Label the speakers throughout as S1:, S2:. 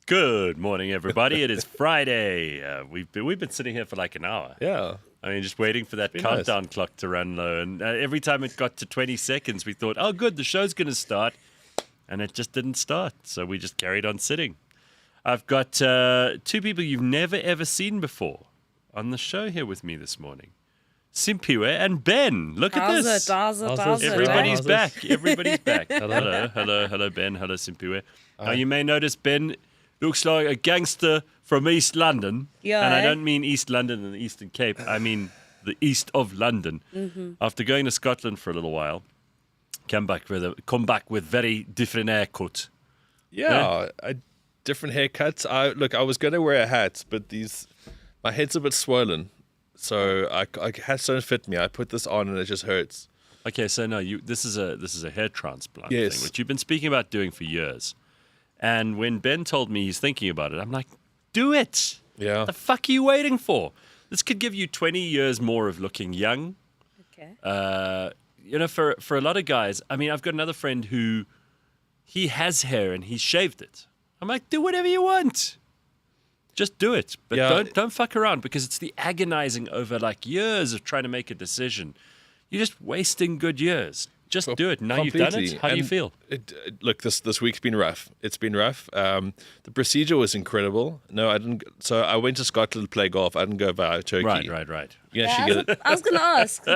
S1: Good morning, everybody. It is Friday. We've been sitting here for like an hour.
S2: Yeah.
S1: I mean, just waiting for that countdown clock to run low. And every time it got to 20 seconds, we thought, oh, good, the show's going to start. And it just didn't start. So we just carried on sitting. I've got two people you've never, ever seen before on the show here with me this morning. Siwe and Ben. Look at this. Everybody's back. Everybody's back. Hello, Ben. Hello, Siwe. Now, you may notice Ben looks like a gangster from East London.
S3: Yeah.
S1: And I don't mean East London and the Eastern Cape. I mean the east of London. Mm-hmm. After going to Scotland for a little while, come back with very different haircut.
S2: Yeah, different haircuts. I was going to wear a hat, but my head's a bit swollen. So hats don't fit me. I put this on and it just hurts.
S1: Okay, so no, this is a hair transplant thing,
S2: Yes.
S1: which you've been speaking about doing for years. And when Ben told me he's thinking about it, I'm like, do it.
S2: Yeah.
S1: What the fuck are you waiting for? This could give you 20 years more of looking young.
S3: Okay.
S1: For a lot of guys, I mean, I've got another friend who he has hair and he's shaved it. I'm like, do whatever you want. Just do it. But don't fuck around, because it's the agonizing over like years of trying to make a decision. You're just wasting good years. Just do it. Now
S2: Completely.
S1: You've done it. How do you feel?
S2: Look, this week's been rough. It's been rough. The procedure was incredible. No, I didn't. So I went to Scotland to play golf. I didn't go via Turkey.
S1: Right.
S2: You actually get it.
S3: I was going to ask.
S2: No.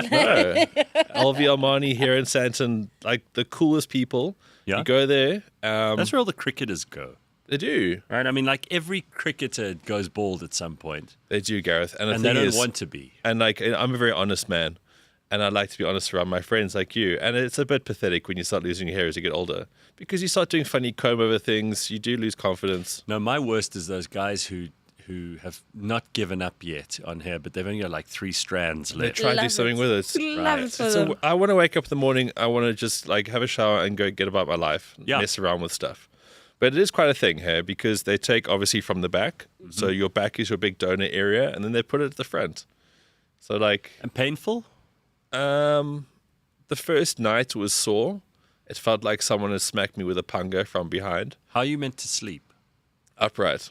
S2: LV Armani here in Santon, like the coolest people.
S1: Yeah.
S2: You go there.
S1: That's where all the cricketers go.
S2: They do.
S1: Right? I mean, like every cricketer goes bald at some point.
S2: They do, Gareth. And
S1: they don't want to be.
S2: And like, I'm a very honest man. And I like to be honest around my friends like you. And it's a bit pathetic when you start losing your hair as you get older, because you start doing funny comb over things. You do lose confidence.
S1: No, my worst is those guys who have not given up yet on hair, but they've only got like 3 strands left.
S2: They try and do something with it.
S3: Love it for
S2: So
S3: them.
S2: I want to wake up in the morning. I want to just like have a shower and go get about my life.
S1: Yeah.
S2: Mess around with stuff. But it is quite a thing here, because they take obviously from the back. Mm-hmm. So your back is your big donor area, and then they put it at the front. So like...
S1: And painful?
S2: The first night was sore. It felt like someone had smacked me with a panga from behind.
S1: How are you meant to sleep?
S2: Upright.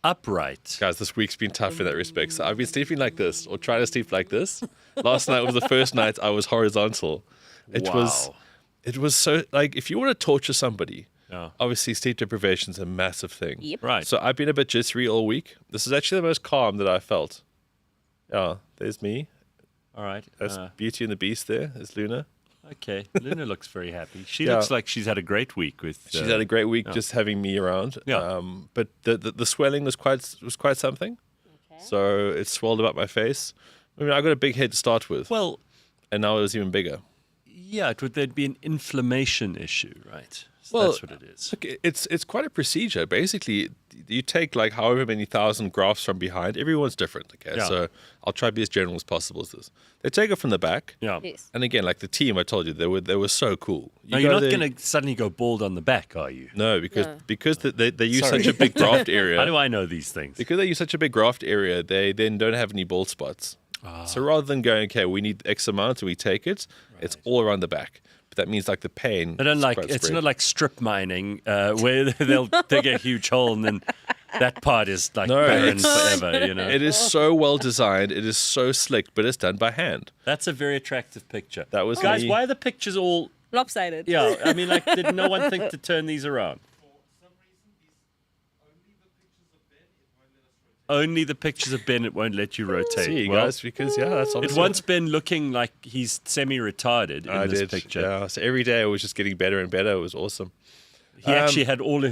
S1: Upright.
S2: Guys, this week's been tough in that respect. So I've been sleeping like this, or trying to sleep like this. Last night was the first night I was horizontal. It was so, like, if you want to torture somebody, obviously sleep deprivation is a massive thing.
S3: Yep.
S1: Right.
S2: So I've been a bit jittery all week. This is actually the most calm that I felt. Yeah, there's me.
S1: All right.
S2: That's Beauty and the Beast there. There's Luna.
S1: Okay. Luna looks very happy. She looks like she's had a great week with...
S2: She's had a great week just having me around.
S1: Yeah.
S2: But the swelling was quite something. Okay. So it swelled about my face. I mean, I got a big head to start with.
S1: Well...
S2: And now it was even bigger.
S1: Yeah, there'd be an inflammation issue, right? So
S2: Well,
S1: that's what it is.
S2: Look, it's quite a procedure. Basically, you take like however many thousand grafts from behind. Everyone's different. Okay,
S1: Yeah.
S2: so I'll try to be as general as possible as this. They take it from the back.
S1: Yeah.
S3: Yes.
S2: And again, like the team, I told you, they were so cool.
S1: Now, you're not going to suddenly go bald on the back, are you?
S2: No, because they use
S1: Sorry.
S2: such a big graft area.
S1: How do I know these things?
S2: Because they use such a big graft area, they then don't have any bald spots. So rather than going, okay, we need X amount and we take it, it's all around the back. But that means like the pain.
S1: They don't it's not like strip mining where they'll dig a huge hole and then that part is like barren forever, you know.
S2: It is so well designed. It is so slick, but it's done by hand.
S1: That's a very attractive picture.
S2: That was
S1: Guys,
S2: me.
S1: why are the pictures all...
S3: Lopsided.
S1: Yeah, I mean, like, did no one think to turn these around? Only the pictures of Ben, it won't let you rotate.
S2: See,
S1: Well,
S2: guys, because that's
S1: it
S2: obviously...
S1: wants Ben looking like he's semi-retarded in this picture.
S2: Yeah, so every day it was just getting better and better. It was awesome.
S1: He actually had all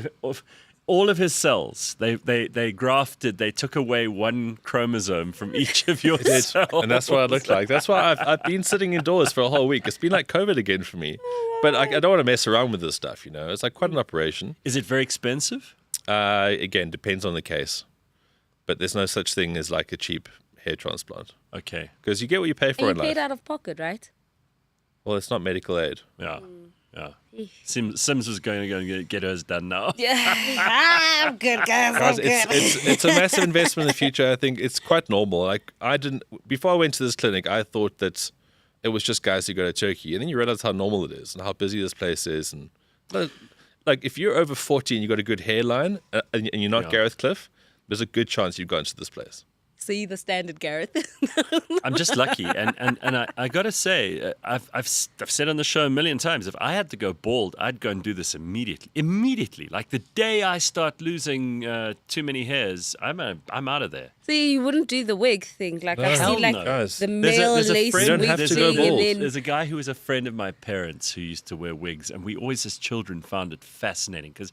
S1: of his cells. They grafted. They took away one chromosome from each of your cells,
S2: And that's what I look like. That's why I've been sitting indoors for a whole week. It's been like COVID again for me. But I don't want to mess around with this stuff, you know. It's like quite an operation.
S1: Is it very expensive?
S2: Again, depends on the case. But there's no such thing as like a cheap hair transplant.
S1: Okay.
S2: Because you get what you pay for
S3: And
S2: in
S3: you paid
S2: life.
S3: out of pocket, right?
S2: Well, it's not medical aid.
S1: Yeah. Yeah. Sims was going to go and get hers done now.
S3: Yeah. I'm good, guys.
S2: Guys, it's a massive investment in the future. I think it's quite normal. Like before I went to this clinic, I thought that it was just guys who go to Turkey, and then you realize how normal it is and how busy this place is. And like if you're over 40 and you've got a good hairline and you're not Gareth Cliff, there's a good chance you've gone to this place.
S3: So you're the standard Gareth.
S1: I'm just lucky, and I gotta say, I've said on the show a million times, if I had to go bald, I'd go and do this immediately. Like the day I start losing too many hairs, I'm out of there.
S3: So you wouldn't do the wig thing, like I've
S1: hell
S3: seen, like
S1: no.
S3: the male
S1: There's a
S3: lace
S1: friend-
S2: You don't
S3: wig
S2: have to
S3: thing,
S2: go bald.
S3: and then
S1: There's a guy who was a friend of my parents who used to wear wigs, and we always, as children, found it fascinating because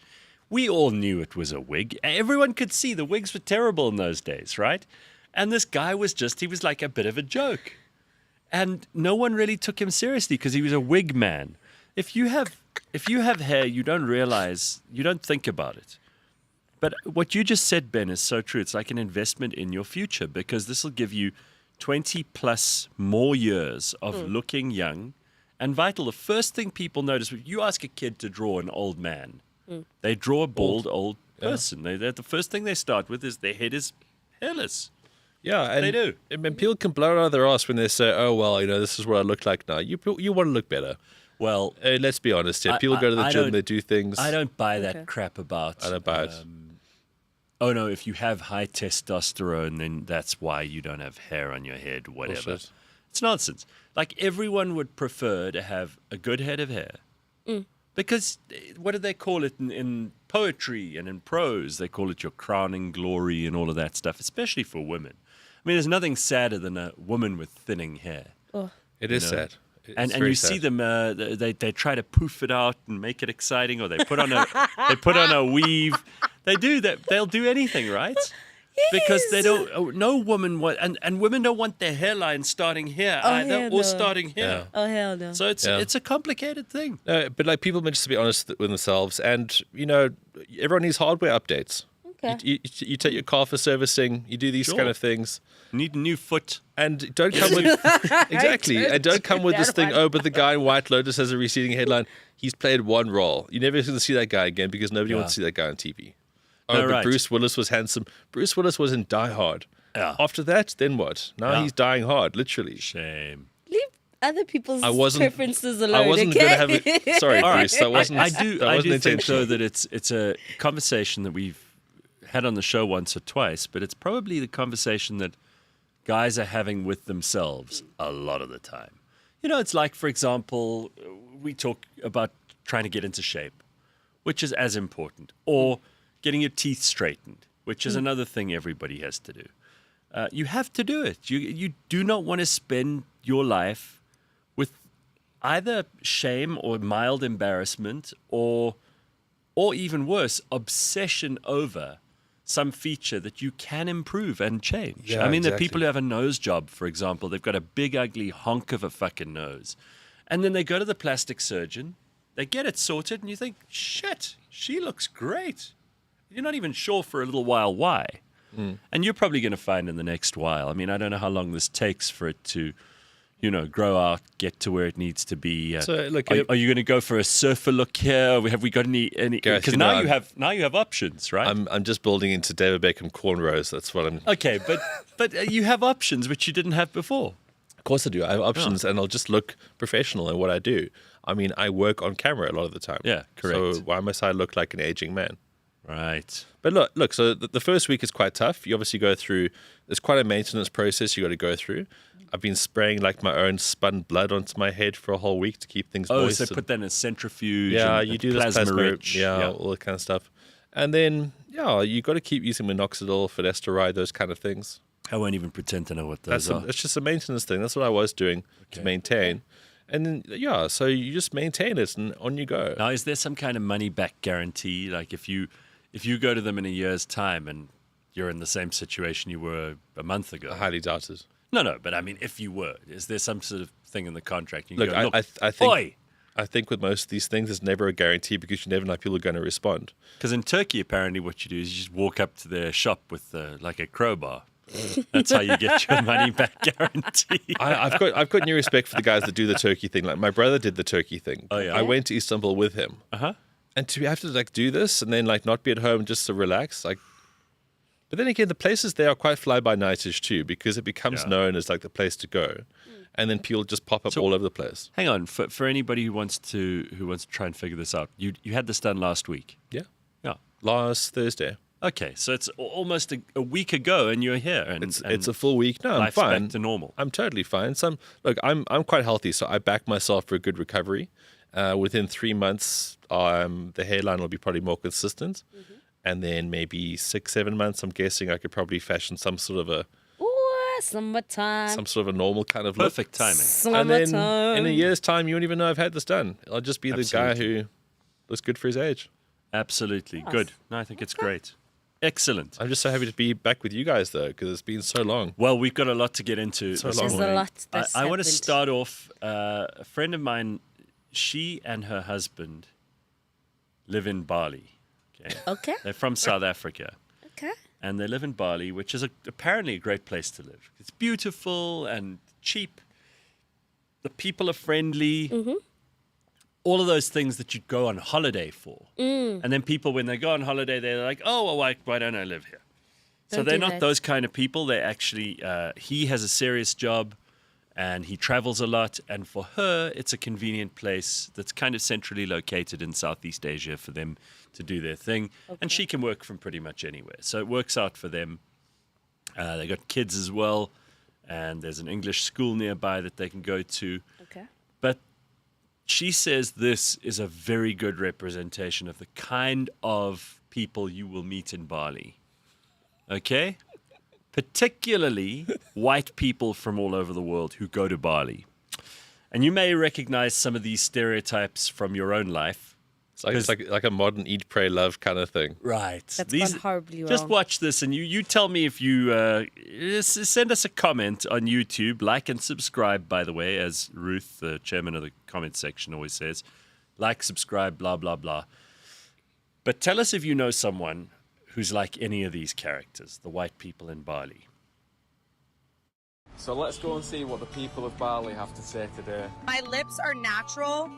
S1: we all knew it was a wig. Everyone could see the wigs were terrible in those days, right? And this guy he was like a bit of a joke. And no one really took him seriously because he was a wig man. If you have hair, you don't think about it. But what you just said, Ben, is so true. It's like an investment in your future because this will give you 20 plus more years of looking young and vital. The first thing people notice, when you ask a kid to draw an old man, they draw a bald old person. The first thing they start with is their head is hairless.
S2: Yeah, and
S1: They do.
S2: I mean, people can blow it out of their ass when they say, "Oh well, this is what I look like now." You want to look better.
S1: Well,
S2: Let's be honest here. People go to the
S1: I
S2: gym,
S1: don't-
S2: they do things.
S1: I don't buy that
S3: Okay.
S1: crap about.
S2: I don't buy it.
S1: Oh no, if you have high testosterone, then that's why you don't have hair on your head, whatever.
S2: Bullshit.
S1: It's nonsense. Like everyone would prefer to have a good head of hair. Because what do they call it in poetry and in prose? They call it your crowning glory and all of that stuff, especially for women. I mean, there's nothing sadder than a woman with thinning hair.
S2: It is
S1: know.
S2: sad. It's
S1: And
S2: very
S1: you
S2: sad.
S1: see them, they try to poof it out and make it exciting, or they put on a weave. They do that. They'll do anything, right? Because they don't. No woman and women don't want their hairline starting here either
S3: hell
S1: or
S3: no.
S1: starting here.
S3: oh hell no.
S1: So it's a complicated thing.
S2: But like people just to be honest with themselves, and everyone needs hardware updates.
S3: Okay.
S2: You take your car for servicing. You do these
S1: Sure.
S2: kind of things.
S1: Need a new foot.
S2: And don't come with exactly, and don't come with this
S3: that
S2: thing.
S3: one.
S2: Oh, but the guy in White Lotus has a receding headline. He's played one role. You're never going to see that guy again because nobody wants to see that guy on TV. Oh,
S1: No,
S2: but
S1: right.
S2: Bruce Willis was handsome. Bruce Willis was in Die Hard.
S1: Yeah.
S2: After that, then what? Now
S1: Yeah.
S2: he's dying hard, literally.
S1: Shame.
S3: Leave other people's
S2: I wasn't-
S3: preferences alone.
S2: I wasn't
S3: okay?
S2: going to have it. Sorry,
S1: All right.
S2: Bruce. That wasn't.
S1: I
S2: that
S1: do
S2: wasn't
S1: think
S2: intentional.
S1: though that it's a conversation that we've had on the show once or twice, but it's probably the conversation that guys are having with themselves a lot of the time. It's like, for example, we talk about trying to get into shape, which is as important, or getting your teeth straightened, which is another thing everybody has to do. You have to do it. You do not want to spend your life with either shame or mild embarrassment or even worse, obsession over some feature that you can improve and change.
S2: Yeah,
S1: I mean, the
S2: exactly.
S1: people who have a nose job, for example, they've got a big, ugly honk of a fucking nose. And then they go to the plastic surgeon, they get it sorted, and you think, shit, she looks great. You're not even sure for a little while why. And you're probably going to find in the next while. I mean, I don't know how long this takes for it to, grow out, get to where it needs to be.
S2: So, look,
S1: are you going to go for a surfer look here? Have we got any?
S2: Gareth,
S1: Because now you have options, right?
S2: I'm just building into David Beckham cornrows. That's what I'm.
S1: Okay, but you have options which you didn't have before.
S2: Of course I do. I have options, and I'll just look professional in what I do. I mean, I work on camera a lot of the time.
S1: Yeah, correct.
S2: So why must I look like an aging man?
S1: Right.
S2: But look. So the first week is quite tough. You obviously go through. There's quite a maintenance process you got to go through. I've been spraying like my own spun blood onto my head for a whole week to keep things
S1: Oh,
S2: moist.
S1: so
S2: and-
S1: put that in a centrifuge.
S2: yeah,
S1: and
S2: you do this
S1: plasma
S2: plasma
S1: rich.
S2: yeah, all that kind of stuff. And then you got to keep using minoxidil, finasteride, those kind of things.
S1: I won't even pretend to know what those are.
S2: It's just a maintenance thing. That's what I was doing to maintain. And then so you just maintain it and on you go.
S1: Now, is there some kind of money back guarantee? Like if you go to them in a year's time and you're in the same situation you were a month ago.
S2: I highly doubt it.
S1: No, but I mean, if you were, is there some sort of thing in the contract? You
S2: Look,
S1: go,
S2: I think
S1: oi!
S2: I think with most of these things, there's never a guarantee because you never know if people are going to respond.
S1: Because in Turkey, apparently, what you do is you just walk up to their shop with like a crowbar. That's how you get your money back guarantee.
S2: I've got new respect for the guys that do the turkey thing. Like my brother did the turkey thing.
S1: Oh, yeah?
S2: I went to Istanbul with him.
S1: Uh-huh.
S2: And to have to like do this and then like not be at home just to relax, like But then again, the places there are quite fly-by-nightish too, because it becomes known as like the place to go, and then people just pop up all over the place.
S1: Hang on, for anybody who wants to try and figure this out, you had this done last week.
S2: Yeah.
S1: Yeah.
S2: Last Thursday.
S1: Okay, so it's almost a week ago, and you're here, and
S2: It's a full week. No, I'm
S1: life's
S2: fine.
S1: back to normal.
S2: I'm totally fine. I'm quite healthy, so I back myself for a good recovery. Within 3 months, the hairline will be probably more consistent. And then maybe 6-7 months, I'm guessing I could probably fashion some sort of a
S3: summertime.
S2: some sort of a normal kind of look.
S1: Perfect timing.
S2: And then
S3: Summertime.
S2: in a year's time, you won't even know I've had this done. I'll just be the guy who looks good for his age.
S1: Absolutely. Good. No, I think it's great. Excellent.
S2: I'm just so happy to be back with you guys, though, because it's been so long.
S1: Well, we've got a lot to get into.
S2: So
S1: this
S2: long.
S3: There's
S1: morning.
S3: a lot that's
S1: I want to
S3: happened.
S1: start off. A friend of mine, she and her husband live in Bali.
S3: Okay.
S1: They're from South Africa.
S3: Okay.
S1: And they live in Bali, which is apparently a great place to live. It's beautiful and cheap. The people are friendly. All of those things that you'd go on holiday for. And then people, when they go on holiday, they're like, oh, well, why don't I live here? So
S3: Don't
S1: they're
S3: do
S1: not
S3: that.
S1: those kind of people. They actually, he has a serious job and he travels a lot. And for her, it's a convenient place that's kind of centrally located in Southeast Asia for them to do their thing. And she can work from pretty much anywhere. So it works out for them. They got kids as well. And there's an English school nearby that they can go to.
S3: Okay.
S1: But she says this is a very good representation of the kind of people you will meet in Bali. Okay? Particularly white people from all over the world who go to Bali. And you may recognize some of these stereotypes from your own life.
S2: It's like a modern eat, pray, love kind of thing.
S1: Right.
S3: That's gone horribly
S1: Just
S3: wrong.
S1: watch this and you tell me if you send us a comment on YouTube. Like and subscribe, by the way, as Ruth, the chairman of the comment section, always says. Like, subscribe, blah, blah, blah. But tell us if you know someone who's like any of these characters, the white people in Bali.
S4: So let's go and see what the people of Bali have to say today.
S5: My lips are natural.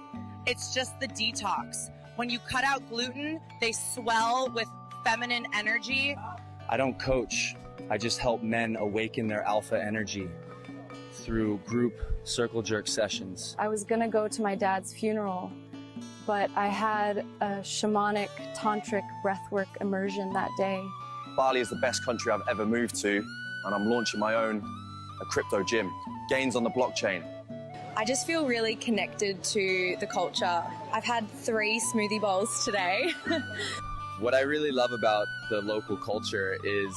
S5: It's just the detox. When you cut out gluten, they swell with feminine energy.
S6: I don't coach. I just help men awaken their alpha energy through group circle jerk sessions.
S7: I was gonna go to my dad's funeral, but I had a shamanic tantric breathwork immersion that day.
S6: Bali is the best country I've ever moved to, and I'm launching my own crypto gym. Gains on the blockchain.
S8: I just feel really connected to the culture. I've had 3 smoothie bowls today.
S9: What I really love about the local culture is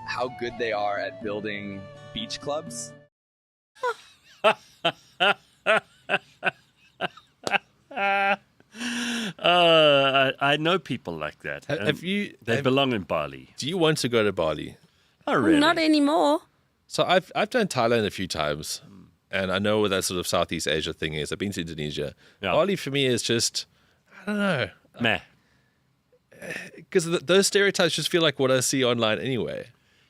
S9: how good they are at building beach clubs.
S1: I know people like that. They belong in Bali.
S2: Do you want to go to Bali?
S1: Oh, really?
S3: Not anymore.
S2: So I've done Thailand a few times, and I know what that sort of Southeast Asia thing is. I've been to Indonesia.
S1: Yeah.
S2: Bali for me is just, I don't know,
S1: Meh.
S2: because those stereotypes just feel like what I see online anyway.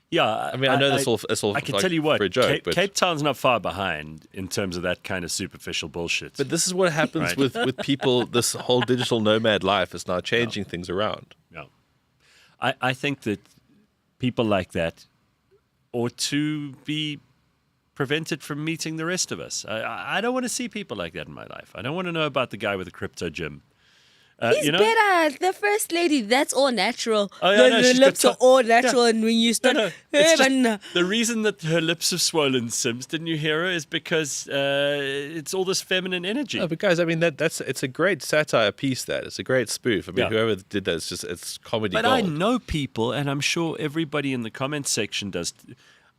S1: Yeah,
S2: I mean, I know that's all
S1: I can
S2: like,
S1: tell you what,
S2: for a joke, but
S1: Cape Town's not far behind in terms of that kind of superficial bullshit.
S2: but this is what happens
S1: Right.
S2: with people. This whole digital nomad life is now changing things around.
S1: No. I think that people like that ought to be prevented from meeting the rest of us. I don't want to see people like that in my life. I don't want to know about the guy with the crypto gym.
S3: He's
S1: you know?
S3: better. The first lady, that's all natural.
S1: Oh, yeah, no,
S3: the
S1: she's got
S3: lips are all natural, and when you start,
S1: No, it's just, the reason that her lips are swollen, Sims, didn't you hear her, is because it's all this feminine energy.
S2: No, but guys, I mean it's a great satire piece. That it's a great spoof. I mean,
S1: Yeah.
S2: whoever did that, it's comedy
S1: But
S2: gold.
S1: I know people, and I'm sure everybody in the comment section does.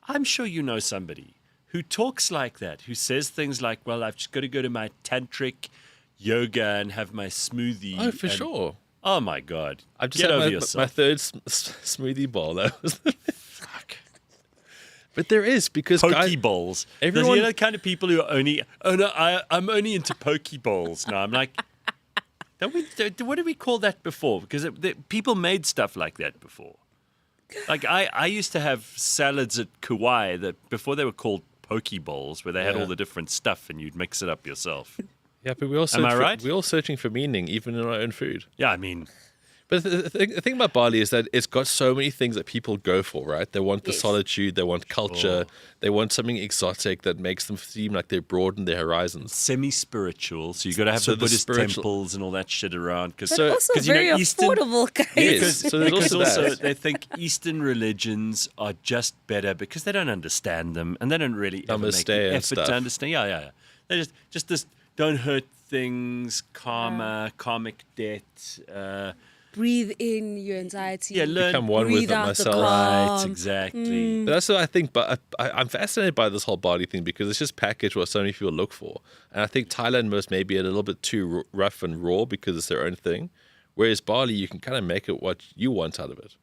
S1: I'm sure you know somebody who talks like that, who says things like, well, I've just got to go to my tantric yoga and have my smoothie.
S2: Oh, for
S1: and-
S2: sure.
S1: Oh, my God.
S2: I've just
S1: Get
S2: had
S1: over
S2: my
S1: yourself.
S2: third smoothie bowl. That was fuck. But there is because
S1: Poke
S2: guys,
S1: bowls.
S2: everyone-
S1: You know the kind of people who are only, oh no, I'm only into poke bowls. No, I'm like, what did we call that before? Because people made stuff like that before. Like I used to have salads at Kauai that before they were called poke bowls, where they had
S2: Yeah.
S1: all the different stuff and you'd mix it up yourself.
S2: yeah, but we all
S1: Am I
S2: search
S1: right?
S2: we're all searching for meaning, even in our own food.
S1: Yeah, I mean,
S2: But the thing about Bali is that it's got so many things that people go for, right? They want the solitude, they want culture, they want something exotic that makes them seem like they broaden their horizons.
S1: Semi-spiritual, so you got to have the Buddhist temples and all that shit around.
S3: But also very affordable, guys.
S2: Yes, so there's also
S1: they think Eastern religions are just better because they don't understand them and they don't really ever make the effort to understand. Yeah. They just this don't hurt things, karma, karmic debt.
S3: Breathe in your anxiety.
S1: Yeah, learn.
S2: Become one with myself.
S1: Right, exactly.
S2: But that's what I think. But I'm fascinated by this whole Bali thing because it's just packaged what so many people look for. And I think Thailand was maybe a little bit too rough and raw because it's their own thing. Whereas Bali, you can kind of make it what you want out of it.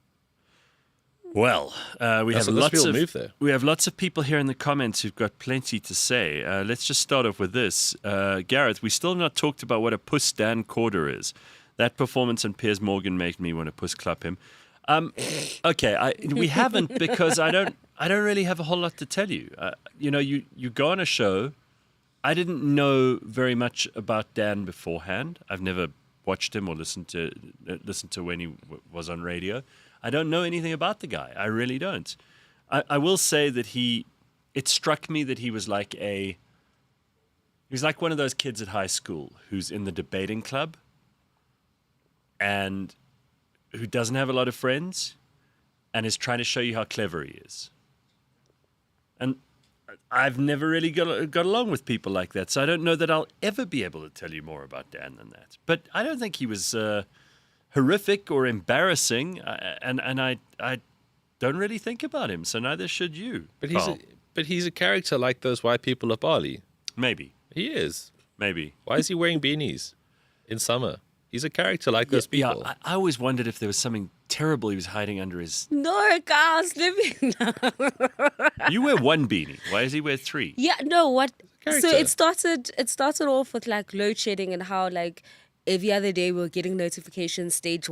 S1: Well, we have lots of people here in the comments who've got plenty to say. Let's just start off with this. Gareth, we still not talked about what a puss Dan Corder is. That performance on Piers Morgan made me want to puss clap him. Okay, we haven't because I don't really have a whole lot to tell you. You go on a show. I didn't know very much about Dan beforehand. I've never watched him or listened to when he was on radio. I don't know anything about the guy. I really don't. I will say that it struck me that he was like one of those kids at high school who's in the debating club and who doesn't have a lot of friends and is trying to show you how clever he is. And I've never really got along with people like that, so I don't know that I'll ever be able to tell you more about Dan than that. But I don't think he was horrific or embarrassing, and I don't really think about him, so neither should you.
S2: But he's a character like those white people of Bali.
S1: Maybe.
S2: He is.
S1: Maybe.
S2: Why is he wearing beanies in summer? He's a character like those people.
S1: Yeah, I always wondered if there was something terrible he was hiding under his...
S3: No, guys, living.
S1: You wear one beanie. Why does he wear three?
S3: Yeah, no, what?
S2: Character.
S3: So it started off with like load shedding and how like every other day we were getting notifications, stage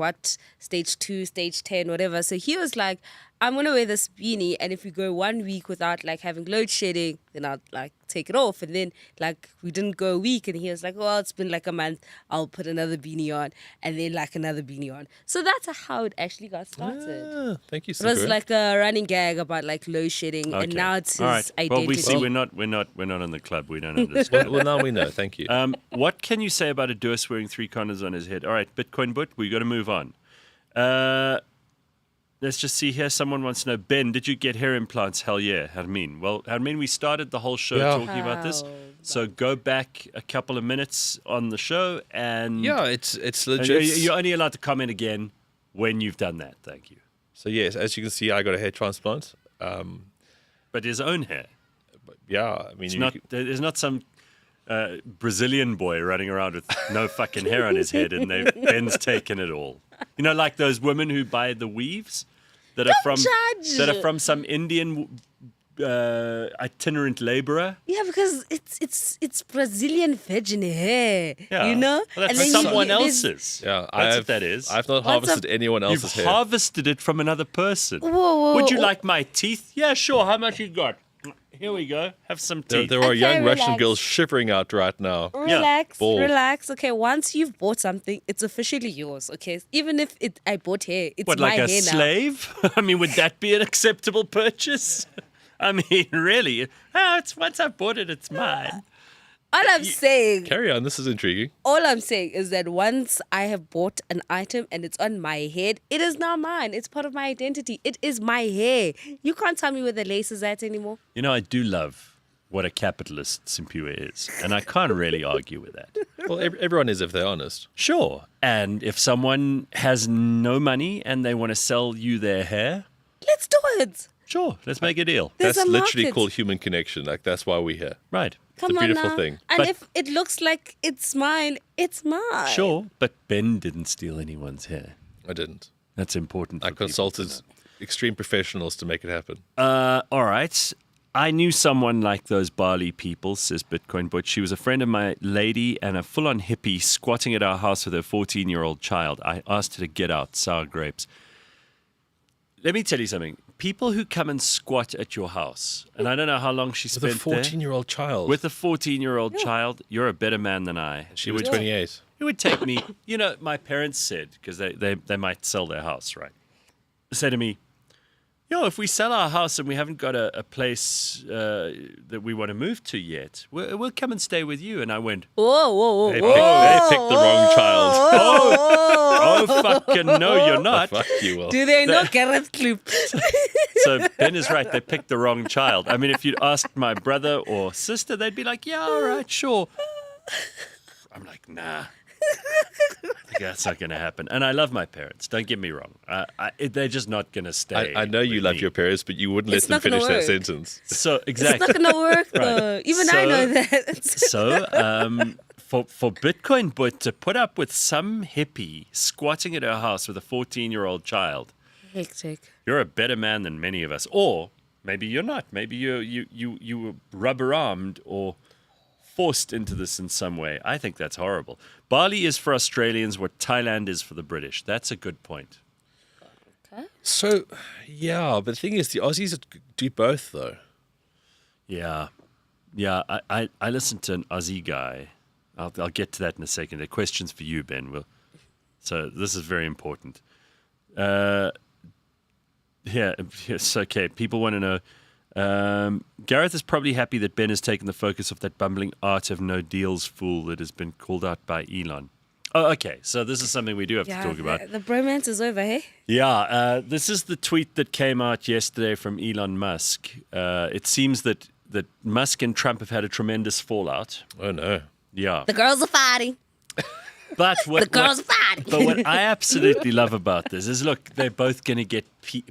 S3: 2, stage 10, whatever. So he was like, I'm going to wear this beanie, and if we go 1 week without like having load shedding, then I'll like take it off. And then like we didn't go a week, and he was like, well, it's been like a month, I'll put another beanie on, and then like another beanie on. So that's how it actually got started.
S2: Thank you,
S3: It was like a running gag about like load shedding, and now it's his identity.
S1: Well, we see we're not in the club. We don't understand.
S2: Well, now we know. Thank you.
S1: What can you say about a Durst wearing 3 condoms on his head? All right, Bitcoin Butt, we got to move on. Let's just see here. Someone wants to know, Ben, did you get hair implants? Hell yeah, Harmin. Well, Harmin, we started the whole show talking about this. So go back a couple of minutes on the show and...
S2: Yeah, it's legit.
S1: You're only allowed to comment again when you've done that. Thank you.
S2: So yes, as you can see, I got a hair transplant.
S1: But his own hair.
S2: Yeah, I mean...
S1: There's not some... Brazilian boy running around with no fucking hair on his head and Ben's taken it all. You know, like those women who buy the weaves that are from some Indian itinerant laborer.
S3: Yeah, because it's Brazilian virgin hair.
S1: Yeah.
S3: You know?
S1: Well, that's someone else's.
S2: Yeah,
S1: that's what that is.
S2: I've not harvested anyone else's hair.
S1: You've harvested it from another person.
S3: Whoa,
S1: Would you like my teeth? Yeah, sure. How much you got? Here we go. Have some teeth.
S2: There are young Russian girls shivering out right now.
S3: Relax. Okay, once you've bought something, it's officially yours. Okay, even if I bought hair, it's my hair now.
S1: What, like a slave? I mean, would that be an acceptable purchase? I mean, really? Once I bought it, it's mine.
S3: All I'm saying...
S2: Carry on, this is intriguing.
S3: All I'm saying is that once I have bought an item and it's on my head, it is now mine. It's part of my identity. It is my hair. You can't tell me where the lace is at anymore.
S1: You know, I do love what a capitalist Siwe is, and I can't really argue with that.
S2: Well, everyone is if they're honest.
S1: Sure. And if someone has no money and they want to sell you their hair...
S3: Let's do it.
S1: Sure, let's make a deal.
S3: There's
S2: that's
S3: a
S2: literally
S3: market.
S2: called human connection. Like, that's why we're here.
S1: Right.
S3: Come
S2: it's a
S3: on
S2: beautiful
S3: now.
S2: thing.
S3: And
S1: But-
S3: if it looks like it's mine, it's mine.
S1: Sure, but Ben didn't steal anyone's hair.
S2: I didn't.
S1: That's important.
S2: I
S1: for people
S2: consulted
S1: to
S2: extreme professionals to make it happen.
S1: know. All right. I knew someone like those Bali people, says Bitcoin Butch. She was a friend of my lady and a full-on hippie squatting at our house with her 14-year-old child. I asked her to get out, sour grapes. Let me tell you something. People who come and squat at your house, and I don't know how long she
S2: With
S1: spent
S2: a 14-year-old child.
S1: With a 14-year-old child, you're a better man than I.
S2: She was 28.
S1: It would take me, my parents said, because they might sell their house, right? Say to me, if we sell our house and we haven't got a place that we want to move to yet, we'll come and stay with you. And I went,
S3: whoa.
S2: They picked the wrong child.
S1: oh, fucking no, you're not.
S2: Fuck you, Will.
S3: Do they know Gareth Cliff?
S1: So Ben is right. They picked the wrong child. I mean, if you'd asked my brother or sister, they'd be like, yeah, all right, sure. I'm like, nah. That's not going to happen. And I love my parents. Don't get me wrong. They're just not going to stay.
S2: I know you love your parents, but you wouldn't let them finish that sentence.
S1: So exactly.
S3: It's not going to work, though. Even I know that.
S1: So for Bitcoin But to put up with some hippie squatting at her house with a 14-year-old child,
S3: hectic.
S1: You're a better man than many of us. Or maybe you're not. Maybe you were rubber-armed or forced into this in some way. I think that's horrible. Bali is for Australians what Thailand is for the British. That's a good point.
S3: Okay.
S2: So, yeah, but the thing is, the Aussies do both, though.
S1: Yeah. I listened to an Aussie guy. I'll get to that in a second. There are questions for you, Ben. So this is very important. Yeah, it's okay. People want to know. Gareth is probably happy that Ben has taken the focus off that bumbling art of no deals fool that has been called out by Elon. Oh, okay. So this is something we do have to talk about.
S3: The bromance is over, hey?
S1: Yeah. This is the tweet that came out yesterday from Elon Musk. It seems that Musk and Trump have had a tremendous fallout.
S2: Oh, no.
S1: Yeah.
S3: The girls are fighting.
S1: But
S3: the girls are fighting.
S1: But what I absolutely love about this is, look, they're both going to get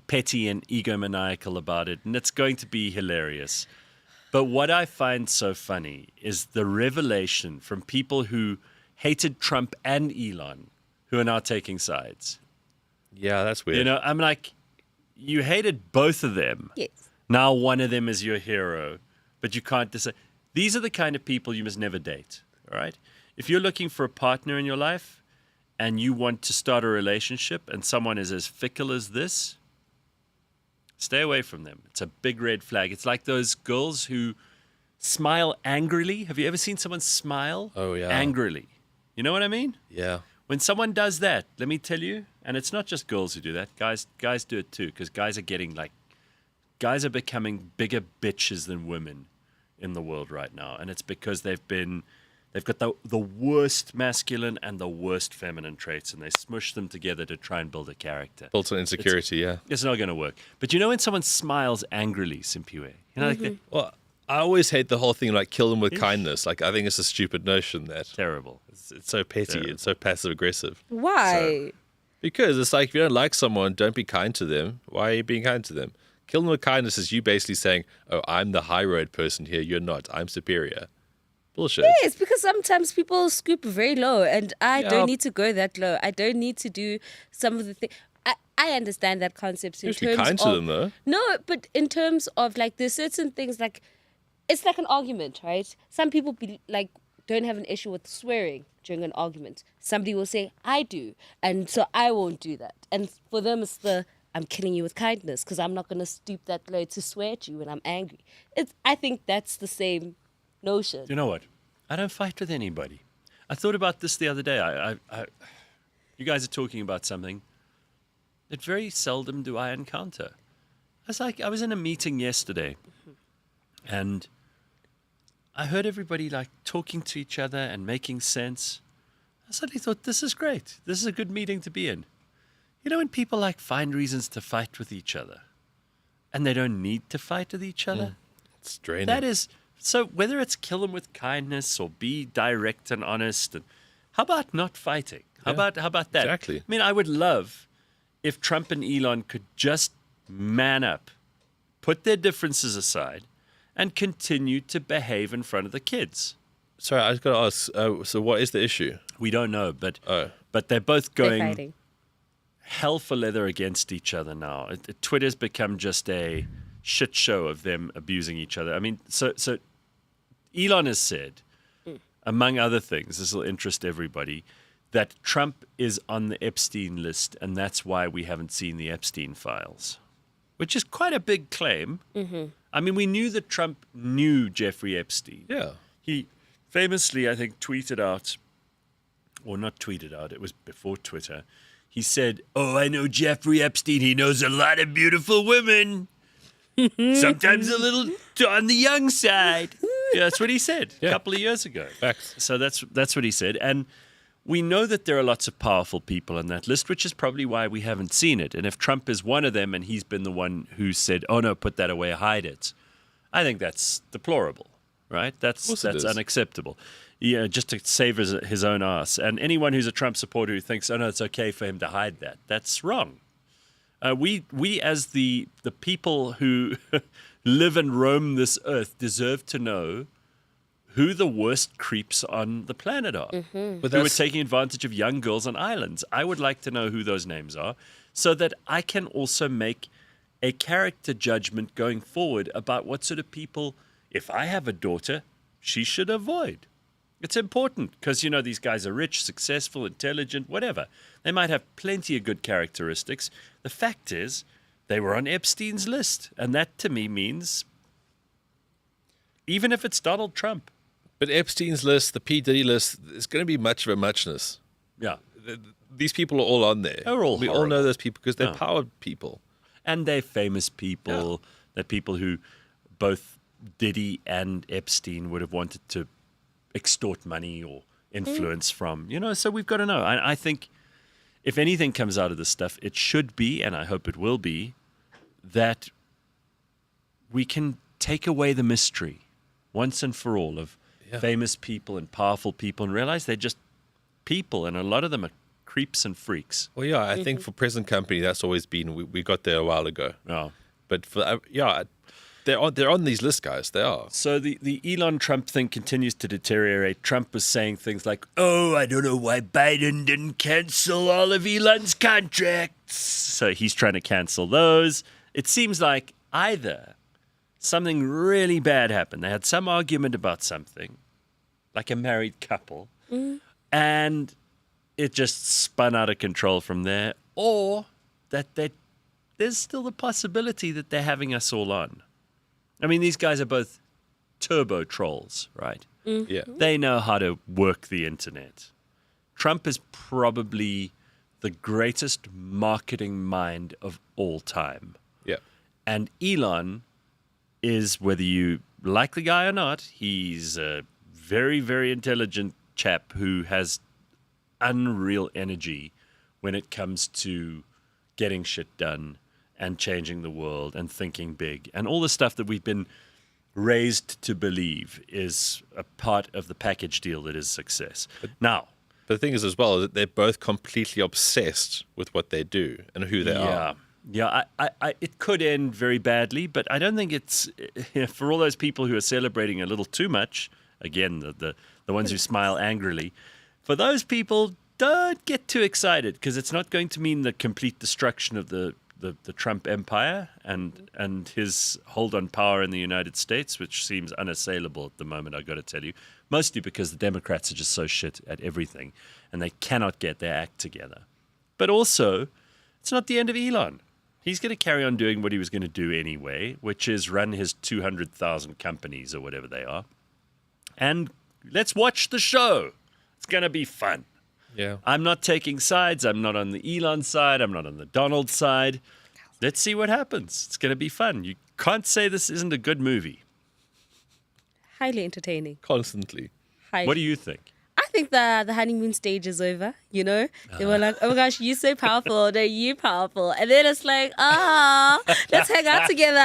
S1: petty and egomaniacal about it, and it's going to be hilarious. But what I find so funny is the revelation from people who hated Trump and Elon, who are now taking sides.
S2: Yeah, that's weird.
S1: I'm like, you hated both of them.
S3: Yes.
S1: Now one of them is your hero, but you can't decide. These are the kind of people you must never date, all right? If you're looking for a partner in your life and you want to start a relationship and someone is as fickle as this, stay away from them. It's a big red flag. It's like those girls who smile angrily. Have you ever seen someone smile angrily? You know what I mean?
S2: Yeah.
S1: When someone does that, let me tell you, and it's not just girls who do that. Guys do it too, because guys are becoming bigger bitches than women in the world right now. And it's because they've got the worst masculine and the worst feminine traits, and they smush them together to try and build a character.
S2: Built on insecurity,
S1: It's not going to work. But when someone smiles angrily, Siwe,
S2: well, I always hate the whole thing, like, kill them with kindness. Like, I think it's a stupid notion that...
S1: Terrible.
S2: It's so petty. Terrible. It's so passive-aggressive.
S3: Why?
S2: Because it's like, if you don't like someone, don't be kind to them. Why are you being kind to them? Kill them with kindness is you basically saying, oh, I'm the high road person here. You're not. I'm superior. Bullshit.
S3: Yes, because sometimes people scoop very low, and I don't need to go that low. I don't need to do some of the things. I understand that concept in terms of...
S2: be kind to them, though.
S3: No, but in terms of, like, there's certain things, like, it's like an argument, right? Some people don't have an issue with swearing during an argument. Somebody will say, I do, and so I won't do that. And for them, it's I'm killing you with kindness because I'm not going to stoop that low to swear at you when I'm angry. I think that's the same notion.
S1: You know what? I don't fight with anybody. I thought about this the other day. You guys are talking about something that very seldom do I encounter. I was in a meeting yesterday, and I heard everybody talking to each other and making sense. I suddenly thought, this is great. This is a good meeting to be in. You know, when people find reasons to fight with each other, and they don't need to fight with each other.
S2: It's draining.
S1: That is... So whether it's kill them with kindness or be direct and honest, and how about not fighting? How about that?
S2: Exactly.
S1: I mean, I would love if Trump and Elon could just man up, put their differences aside, and continue to behave in front of the kids.
S2: Sorry, I was going to ask. So what is the issue?
S1: We don't know, but they're both going
S3: They're fighting.
S1: Hell for leather against each other now. Twitter's become just a shit show of them abusing each other. I mean, so Elon has said, among other things, this will interest everybody, that Trump is on the Epstein list, and that's why we haven't seen the Epstein files, which is quite a big claim. Mm-hmm. I mean, we knew that Trump knew Jeffrey Epstein.
S2: Yeah.
S1: He famously, I think, tweeted out or not tweeted out, it was before Twitter. He said, "Oh, I know Jeffrey Epstein. He knows a lot of beautiful women. Sometimes a little on the young side." Yeah, that's what he said a couple of years ago.
S2: Facts.
S1: So that's what he said. And we know that there are lots of powerful people on that list, which is probably why we haven't seen it. And if Trump is one of them and he's been the one who said, "Oh, no, put that away, hide it," I think that's deplorable, right? That's unacceptable. Yeah, just to save his own ass. And anyone who's a Trump supporter who thinks, "Oh, no, it's okay for him to hide that," that's wrong. We as the people who live and roam this earth deserve to know who the worst creeps on the planet are, who are taking advantage of young girls on islands. I would like to know who those names are so that I can also make a character judgment going forward about what sort of people, if I have a daughter, she should avoid. It's important because, these guys are rich, successful, intelligent, whatever. They might have plenty of good characteristics. The fact is, they were on Epstein's list. And that to me means, even if it's Donald Trump.
S2: But Epstein's list, the P. Diddy list, is going to be much of a muchness.
S1: Yeah.
S2: These people are all on there.
S1: They're all
S2: We
S1: horrible.
S2: all know those people because they're power people.
S1: And they're famous people. Yeah. They're people who both Diddy and Epstein would have wanted to extort money or influence from. So we've got to know. I think if anything comes out of this stuff, it should be, and I hope it will be, that we can take away the mystery once and for all of famous people and powerful people and realize they're just people, and a lot of them are creeps and freaks.
S2: Well, yeah, I think for present company, that's always been, we got there a while ago.
S1: Oh.
S2: But for they're on these lists, guys. They are.
S1: So the Elon Trump thing continues to deteriorate. Trump was saying things like, "Oh, I don't know why Biden didn't cancel all of Elon's contracts." So he's trying to cancel those. It seems like either something really bad happened. They had some argument about something, like a married couple, and it just spun out of control from there, or that there's still the possibility that they're having us all on. I mean, these guys are both turbo trolls, right?
S2: Yeah.
S1: They know how to work the internet. Trump is probably the greatest marketing mind of all time.
S2: Yeah.
S1: And Elon is, whether you like the guy or not, he's a very, very intelligent chap who has unreal energy when it comes to getting shit done and changing the world and thinking big. And all the stuff that we've been raised to believe is a part of the package deal that is success. But
S2: the thing is as well, that they're both completely obsessed with what they do and who they are.
S1: Yeah, it could end very badly, but I don't think it's, for all those people who are celebrating a little too much, again, the ones who smile angrily, for those people, don't get too excited, because it's not going to mean the complete destruction of the Trump empire and his hold on power in the United States, which seems unassailable at the moment, I've got to tell you, mostly because the Democrats are just so shit at everything and they cannot get their act together. But also, it's not the end of Elon. He's going to carry on doing what he was going to do anyway, which is run his 200,000 companies or whatever they are. And let's watch the show. It's going to be fun.
S2: Yeah.
S1: I'm not taking sides. I'm not on the Elon side. I'm not on the Donald side. Let's see what happens. It's going to be fun. You can't say this isn't a good movie.
S3: Highly entertaining.
S2: Constantly.
S3: Highly.
S1: What do you think?
S3: I think the honeymoon stage is over, They were like, "Oh my gosh, you're so powerful. No, you powerful." And then it's like, let's hang out together.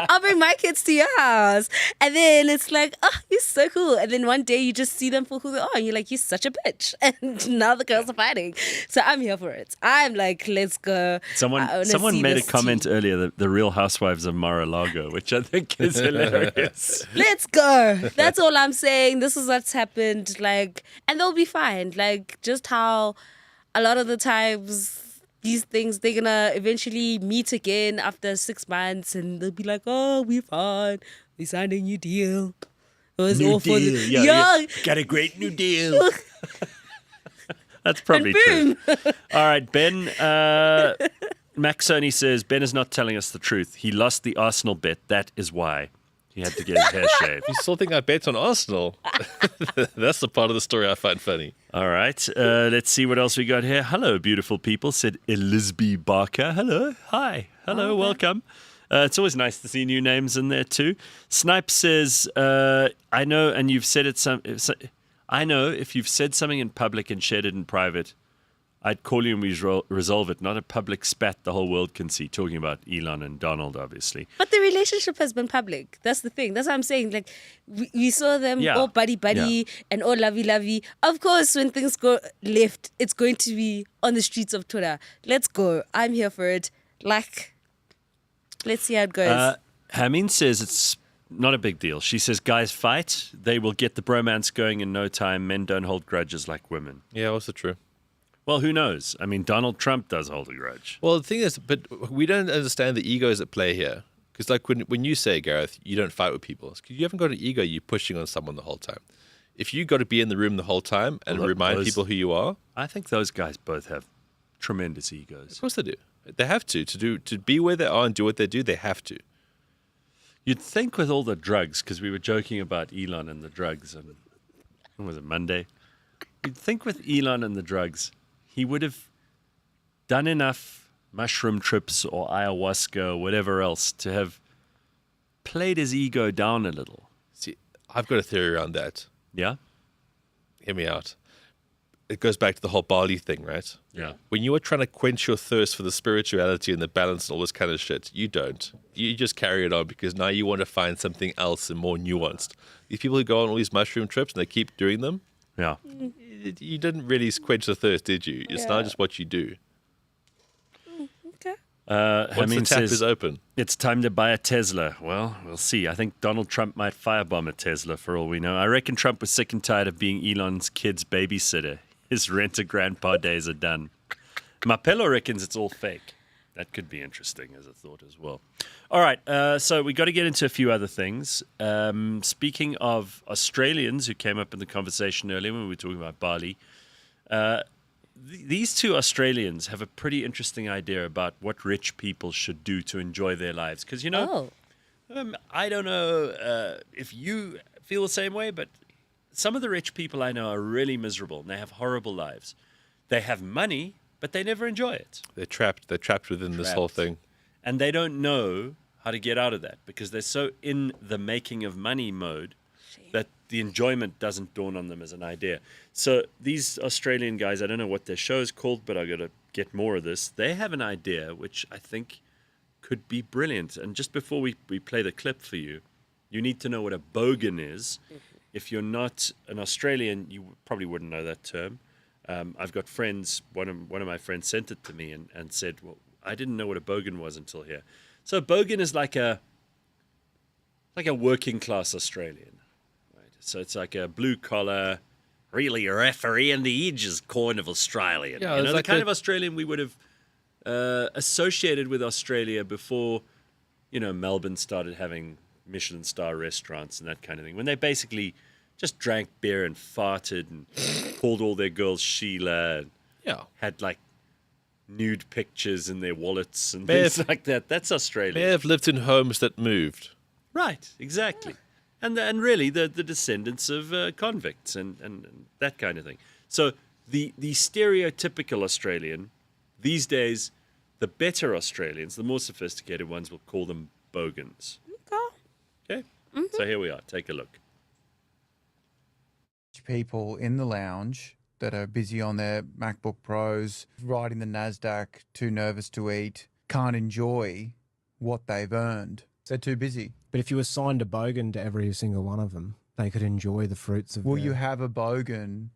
S3: I'll bring my kids to your house. And then it's like, you're so cool. And then one day you just see them for who they are. And you're like, you're such a bitch. And now the girls are fighting. So I'm here for it. I'm like, let's go.
S1: Someone made a comment earlier, the Real Housewives of Mar-a-Lago, which I think is hilarious.
S3: Let's go. That's all I'm saying. This is what's happened. And they'll be fine. Just how a lot of the times these things, they're gonna eventually meet again after 6 months and they'll be like, "Oh, we're fine. We signed a new deal. It was
S1: new
S3: awful."
S1: Deal. Yeah. Got a great new deal. That's probably true. All right, Ben. Max Sony says, Ben is not telling us the truth. He lost the Arsenal bet. That is why. He had to get his hair shaved.
S2: You still think I bet on Arsenal? That's the part of the story I find funny.
S1: All right. Let's see what else we got here. Hello, beautiful people, said Elizabeth Barker. Hello. Hi. Hello. Welcome. It's always nice to see new names in there too. Snipe says, I know, and you've said it I know if you've said something in public and shared it in private, I'd call you and we resolve it, not a public spat the whole world can see. Talking about Elon and Donald, obviously.
S3: But the relationship has been public. That's the thing. That's what I'm saying. Like, we saw them all buddy and all lovey-lovey. Of course, when things go left, it's going to be on the streets of Twitter. Let's go. I'm here for it. Like, let's see how it goes.
S1: Hamin says it's not a big deal. She says, guys fight. They will get the bromance going in no time. Men don't hold grudges like women.
S2: Yeah, also true.
S1: Well, who knows? I mean, Donald Trump does hold a grudge.
S2: Well, the thing is, but we don't understand the egos at play here. Because like when you say, Gareth, you don't fight with people. Because you haven't got an ego, you're pushing on someone the whole time. If you got to be in the room the whole time and remind people who you are.
S1: I think those guys both have tremendous egos.
S2: Of course they do. They have to be where they are and do what they do, they have to.
S1: You'd think with all the drugs, because we were joking about Elon and the drugs, and when was it, Monday? You'd think with Elon and the drugs, he would have done enough mushroom trips or ayahuasca or whatever else to have played his ego down a little.
S2: See, I've got a theory around that.
S1: Yeah?
S2: Hear me out. It goes back to the whole Bali thing, right?
S1: Yeah.
S2: When you are trying to quench your thirst for the spirituality and the balance and all this kind of shit, you don't. You just carry it on because now you want to find something else and more nuanced. These people who go on all these mushroom trips and they keep doing them,
S1: yeah,
S2: you didn't really quench the thirst, did you? It's now just what you do.
S3: Okay.
S2: Once the tap is open.
S1: It's time to buy a Tesla. Well, we'll see. I think Donald Trump might firebomb a Tesla for all we know. I reckon Trump was sick and tired of being Elon's kid's babysitter. His rent-a-grandpa days are done. Mapello reckons it's all fake. That could be interesting as a thought as well. All right, so we got to get into a few other things. Speaking of Australians who came up in the conversation earlier when we were talking about Bali, these two Australians have a pretty interesting idea about what rich people should do to enjoy their lives. Because, you know, I don't know if you feel the same way, but some of the rich people I know are really miserable and they have horrible lives. They have money, but they never enjoy it.
S2: They're trapped within this whole thing.
S1: And they don't know how to get out of that because they're so in the making of money mode that the enjoyment doesn't dawn on them as an idea. So these Australian guys, I don't know what their show is called, but I've got to get more of this. They have an idea which I think could be brilliant. And just before we play the clip for you, you need to know what a bogan is. If you're not an Australian, you probably wouldn't know that term. I've got friends, one of my friends sent it to me and said, well, I didn't know what a bogan was until here. So a bogan is like a working class Australian. Right? So it's like a blue collar, really a referee in the ages kind of Australian.
S2: Yeah,
S1: you know,
S2: like
S1: the kind of Australian we would have associated with Australia before, you know, Melbourne started having Michelin star restaurants and that kind of thing. When they basically just drank beer and farted and called all their girls Sheila and had like nude pictures in their wallets and things like that. That's Australia.
S2: They have lived in homes that moved.
S1: Right, exactly. And really the descendants of convicts and that kind of thing. So the stereotypical Australian, these days, the better Australians, the more sophisticated ones, will call them bogans. Okay? Mm-hmm. So here we are. Take a look.
S10: People in the lounge that are busy on their MacBook Pros, riding the NASDAQ, too nervous to eat, can't enjoy what they've earned. They're too busy.
S11: But if you assigned a bogan to every single one of them, they could enjoy the fruits of
S10: Will you have a bogan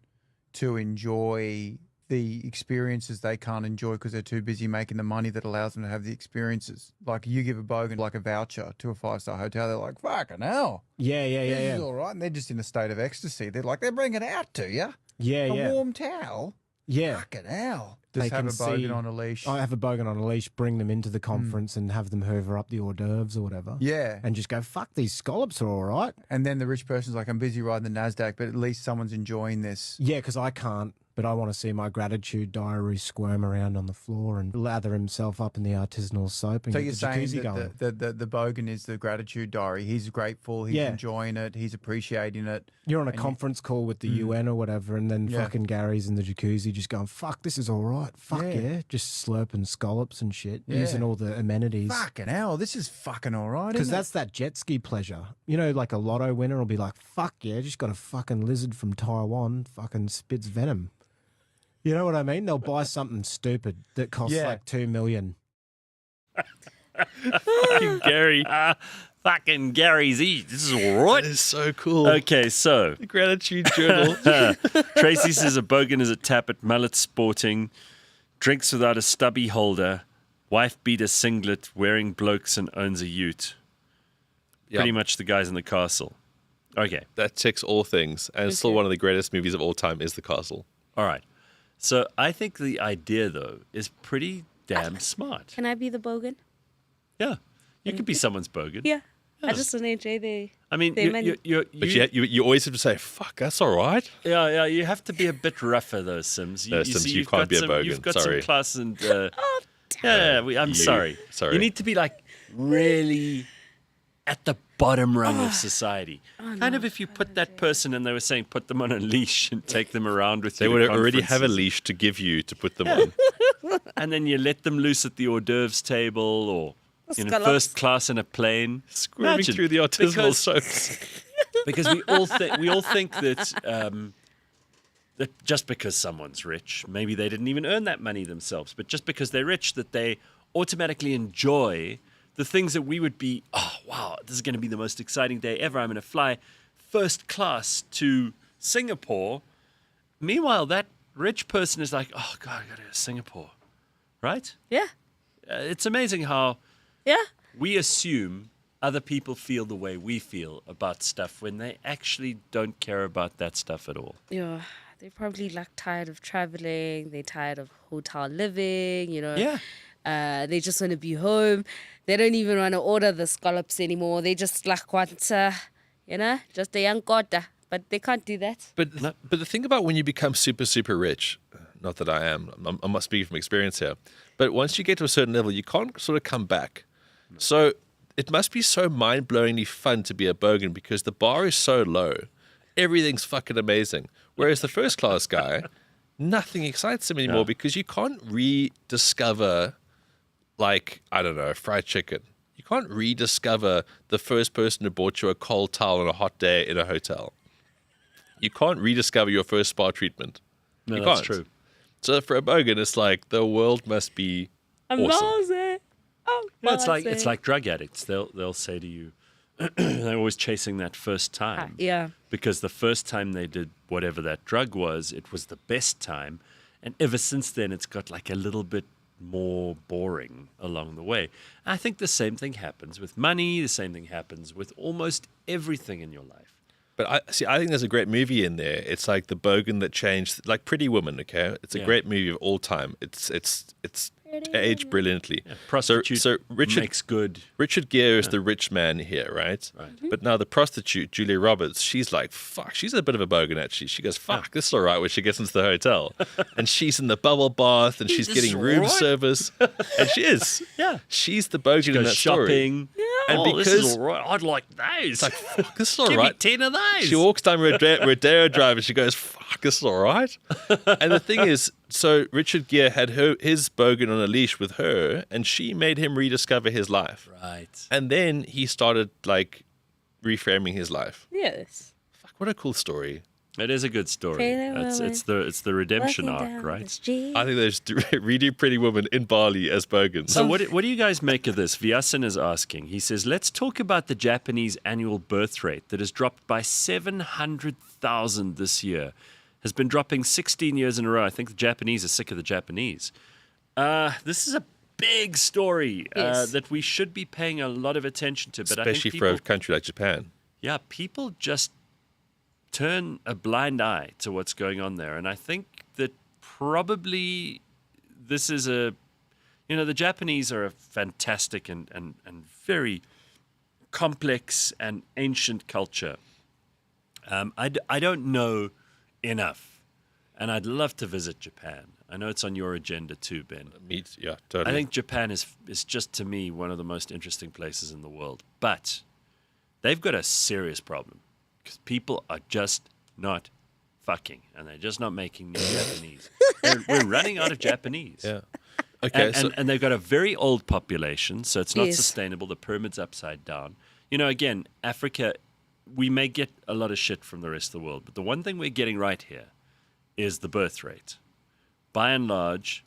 S10: to enjoy the experiences they can't enjoy because they're too busy making the money that allows them to have the experiences? Like you give a bogan like a voucher to a 5-star hotel, they're like, fucking hell.
S11: Yeah.
S10: This is all right. And they're just in a state of ecstasy. They're like, they're bringing it out to you. A warm towel.
S11: Yeah.
S10: Fucking hell. Just have a bogan on a leash.
S11: I have a bogan on a leash, bring them into the conference and have them hoover up the hors d'oeuvres or whatever.
S10: Yeah.
S11: And just go, fuck, these scallops are all right.
S10: And then the rich person's like, I'm busy riding the NASDAQ, but at least someone's enjoying this.
S11: Yeah, because I can't. But but I want to see my gratitude diary squirm around on the floor and lather himself up in the artisanal soap and
S10: So
S11: get
S10: you're
S11: the
S10: saying
S11: jacuzzi going.
S10: that the Bogan is the gratitude diary. He's grateful. He's enjoying it. He's appreciating it.
S11: You're on a conference call with the UN or whatever, and then fucking Gary's in the jacuzzi just going, fuck, this is all right. Fuck yeah. Just slurping scallops and shit, using all the amenities.
S10: Fucking hell, this is fucking all right,
S11: Because
S10: isn't
S11: that's that jet ski pleasure. You know, like a lotto winner will be like, fuck yeah, just got a fucking lizard from Taiwan, fucking spits venom. You know what I mean? They'll buy something stupid that costs like $2 million.
S2: Fucking Gary.
S1: Fucking Gary's This is all right.
S2: That is so cool.
S1: Okay, so.
S2: The gratitude journal.
S1: Tracy says a Bogan is a tap at Mullet Sporting, drinks without a stubby holder, wife beat a singlet, wearing blokes and owns a ute. Pretty much the guys in the castle. Okay.
S2: That ticks all things. And it's still one of the greatest movies of all time is The Castle.
S1: All right. So I think the idea, though, is pretty damn smart.
S3: Can I be the Bogan?
S1: Yeah. You could be someone's Bogan.
S3: Yeah. I just want to enjoy the.
S1: I mean,
S2: you always have to say, fuck, that's all right.
S1: Yeah, you have to be a bit rougher, though, Sims.
S2: No, Sims, you can't be a Bogan.
S1: You've got
S2: Sorry.
S1: some class and... I'm sorry.
S2: Sorry.
S1: You need to be, like, really at the bottom rung of society. Kind of if you put that person, and they were saying put them on a leash and take them around with you.
S2: They would already have a leash to give you to put them on.
S1: And then you let them loose at the hors d'oeuvres table or in first class in a plane.
S2: Squirming through the artisanal soaps.
S1: Because we all think that that just because someone's rich, maybe they didn't even earn that money themselves, but just because they're rich, that they automatically enjoy the things that we would be, oh, wow, this is going to be the most exciting day ever. I'm going to fly first class to Singapore. Meanwhile, that rich person is like, oh, God, I got to go to Singapore. Right?
S3: Yeah.
S1: It's amazing how we assume other people feel the way we feel about stuff when they actually don't care about that stuff at all.
S3: Yeah. They're probably like tired of traveling. They're tired of hotel living, you know.
S1: Yeah.
S3: They just want to be home. They don't even want to order the scallops anymore. They just like want, just a young quarter. But they can't do that.
S2: But the thing about when you become super, super rich, not that I am, I'm not speaking from experience here, but once you get to a certain level, you can't sort of come back. So it must be so mind-blowingly fun to be a Bogan because the bar is so low. Everything's fucking amazing. Whereas the first class guy, nothing excites him anymore because you can't rediscover, like, I don't know, fried chicken. You can't rediscover the first person who bought you a cold towel on a hot day in a hotel. You can't rediscover your first spa treatment.
S1: No,
S2: you
S1: that's
S2: can't.
S1: true.
S2: So for a Bogan, it's like the world must be awesome.
S1: Well, it's like drug addicts. They'll say to you, they're always chasing that first time.
S3: Yeah.
S1: Because the first time they did whatever that drug was, it was the best time. And ever since then, it's got like a little bit more boring along the way. I think the same thing happens with money. The same thing happens with almost everything in your life.
S2: But I think there's a great movie in there. It's like the Bogan that changed, like Pretty Woman. Okay, it's a great movie of all time. It's aged brilliantly.
S1: Yeah, prostitute
S2: so Richard
S1: makes good.
S2: Richard Gere is the rich man here, right? But now the prostitute Julia Roberts, she's like, fuck. She's a bit of a Bogan actually. She goes, fuck, this is all right when she gets into the hotel, and she's in the bubble bath and she's getting room service, and she is.
S1: Yeah,
S2: she's the Bogan in that
S1: shopping.
S2: story. And because
S1: this is all right. I'd like those.
S2: It's like, fuck, this is all
S1: Give
S2: right.
S1: me 10 of those.
S2: She walks down Rodeo Drive and she goes, fuck, this is all right. And the thing is, so Richard Gere had his Bogan on a leash with her, and she made him rediscover his life.
S1: Right.
S2: And then he started, like, reframing his life.
S3: Yes.
S2: Fuck, what a cool story.
S1: It is a good story. It's the redemption arc, right?
S2: I think there's redo Pretty Woman in Bali as Bogans.
S1: So what do you guys make of this? Vyasan is asking. He says, let's talk about the Japanese annual birth rate that has dropped by 700,000 this year. Has been dropping 16 years in a row. I think the Japanese are sick of the Japanese. This is a big story that we should be paying a lot of attention to. But
S2: especially
S1: I think
S2: for a country like Japan. Yeah,
S1: people just turn a blind eye to what's going on there. And I think that probably this is the Japanese are a fantastic and very complex and ancient culture. I don't know enough and I'd love to visit Japan. I know it's on your agenda too, Ben.
S2: Yeah, totally.
S1: I think Japan is just, to me, one of the most interesting places in the world. But they've got a serious problem because people are just not fucking, and they're just not making new Japanese. We're running out of Japanese.
S2: Yeah. Okay.
S1: And they've got a very old population, so it's not
S3: Yes.
S1: sustainable. The pyramid's upside down. You know, again, Africa, we may get a lot of shit from the rest of the world, but the one thing we're getting right here is the birth rate. By and large,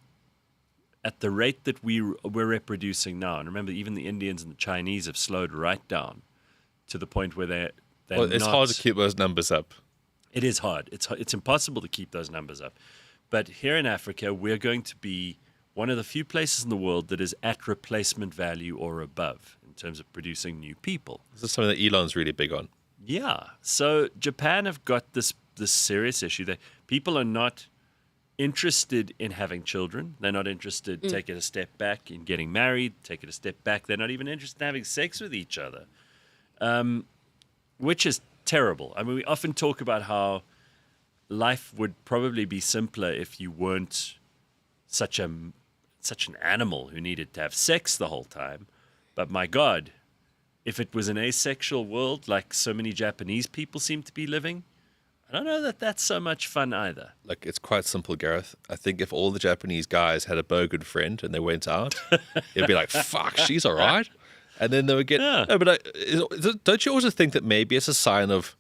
S1: at the rate that we're reproducing now, and remember, even the Indians and the Chinese have slowed right down to the point where they're
S2: well, it's hard to keep those numbers up.
S1: It is hard. It's impossible to keep those numbers up. But here in Africa, we're going to be one of the few places in the world that is at replacement value or above in terms of producing new people.
S2: This is something that Elon's really big on.
S1: Yeah. So Japan have got this serious issue that people are not interested in having children. They're not interested, take it a step back, in getting married, take it a step back. They're not even interested in having sex with each other, which is terrible. I mean, we often talk about how life would probably be simpler if you weren't such an animal who needed to have sex the whole time. But my God, if it was an asexual world like so many Japanese people seem to be living, I don't know that that's so much fun either.
S2: Like, it's quite simple, Gareth. I think if all the Japanese guys had a Bogan friend and they went out, it'd be like, fuck, she's all right. And then they would get...
S1: Yeah.
S2: No, but don't you also think that maybe it's a sign of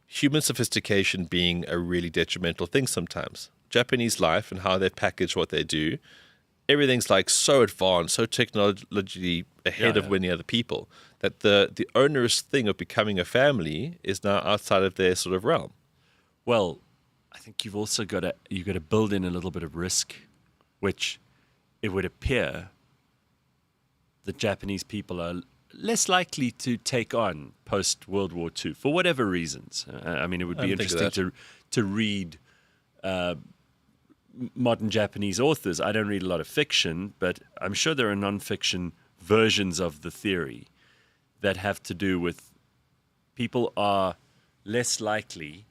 S2: human sophistication being a really detrimental thing sometimes? Japanese life and how they package what they do, everything's like so advanced, so technologically ahead of many other people, that the onerous thing of becoming a family is now outside of their sort of realm.
S1: Well, I think you've also got to build in a little bit of risk, which it would appear the Japanese people are less likely to take on post World War II for whatever reasons. I mean, it would be interesting to read modern Japanese authors. I don't read a lot of fiction, but I'm sure there are non-fiction versions of the theory that have to do with people are less likely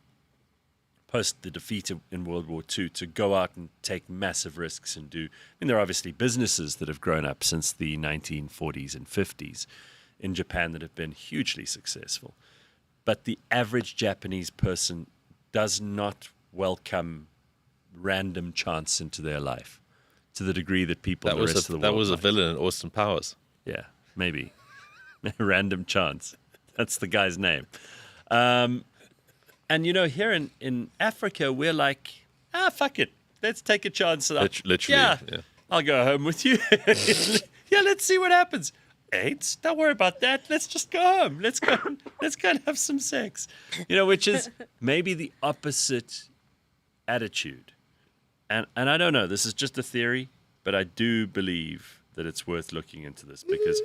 S1: post the defeat in World War II to go out and take massive risks and do... I mean, there are obviously businesses that have grown up since the 1940s and 50s in Japan that have been hugely successful. But the average Japanese person does not welcome random chance into their life to the degree that people in the rest of the world
S2: That was a
S1: might.
S2: villain in Austin Powers.
S1: Yeah, maybe. Random chance. That's the guy's name. And, you know, here in Africa, we're like, fuck it. Let's take a chance.
S2: Literally.
S1: Yeah, I'll go home with you. Yeah, let's see what happens. AIDS, don't worry about that. Let's just go home. Let's go and have some sex. You know, which is maybe the opposite attitude. And I don't know, this is just a theory, but I do believe that it's worth looking into this because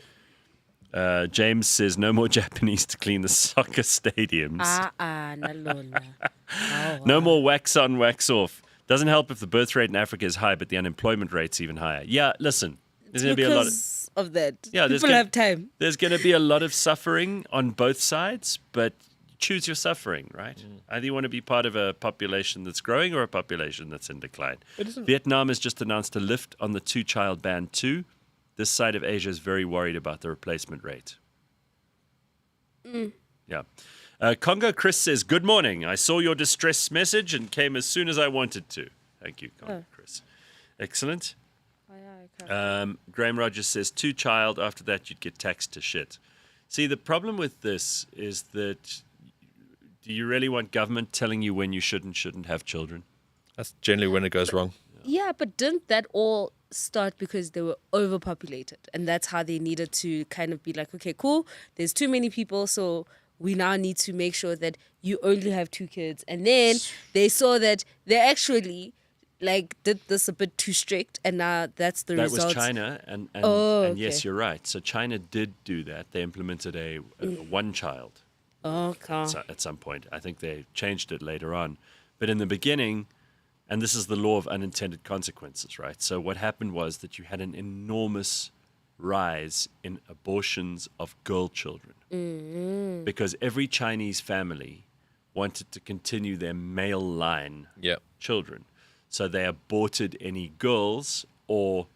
S1: James says no more Japanese to clean the soccer stadiums. No more wax on, wax off. Doesn't help if the birth rate in Africa is high, but the unemployment rate's even higher. Yeah, listen, there's going to be a lot
S3: of that.
S1: Yeah,
S3: people have time.
S1: There's going to be a lot of suffering on both sides, but choose your suffering, right? Either you want to be part of a population that's growing or a population that's in decline. Vietnam has just announced a lift on the 2-child ban too. This side of Asia is very worried about the replacement rate. Yeah. Congo Chris says, good morning. I saw your distress message and came as soon as I wanted to. Thank you, Congo Chris. Excellent. Graham Rogers says, 2-child, after that you'd get taxed to shit. See, the problem with this is that do you really want government telling you when you shouldn't have children?
S2: That's generally when it goes wrong.
S3: Yeah, but didn't that all start because they were overpopulated? And that's how they needed to kind of be like, okay, cool, there's too many people, so we now need to make sure that you only have 2 kids. And then they saw that they actually did this a bit too strict, and now that's the result.
S1: That was China, and yes, you're right. So China did do that. They implemented a 1-child at some point. I think they changed it later on. But in the beginning, and this is the law of unintended consequences, right? So what happened was that you had an enormous rise in abortions of girl children because every Chinese family wanted to continue their male line children. So they aborted any girls or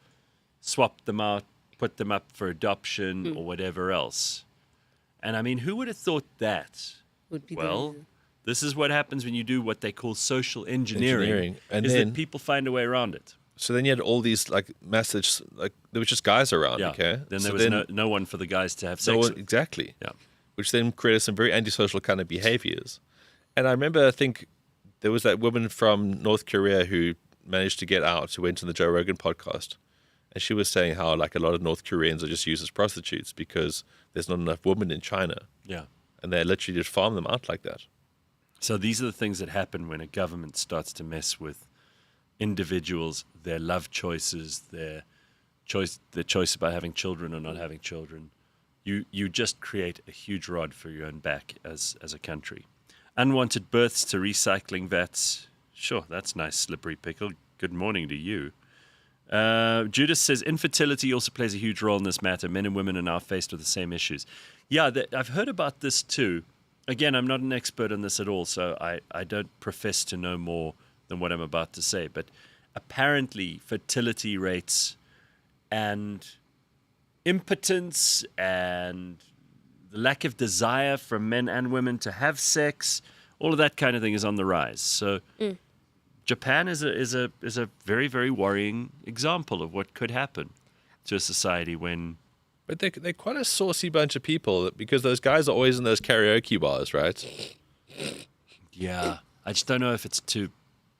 S1: swapped them out, put them up for adoption or whatever else. And I mean, who would have thought that? Well, this is what happens when you do what they call social engineering. And is that people find a way around it.
S2: So then you had all these like messages, like there were just guys around, okay?
S1: Then there was no one for the guys to have sex with.
S2: Exactly.
S1: Yeah.
S2: Which then created some very antisocial kind of behaviors. And I remember, I think there was that woman from North Korea who managed to get out, who went on the Joe Rogan podcast. And she was saying how like a lot of North Koreans are just used as prostitutes because there's not enough women in China.
S1: Yeah.
S2: And they literally just farm them out like that.
S1: So these are the things that happen when a government starts to mess with individuals, their love choices, their choice about having children or not having children. You just create a huge rod for your own back as a country. Unwanted births to recycling vats. Sure, that's nice, slippery pickle. Good morning to you. Judas says infertility also plays a huge role in this matter. Men and women are now faced with the same issues. Yeah, I've heard about this too. Again, I'm not an expert on this at all, so I don't profess to know more than what I'm about to say. But apparently fertility rates and impotence and the lack of desire from men and women to have sex, all of that kind of thing is on the rise. So Japan is a very, very worrying example of what could happen to a society when...
S2: But they're quite a saucy bunch of people because those guys are always in those karaoke bars, right?
S1: Yeah. I just don't know if it's to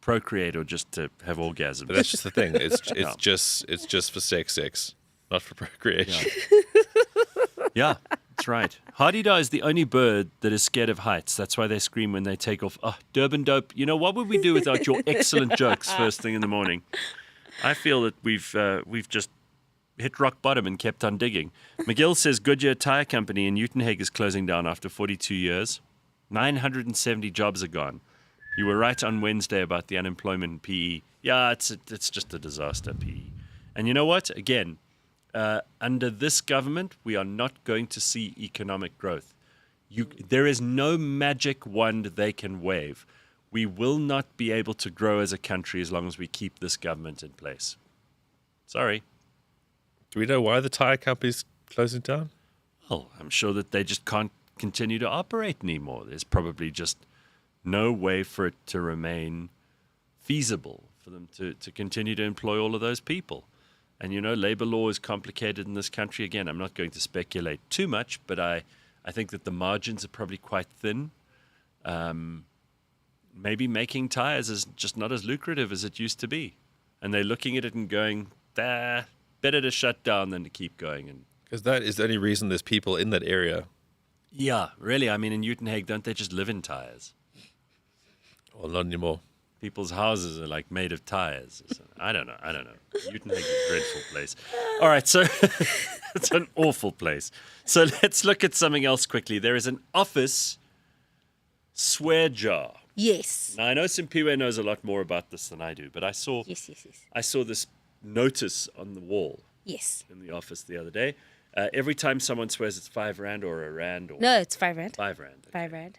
S1: procreate or just to have orgasms.
S2: But that's just the thing. It's just for sex, not for procreation.
S1: Yeah, that's right. Hardy-da is the only bird that is scared of heights. That's why they scream when they take off. Oh, Durban dope. You know, what would we do without your excellent jokes first thing in the morning? I feel that we've just hit rock bottom and kept on digging. McGill says Goodyear Tire Company in Uitenhage is closing down after 42 years. 970 jobs are gone. You were right on Wednesday about the unemployment in PE. Yeah, it's just a disaster, PE. And you know what? Again, under this government, we are not going to see economic growth. There is no magic wand they can wave. We will not be able to grow as a country as long as we keep this government in place. Sorry.
S2: Do we know why the tire company's closing down?
S1: Well, I'm sure that they just can't continue to operate anymore. There's probably just no way for it to remain feasible for them to continue to employ all of those people. And, you know, labor law is complicated in this country. Again, I'm not going to speculate too much, but I think that the margins are probably quite thin. Maybe making tires is just not as lucrative as it used to be. And they're looking at it and going, better to shut down than to keep going.
S2: Because that is the only reason there's people in that area.
S1: Yeah, really. I mean, in Uitenhage, don't they just live in tires?
S2: Well, not anymore.
S1: People's houses are like made of tires. I don't know. Uitenhage is a dreadful place. All right, so it's an awful place. So let's look at something else quickly. There is an office swear jar.
S3: Yes.
S1: Now, I know Simpiwe knows a lot more about this than I do, but I saw this notice on the wall.
S3: Yes.
S1: In the office the other day. Every time someone swears it's R5 or a rand or...
S3: No, it's R5.
S1: R5.
S3: Okay. R5.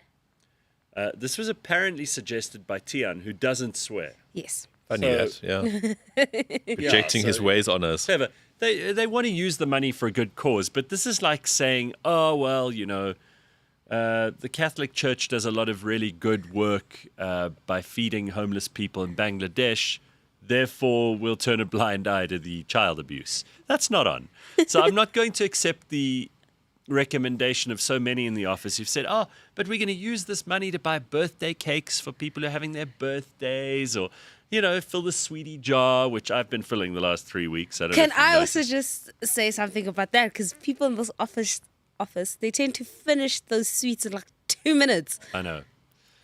S1: This was apparently suggested by Tian, who doesn't swear.
S3: Yes.
S2: I knew that, yeah. Projecting his ways on us.
S1: Clever. They want to use the money for a good cause, but this is like saying, oh, well, you know, the Catholic Church does a lot of really good work by feeding homeless people in Bangladesh. Therefore, we'll turn a blind eye to the child abuse. That's not on. So I'm not going to accept the recommendation of so many in the office who've said, oh, but we're going to use this money to buy birthday cakes for people who are having their birthdays, or, you know, fill the sweetie jar, which I've been filling the last 3 weeks.
S3: Can I also just say something about that? Because people in this office, they tend to finish those sweets in like 2 minutes.
S1: I know.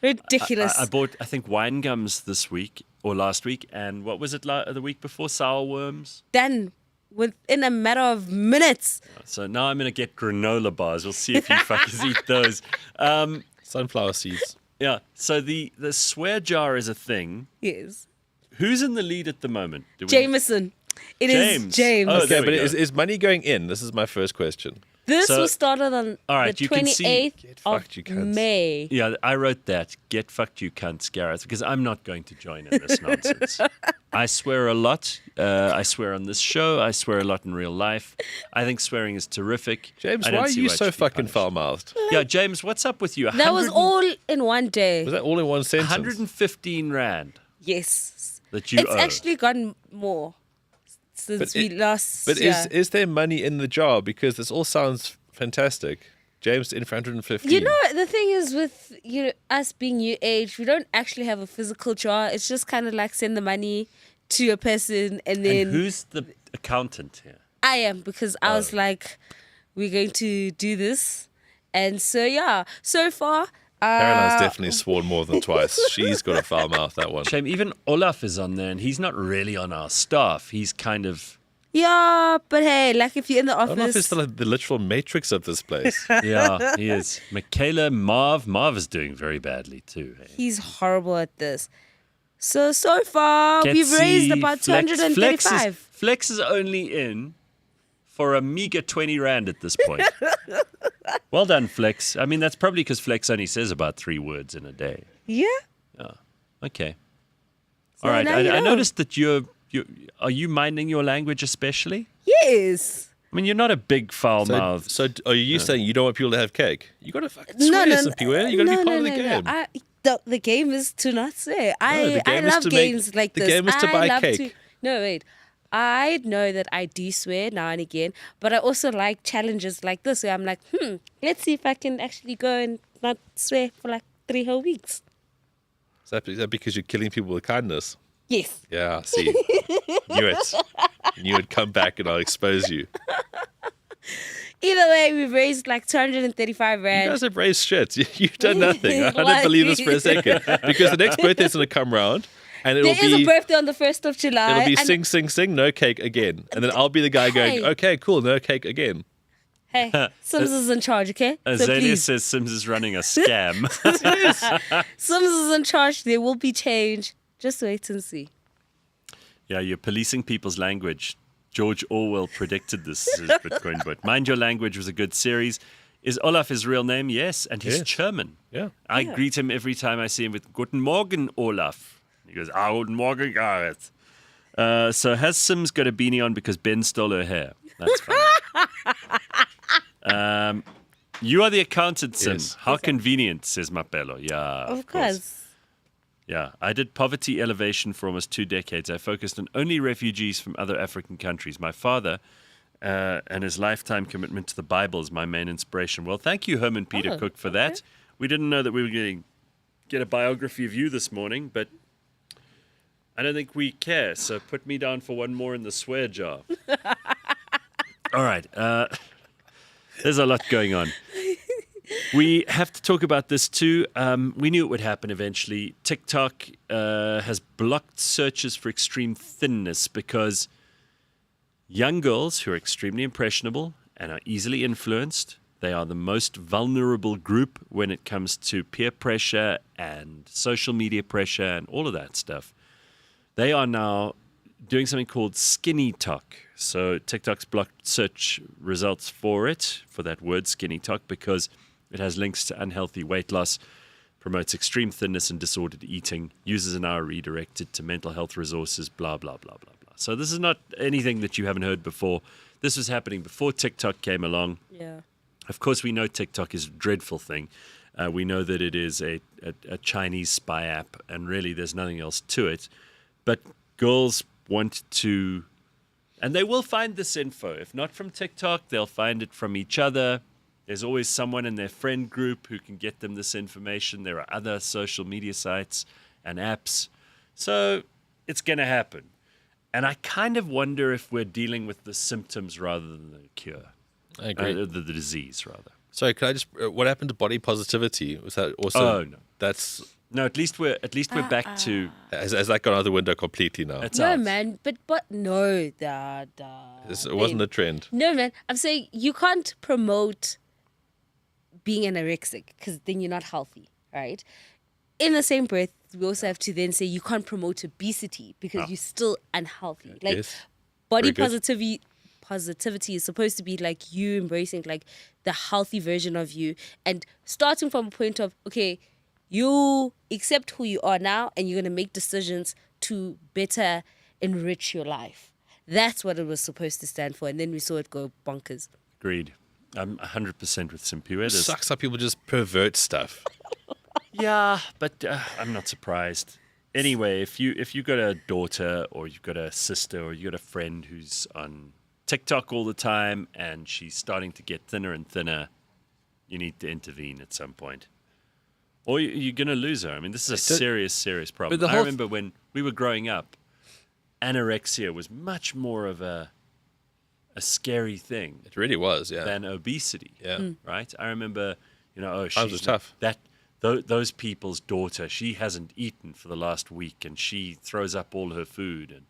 S3: Ridiculous.
S1: I bought, I think, wine gums this week or last week, and what was it the week before? Sour worms.
S3: Done within a matter of minutes.
S1: So now I'm going to get granola bars. We'll see if you fuckers eat those.
S2: Sunflower seeds.
S1: Yeah. So the swear jar is a thing.
S3: Yes.
S1: Who's in the lead at the moment?
S3: Jameson. It is James.
S1: Oh,
S2: okay, but is money going in? This is my first question.
S3: This
S1: So-
S3: was started on
S1: All right,
S3: the
S1: you can see-
S3: 28th
S2: Get
S3: of
S2: fucked, you cunts.
S3: May.
S1: Yeah, I wrote that. Get fucked, you cunts, Gareth, because I'm not going to join in this nonsense. I swear a lot. I swear on this show. I swear a lot in real life. I think swearing is terrific.
S2: James,
S1: I
S2: why
S1: don't
S2: are
S1: see
S2: you
S1: it
S2: so
S1: should be
S2: fucking
S1: punished.
S2: foul-mouthed?
S1: Yeah, James, what's up with you?
S3: That was
S1: 100
S3: all in one day.
S2: Was that all in one sentence?
S1: 115 rand
S3: Yes.
S1: that you
S3: It's
S1: owe.
S3: actually gotten more since we last.
S2: But
S3: yeah.
S2: is there money in the jar? Because this all sounds fantastic. James in for 115.
S3: You know, the thing is with us being your age, we don't actually have a physical jar. It's just kind of like send the money to a person and then
S1: And who's the accountant here?
S3: I am, because I was like, we're going to do this. And so, yeah, so far.
S2: Caroline's definitely sworn more than twice. She's got a foul mouth, that one.
S1: Shame, even Olaf is on there, and he's not really on our staff. He's kind of...
S3: Yeah, but hey, like if you're in the office.
S2: Olaf is the literal matrix of this place.
S1: Yeah, he is. Michaela, Marv is doing very badly too. Hey?
S3: He's horrible at this. So far, we've raised about 235.
S1: Flex is only in for a meager 20 rand at this point. Well done, Flex. I mean, that's probably because Flex only says about 3 words in a day.
S3: Yeah.
S1: Okay.
S3: So
S1: All right.
S3: now you
S1: I
S3: know.
S1: noticed that are you minding your language especially?
S3: Yes.
S1: I mean, you're not a big foul mouth.
S2: So are you saying you don't want people to have cake? You got to fucking swear, Siwe. You got to be part of the game.
S3: The game is to not swear.
S2: the
S3: I
S2: game is
S3: love
S2: to
S3: games
S2: make-
S3: like
S2: the
S3: this.
S2: game is to
S3: I
S2: buy
S3: love
S2: cake.
S3: No, wait. I know that I do swear now and again, but I also like challenges like this where I'm like, let's see if I can actually go and not swear for like 3 whole weeks.
S2: Is that because you're killing people with kindness?
S3: Yes.
S2: Yeah, see. Knew it. Knew it'd come back and I'll expose you.
S3: Either way, we've raised like 235
S2: You
S3: rand.
S2: guys have raised shit. You've done nothing. I don't
S3: Like-
S2: believe this for a second. Because the next birthday's going to come round and it'll
S3: There is a
S2: be...
S3: birthday on the 1st of July.
S2: It'll be
S3: and-
S2: sing, sing, sing, no cake again. And then I'll be the guy going,
S3: Hey.
S2: okay, cool, no cake again.
S3: Hey, Sims is in charge, okay? So
S1: Azalea
S3: please.
S1: says Sims is running a scam.
S3: Sims is in charge. There will be change. Just wait and see.
S1: Yeah, you're policing people's language. George Orwell predicted this, says Bitcoin Bot. Mind Your Language was a good series. Is Olaf his real name? Yes, and he's
S2: Yes.
S1: German.
S2: Yeah.
S1: I greet him every time I see him with Guten Morgen, Olaf. He goes, Guten Morgen, Gareth. So has Sims got a beanie on because Ben stole her hair? That's funny. You are the accountant, Sim.
S2: Yes.
S1: How convenient, says Mapello. Yeah,
S3: Of course.
S1: Yeah, I did poverty elevation for almost 2 decades. I focused on only refugees from other African countries. My father and his lifetime commitment to the Bible is my main inspiration. Well, thank you, Herman Peter Cook, for that. We didn't know that we were going to get a biography of you this morning, but I don't think we care. So put me down for one more in the swear jar. All right. There's a lot going on. We have to talk about this too. We knew it would happen eventually. TikTok has blocked searches for extreme thinness because young girls who are extremely impressionable and are easily influenced, they are the most vulnerable group when it comes to peer pressure and social media pressure and all of that stuff. They are now doing something called skinny talk. So TikTok's blocked search results for it, for that word skinny talk, because it has links to unhealthy weight loss, promotes extreme thinness and disordered eating. Users are now redirected to mental health resources, blah, blah, blah, blah, blah. So this is not anything that you haven't heard before. This was happening before TikTok came along.
S3: Yeah.
S1: Of course, we know TikTok is a dreadful thing. We know that it is a Chinese spy app, and really there's nothing else to it. But girls want to, and they will find this info. If not from TikTok, they'll find it from each other. There's always someone in their friend group who can get them this information. There are other social media sites and apps. So it's going to happen. And I kind of wonder if we're dealing with the symptoms rather than the cure.
S2: I agree.
S1: The disease, rather.
S2: Sorry, can I just... what happened to body positivity? Was that also...
S1: Oh, no.
S2: That's...
S1: No, at least we're back to...
S2: Has that gone out the window completely now?
S1: It's
S3: No,
S1: out.
S3: man. But no.
S2: It wasn't a trend.
S3: No, man. I'm saying you can't promote being anorexic because then you're not healthy, right? In the same breath, we also have to then say you can't promote obesity because you're still unhealthy. Like
S2: Yes.
S3: body
S2: Very good.
S3: positivity is supposed to be like you embracing like the healthy version of you and starting from a point of, okay, you accept who you are now and you're going to make decisions to better enrich your life. That's what it was supposed to stand for. And then we saw it go bonkers.
S1: Agreed. I'm 100% with Simpiwe.
S2: It sucks how people just pervert stuff.
S1: Yeah, but I'm not surprised. Anyway, if you got a daughter or you've got a sister or you got a friend who's on TikTok all the time and she's starting to get thinner and thinner, you need to intervene at some point. Or you're going to lose her. I mean, this is a serious problem. I remember when we were growing up, anorexia was much more of a scary thing.
S2: It really was, yeah.
S1: Than obesity.
S2: Yeah.
S1: Right? I remember,
S2: times was tough.
S1: Those people's daughter, she hasn't eaten for the last week and she throws up all her food and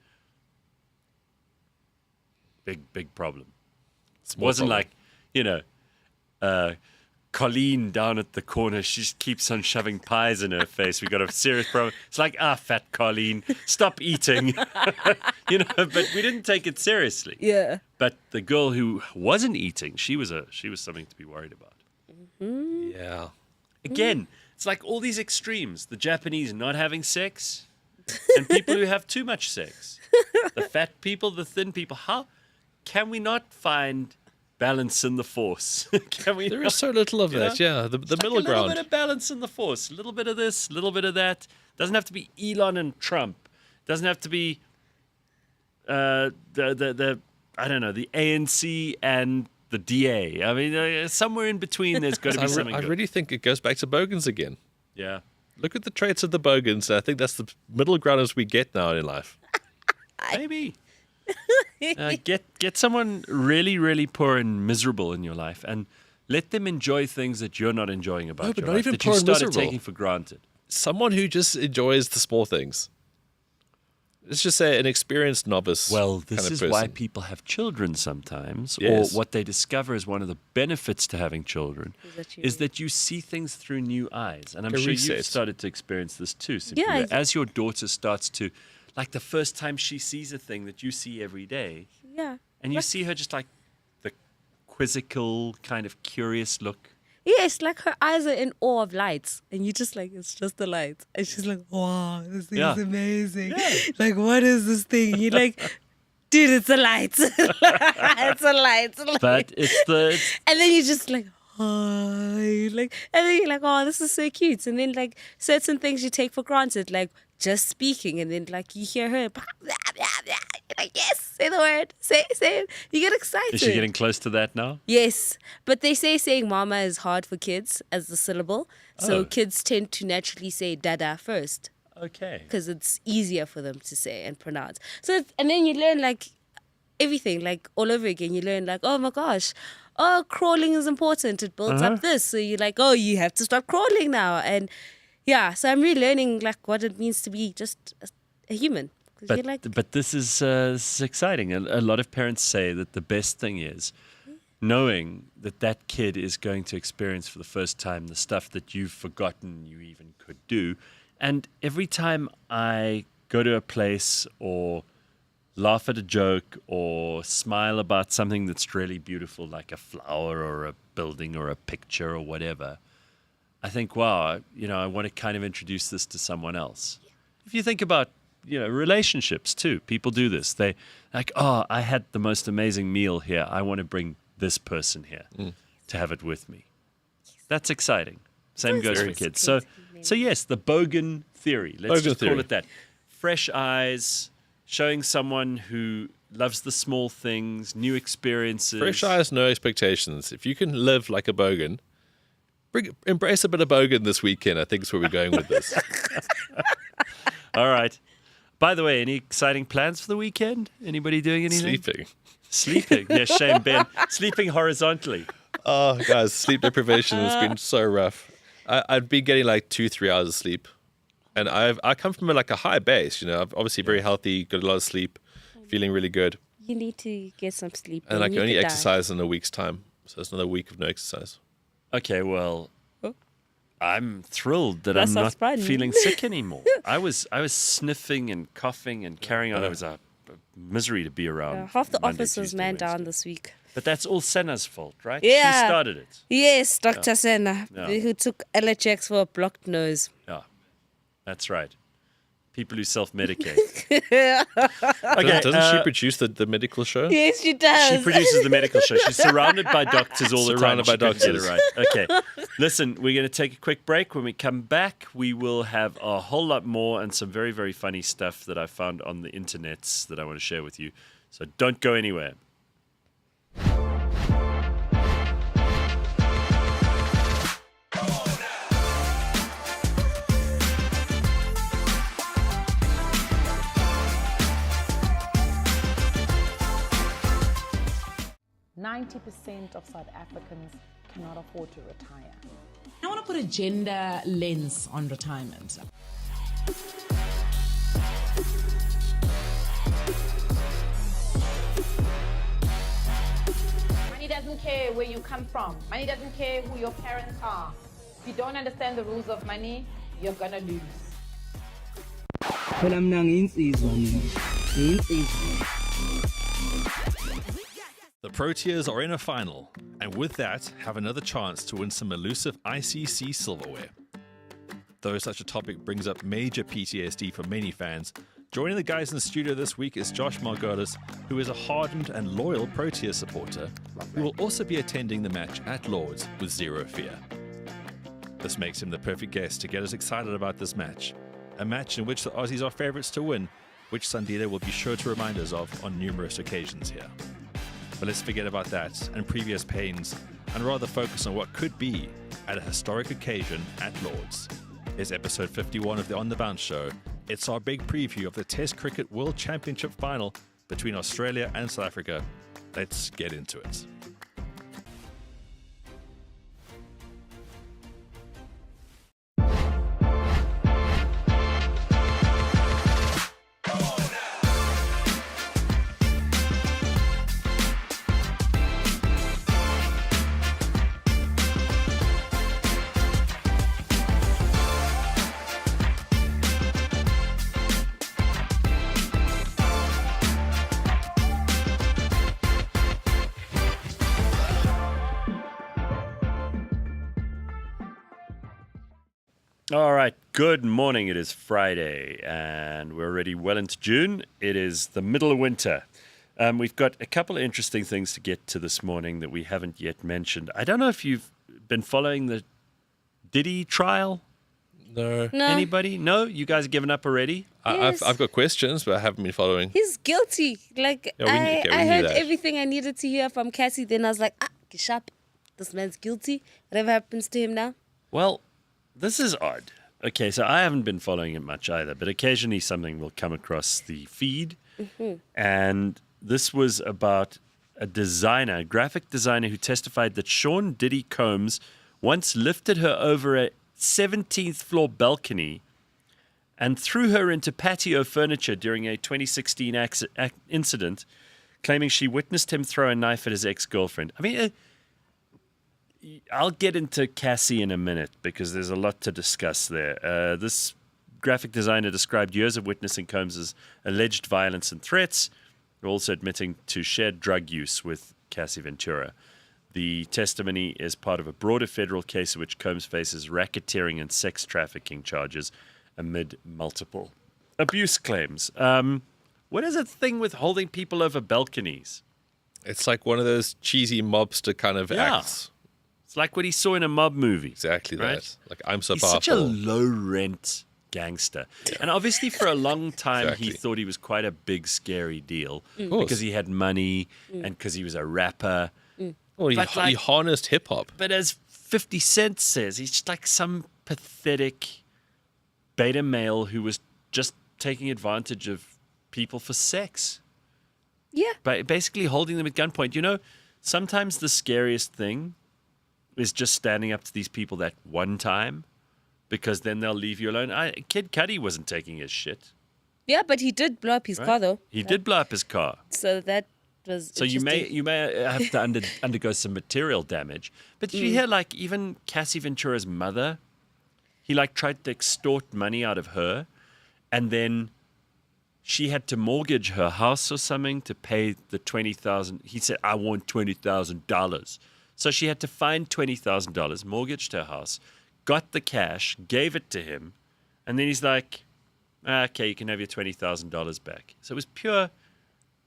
S1: big problem. It wasn't
S2: problem.
S1: like, Colleen down at the corner, she just keeps on shoving pies in her face. We got a serious problem. It's like, fat Colleen, stop eating. But we didn't take it seriously.
S3: Yeah.
S1: But the girl who wasn't eating, she was something to be worried about.
S3: Mm-hmm.
S2: Yeah.
S1: Again, it's like all these extremes. The Japanese not having sex and people who have too much sex. The fat people, the thin people. How can we not find balance in the force?
S2: There is so little of that, yeah. The middle ground. A
S1: little bit of balance in the force. A little bit of this, a little bit of that. Doesn't have to be Elon and Trump. Doesn't have to be the ANC and the DA. I mean, somewhere in between there's got to be something good.
S2: I really think it goes back to Bogans again.
S1: Yeah.
S2: Look at the traits of the Bogans. I think that's the middle ground as we get now in life.
S1: Maybe. Get someone really, really poor and miserable in your life and let them enjoy things that you're not enjoying about your
S2: not
S1: life,
S2: even
S1: that
S2: poor
S1: you
S2: and
S1: started
S2: miserable.
S1: taking for granted.
S2: Someone who just enjoys the small things. Let's just say an experienced novice.
S1: Well, this
S2: kind of
S1: is
S2: person.
S1: why people have children sometimes,
S2: Yes.
S1: or what they discover is one of the benefits to having children is that you see things through new eyes. And I'm
S2: A
S1: sure
S2: reset.
S1: you've started to experience this too. Simpiwe.
S3: Yeah.
S1: As your daughter starts to, like the first time she sees a thing that you see every day,
S3: Yeah.
S1: and you see her just like the quizzical, kind of curious look.
S3: Yes, like her eyes are in awe of lights, and you just like, it's just the lights, and she's like, wow, this thing is amazing. Yeah. Like, what is this thing? You're like, dude, it's the lights. It's the lights.
S1: But
S3: and then you just like, oh, and then you're like, oh, this is so cute. And then like certain things you take for granted, like just speaking, and then like you hear her, you're like, yes, say the word, say it. You get excited.
S1: Is she getting close to that now?
S3: Yes, but they say saying mama is hard for kids as the syllable. So kids tend to naturally say dada first.
S1: Okay.
S3: Because it's easier for them to say and pronounce. So, and then you learn like everything, like all over again. You learn like, oh my gosh, crawling is important. It builds up this. So you're like, oh, you have to start crawling now. And yeah, so I'm relearning like what it means to be just a human.
S1: But this is exciting. A lot of parents say that the best thing is knowing that kid is going to experience for the first time the stuff that you've forgotten you even could do. And every time I go to a place or laugh at a joke or smile about something that's really beautiful, like a flower or a building or a picture or whatever, I think, wow, I want to kind of introduce this to someone else. If you think about relationships too. People do this. They like, oh, I had the most amazing meal here. I want to bring this person here to have it with me. That's exciting. Same goes for kids. So yes, the Bogan theory. Let's just call it that. Fresh eyes, showing someone who loves the small things, new experiences.
S2: Fresh eyes, no expectations. If you can live like a Bogan, embrace a bit of Bogan this weekend. I think is where we're going with this.
S1: All right. By the way, any exciting plans for the weekend? Anybody doing anything? Sleeping. Yeah, shame, Ben. Sleeping horizontally.
S2: Oh, guys, sleep deprivation has been so rough. I've been getting like 2-3 hours of sleep. And I come from like a high base, I'm obviously very healthy, got a lot of sleep, feeling really good.
S3: You need to get some sleep.
S2: And I can only exercise in a week's time. So it's another week of no exercise.
S1: Okay, well, I'm thrilled that I'm not feeling sick anymore. I was sniffing and coughing and carrying on. It was a misery to be around.
S3: Half the
S1: Monday,
S3: office was
S1: Tuesday,
S3: man
S1: Wednesday.
S3: down this week.
S1: But that's all Senna's fault, right?
S3: Yeah.
S1: She started it.
S3: Yes, Dr. Senna,
S1: Yeah.
S3: who took LHX for a blocked nose.
S1: Yeah, that's right. People who self-medicate.
S2: Okay, doesn't she produce the medical show?
S3: Yes, she does.
S1: She produces the medical show. She's surrounded by doctors all the time.
S2: Surrounded by
S1: She couldn't get it
S2: doctors.
S1: right. Okay. Listen, we're going to take a quick break. When we come back, we will have a whole lot more and some very, very funny stuff that I found on the internets that I want to share with you. So don't go anywhere.
S12: 90% of South Africans cannot afford to retire.
S13: I want to put a gender lens on retirement.
S12: Money doesn't care where you come from. Money doesn't care who your parents are. If you don't understand the rules of money, you're gonna lose.
S2: The Proteas are in a final, and with that, have another chance to win some elusive ICC silverware. Though such a topic brings up major PTSD for many fans, joining the guys in the studio this week is Josh Margolis, who is a hardened and loyal Protea supporter, who will also be attending the match at Lord's with zero fear. This makes him the perfect guest to get us excited about this match, a match in which the Aussies are favourites to win, which Sandile will be sure to remind us of on numerous occasions here. But let's forget about that and previous pains, and rather focus on what could be at a historic occasion at Lord's. It's episode 51 of the On The Bounce show. It's our big preview of the Test Cricket World Championship final between Australia and South Africa. Let's get into it.
S1: All right, good morning. It is Friday, and we're already well into June. It is the middle of winter. We've got a couple of interesting things to get to this morning that we haven't yet mentioned. I don't know if you've been following the Diddy trial.
S2: No.
S1: Anybody? No? You guys have given up already?
S3: Yes.
S2: I've got questions, but I haven't been following.
S3: He's guilty. Like,
S2: Yeah, we
S3: I
S2: knew
S3: heard
S2: that.
S3: everything I needed to hear from Cassie. Then I was like, Gishap, this man's guilty. Whatever happens to him now?
S1: Well, this is odd. Okay, so I haven't been following it much either, but occasionally something will come across the feed.
S3: Mm-hmm.
S1: And this was about a designer, a graphic designer, who testified that Sean Diddy Combs once lifted her over a 17th floor balcony and threw her into patio furniture during a 2016 incident, claiming she witnessed him throw a knife at his ex-girlfriend. I mean, I'll get into Cassie in a minute because there's a lot to discuss there. This graphic designer described years of witnessing Combs' alleged violence and threats, also admitting to shared drug use with Cassie Ventura. The testimony is part of a broader federal case in which Combs faces racketeering and sex trafficking charges amid multiple abuse claims. What is the thing with holding people over balconies?
S2: It's like one of those cheesy mobster kind of acts.
S1: It's like what he saw in a mob movie.
S2: Exactly
S1: right?
S2: that. Like, I'm so
S1: He's
S2: powerful.
S1: such a low-rent gangster. Yeah. And obviously for a long time
S2: Exactly.
S1: he thought he was quite a big, scary deal
S2: course.
S1: because he had money and because he was a rapper.
S2: Well, he
S1: But like-
S2: harnessed hip-hop.
S1: But as 50 Cent says, he's just like some pathetic beta male who was just taking advantage of people for sex.
S3: Yeah.
S1: By basically holding them at gunpoint. You know, sometimes the scariest thing is just standing up to these people that one time, because then they'll leave you alone. Kid Cudi wasn't taking his shit.
S3: Yeah, but he did blow up his
S1: right?
S3: car, though.
S1: He did blow up his car.
S3: So that was
S1: So you may have to undergo some material damage. But did you hear, like, even Cassie Ventura's mother, he like tried to extort money out of her, and then she had to mortgage her house or something to pay the $20,000. He said, I want $20,000. So she had to find $20,000, mortgaged her house, got the cash, gave it to him, and then he's like, okay, you can have your $20,000 back. So it was pure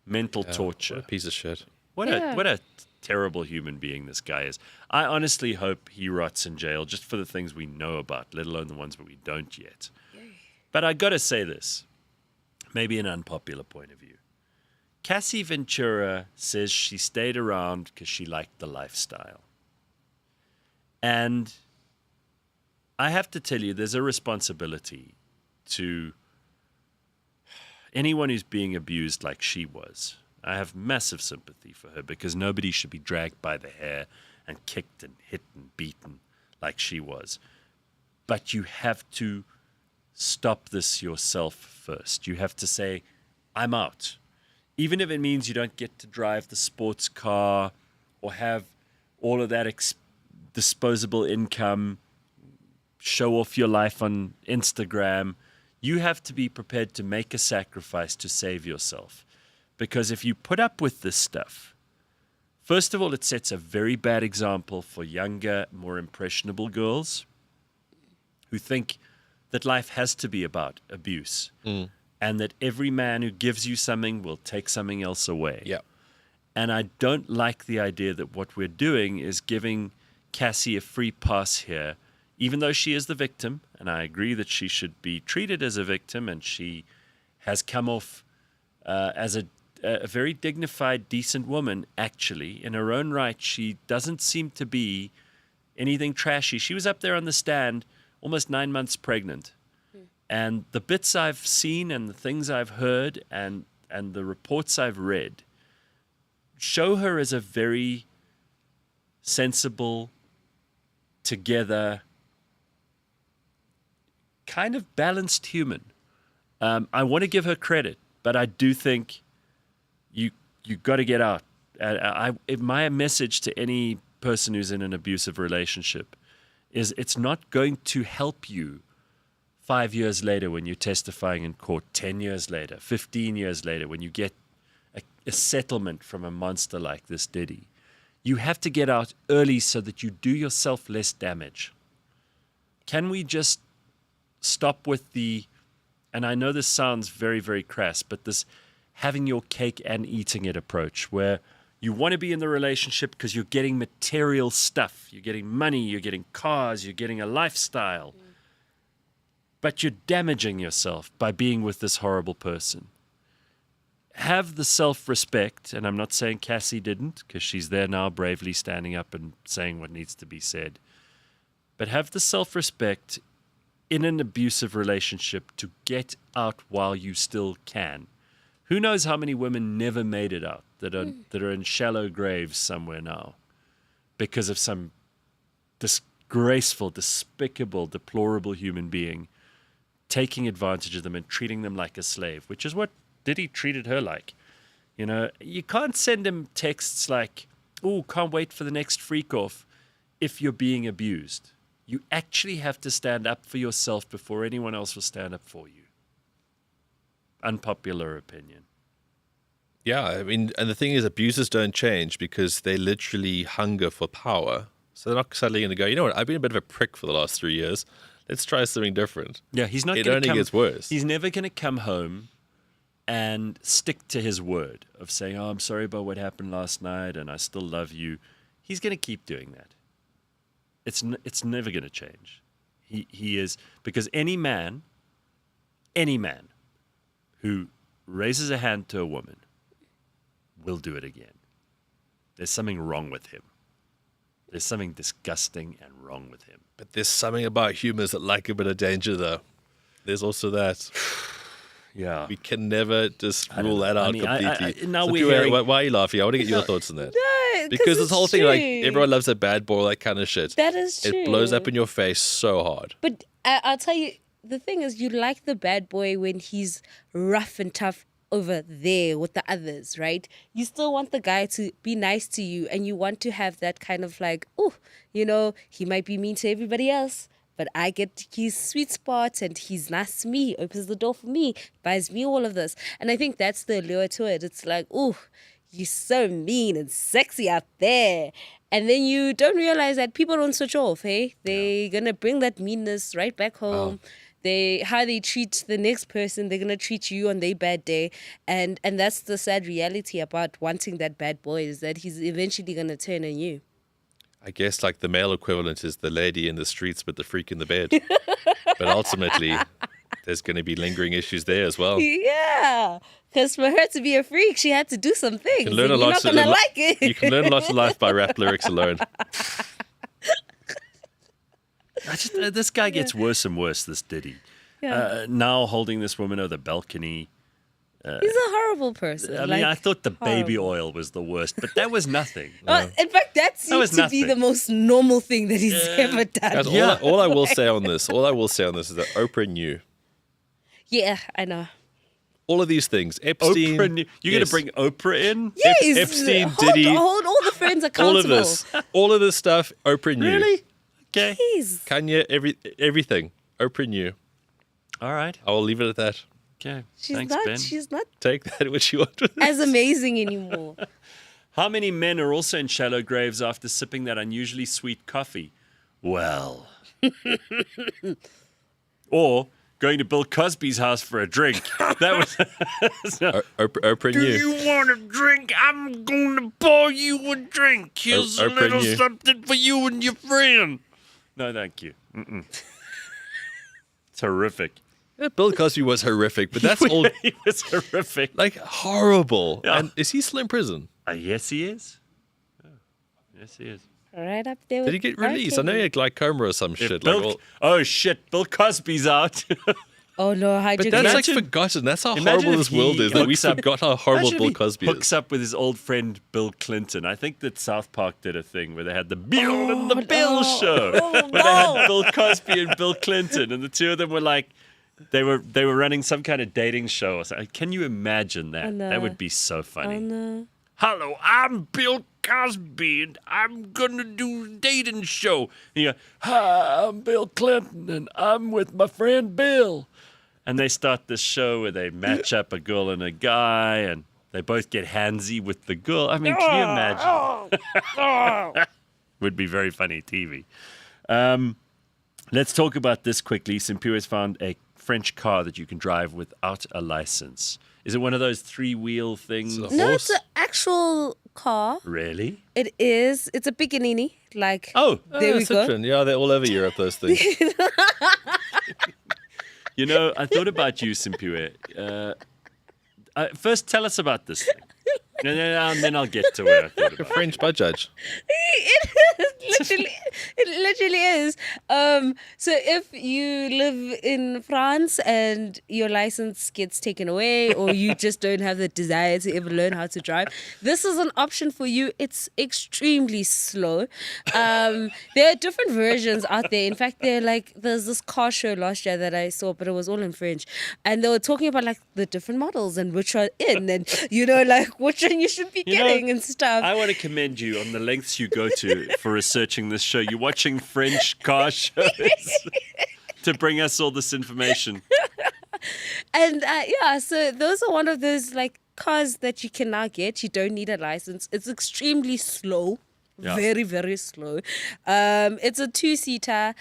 S1: mental torture.
S2: What a piece of shit.
S1: What a terrible human being this guy is. I honestly hope he rots in jail just for the things we know about, let alone the ones that we don't yet. But I got to say this, maybe an unpopular point of view. Cassie Ventura says she stayed around because she liked the lifestyle. And I have to tell you, there's a responsibility to anyone who's being abused like she was. I have massive sympathy for her because nobody should be dragged by the hair and kicked and hit and beaten like she was. But you have to stop this yourself first. You have to say, I'm out. Even if it means you don't get to drive the sports car or have all of that disposable income, show off your life on Instagram, you have to be prepared to make a sacrifice to save yourself. Because if you put up with this stuff, first of all, it sets a very bad example for younger, more impressionable girls who think that life has to be about abuse and that every man who gives you something will take something else away.
S2: Yeah.
S1: And I don't like the idea that what we're doing is giving Cassie a free pass here, even though she is the victim, and I agree that she should be treated as a victim, and she has come off as a very dignified, decent woman, actually. In her own right, she doesn't seem to be anything trashy. She was up there on the stand almost 9 months pregnant. And the bits I've seen and the things I've heard and the reports I've read show her as a very sensible, together, kind of balanced human. I want to give her credit, but I do think you got to get out. If my message to any person who's in an abusive relationship is it's not going to help you 5 years later when you're testifying in court, 10 years later, 15 years later, when you get a settlement from a monster like this Diddy. You have to get out early so that you do yourself less damage. Can we just stop with and I know this sounds very, very crass, but this having your cake and eating it approach where you want to be in the relationship because you're getting material stuff. You're getting money, you're getting cars, you're getting a lifestyle. But you're damaging yourself by being with this horrible person. Have the self-respect, and I'm not saying Cassie didn't, because she's there now bravely standing up and saying what needs to be said. But have the self-respect in an abusive relationship to get out while you still can. Who knows how many women never made it out that are in shallow graves somewhere now because of some disgraceful, despicable, deplorable human being taking advantage of them and treating them like a slave, which is what Diddy treated her like. You know, you can't send him texts like, oh, can't wait for the next freak off if you're being abused. You actually have to stand up for yourself before anyone else will stand up for you. Unpopular opinion.
S2: Yeah, I mean, and the thing is, abusers don't change because they literally hunger for power. So they're not suddenly going to go, you know what, I've been a bit of a prick for the last 3 years. Let's try something different.
S1: Yeah, he's not.
S2: It only gets worse.
S1: He's never going to come home and stick to his word of saying, "Oh, I'm sorry about what happened last night, and I still love you." He's going to keep doing that. It's never going to change. He is, because any man who raises a hand to a woman will do it again. There's something wrong with him. There's something disgusting and wrong with him.
S2: But there's something about humans that like a bit of danger, though. There's also that.
S1: Yeah.
S2: We can never just rule that out completely.
S1: Now
S2: So
S1: we're hearing...
S2: why are you laughing? I want to get your thoughts on that.
S3: No,
S2: because this whole thing, like,
S3: true.
S2: everyone loves a bad boy, that kind of shit.
S3: That is true.
S2: It blows up in your face so hard.
S3: But I'll tell you, the thing is, you like the bad boy when he's rough and tough over there with the others, right? You still want the guy to be nice to you, and you want to have that kind of like, oh, you know, he might be mean to everybody else, but I get his sweet spot and he's nice to me, opens the door for me, buys me all of this. And I think that's the allure to it. It's like, ooh, you're so mean and sexy out there. And then you don't realize that people don't switch off, hey? They're going to bring that meanness right back home. How they treat the next person, they're going to treat you on their bad day. And that's the sad reality about wanting that bad boy, is that he's eventually going to turn on you.
S2: I guess like the male equivalent is the lady in the streets with the freak in the bed. But ultimately, there's going to be lingering issues there as well.
S3: Yeah, because for her to be a freak, she had to do some things.
S2: You can learn
S3: and you're not going to like it.
S2: You can learn a lot of life by rap lyrics alone.
S1: This guy gets worse and worse, this Diddy.
S3: Yeah.
S1: Now holding this woman over the balcony.
S3: He's a horrible person.
S1: I mean, I thought the baby oil was the worst, but that was nothing.
S3: In fact, that seems to be the most normal thing that he's ever done.
S2: Guys, all I will say on this is that Oprah knew.
S3: Yeah, I know.
S2: All of these things. Epstein.
S1: You're going to bring Oprah in?
S3: Yes.
S2: Epstein, Diddy.
S3: Hold all the friends accountable.
S2: All of this stuff, Oprah knew.
S1: Really? Okay.
S3: Jeez.
S2: Kanye, everything. Oprah knew.
S1: All right.
S2: I will leave it at that.
S1: Okay.
S3: She's not
S2: Take that what you want.
S3: as amazing anymore.
S1: How many men are also in shallow graves after sipping that unusually sweet coffee? Well. Or going to Bill Cosby's house for a drink. That was
S2: Oprah
S1: Do
S2: knew.
S1: you want a drink? I'm going to pour you a drink. Here's a
S2: Oprah
S1: little
S2: knew.
S1: something for you and your friend. No, thank you. It's horrific.
S2: Bill Cosby was horrific, but that's all.
S1: He was horrific.
S2: Like horrible.
S1: Yeah.
S2: And is he still in prison?
S1: Yes, he is. Oh, yes, he is.
S3: Right up there.
S2: Did he get released? I know he had glaucoma or some shit.
S1: Oh shit! Bill Cosby's out.
S3: Oh no! How'd
S2: But
S3: you
S2: that's
S3: get
S2: like forgotten. That's how horrible this world is. That we forgot how horrible Bill Cosby is.
S1: Hooks up with his old friend Bill Clinton. I think that South Park did a thing where they had the Bill and the Bill show, where they had Bill Cosby and Bill Clinton, and the two of them were like, they were running some kind of dating show or something. Can you imagine that?
S3: Oh, no.
S1: That would be so funny.
S3: Oh no!
S1: Hello, I'm Bill Cosby, and I'm gonna do a dating show. And you go, hi, I'm Bill Clinton, and I'm with my friend Bill. And they start this show where they match up a girl and a guy, and they both get handsy with the girl. I mean, can you imagine? Would be very funny TV. Let's talk about this quickly. Simpu has found a French car that you can drive without a license. Is it one of those three-wheel things?
S3: No, it's an actual car.
S1: Really?
S3: It is. It's a Piccanini. Like,
S2: there
S3: we go.
S2: Citroen. Yeah, they're all over Europe, those things.
S1: You know, I thought about you, Simpu. First, tell us about this thing. And then I'll get to where I thought about it.
S2: French Bajaj.
S3: It literally is. So if you live in France and your license gets taken away, or you just don't have the desire to ever learn how to drive, this is an option for you. It's extremely slow. There are different versions out there. In fact, there's this car show last year that I saw, but it was all in French, and they were talking about like the different models and which are in, and like which one you should be getting and stuff.
S1: I want to commend you on the lengths you go to for researching this show. You're watching French car shows to bring us all this information.
S3: And so those are one of those like cars that you can now get. You don't need a license. It's extremely slow, very, very slow. It's a 2-seater.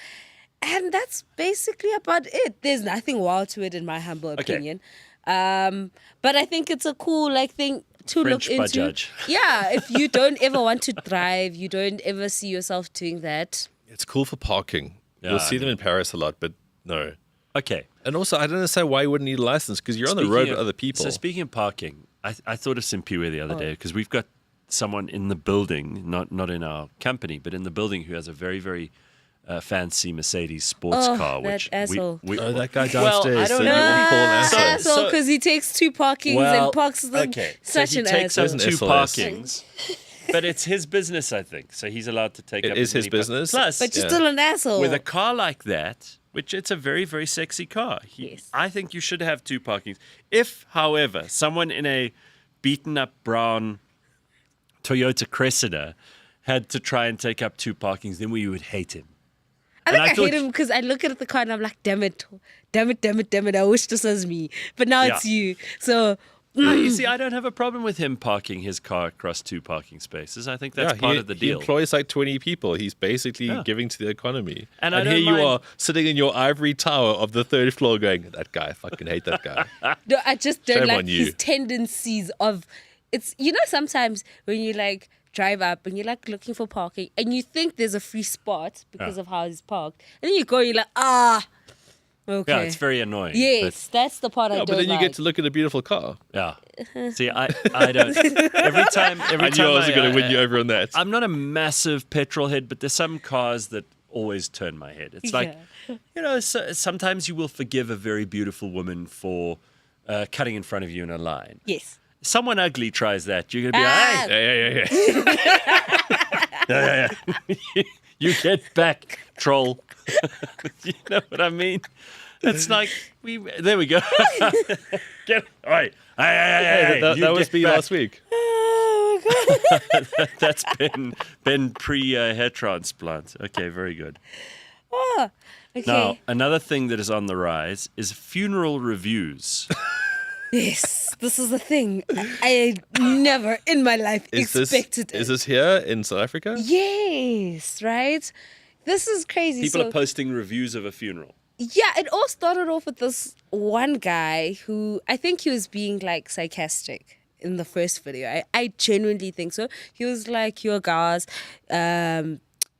S3: And that's basically about it. There's nothing wild to it, in my humble opinion. But I think it's a cool thing to
S1: French
S3: look into.
S1: Bajaj.
S3: Yeah, if you don't ever want to drive, you don't ever see yourself doing that.
S2: It's cool for parking. You'll see them in Paris a lot, but no.
S1: Okay.
S2: And also, I don't understand why you wouldn't need a license, because you're on the road with other people.
S1: So speaking of parking, I thought of Simpiwe the other day, because we've got someone in the building, not in our company, but in the building who has a very, very fancy Mercedes sports car.
S3: That asshole.
S2: That guy downstairs.
S1: I don't
S2: so
S1: know.
S2: you wouldn't call an
S3: Asshole, because he takes 2 parkings and parks them. Such
S1: so he
S3: an
S1: takes
S3: asshole.
S1: up 2 parkings. But it's his business, I think. So he's allowed to take up
S2: It is
S1: as
S2: his
S1: many
S2: business.
S1: Plus,
S3: But you're still an asshole.
S1: with a car like that, which it's a very, very sexy car.
S3: Yes.
S1: I think you should have 2 parkings. If, however, someone in a beaten up brown Toyota Cressida had to try and take up 2 parkings, then we would hate him.
S3: I think I hate him because I look at the car and I'm like, damn it. I wish this was me. But now it's you. So...
S1: You see, I don't have a problem with him parking his car across 2 parking spaces. I think that's part of the deal.
S2: He employs like 20 people. He's basically giving to the economy.
S1: And
S2: here you are sitting in your ivory tower of the 3rd floor going, that guy, I fucking hate that guy.
S3: No, I just don't
S2: Shame
S3: like
S2: on you.
S3: his tendencies of... It's, you know, sometimes when you like drive up and you're like looking for parking and you think there's a free spot because of how it's parked. And then you go, you're like, okay.
S1: Yeah, it's very annoying.
S3: Yes, that's the part I don't
S2: but then you
S3: like.
S2: get to look at a beautiful car.
S1: Yeah. See, I don't. Every time
S2: I knew I was going to win you over on that.
S1: I'm not a massive petrol head, but there's some cars that always turn my head. It's like, you know, sometimes you will forgive a very beautiful woman for cutting in front of you in a line.
S3: Yes.
S1: Someone ugly tries that. You're going to be like, hey. Yeah. You get back, troll. You know what I mean? It's like, there we go. Get, all right. Hey,
S2: that was me last week.
S3: Oh, God.
S1: That's been pre-hair transplant. Okay, very good.
S3: Oh, okay.
S1: Now, another thing that is on the rise is funeral reviews.
S3: Yes, this is a thing I never in my life expected.
S2: Is this here in South Africa?
S3: Yes, right? This is crazy.
S1: People are posting reviews of a funeral.
S3: Yeah, it all started off with this one guy who I think he was being like sarcastic in the first video. I genuinely think so. He was like, "Yo, guys,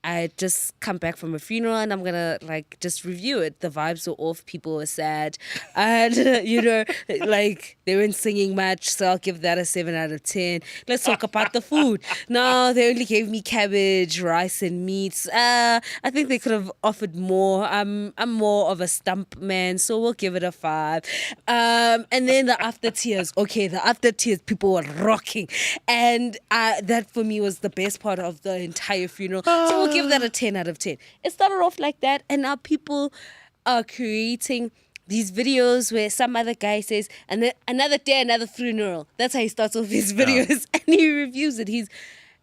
S3: I just come back from a funeral and I'm gonna like just review it. The vibes were off, people were sad, and you know, like they weren't singing much, so I'll give that a 7 out of 10. Let's talk about the food. No, they only gave me cabbage, rice, and meats. I think they could have offered more. I'm more of a stump man, so we'll give it a 5. And then the after tears. Okay, the after tears, people were rocking, and that for me was the best part of the entire funeral. So we'll give that a 10 out of 10. It started off like that, and now people are creating these videos where some other guy says, and then another day, another funeral. That's how he starts off his videos, and he reviews it.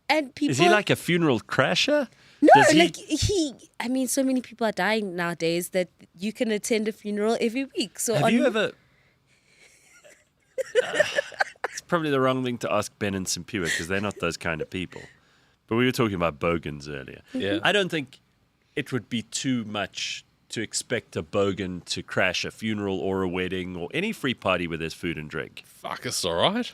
S3: And people.
S1: Is he like a funeral crasher?
S3: No, I mean, so many people are dying nowadays that you can attend a funeral every week. So
S1: have you ever? It's probably the wrong thing to ask Ben and Simpiwa because they're not those kind of people. But we were talking about Bogans earlier.
S2: Yeah.
S1: I don't think it would be too much to expect a Bogan to crash a funeral or a wedding or any free party where there's food and drink.
S2: Fuck, it's all right.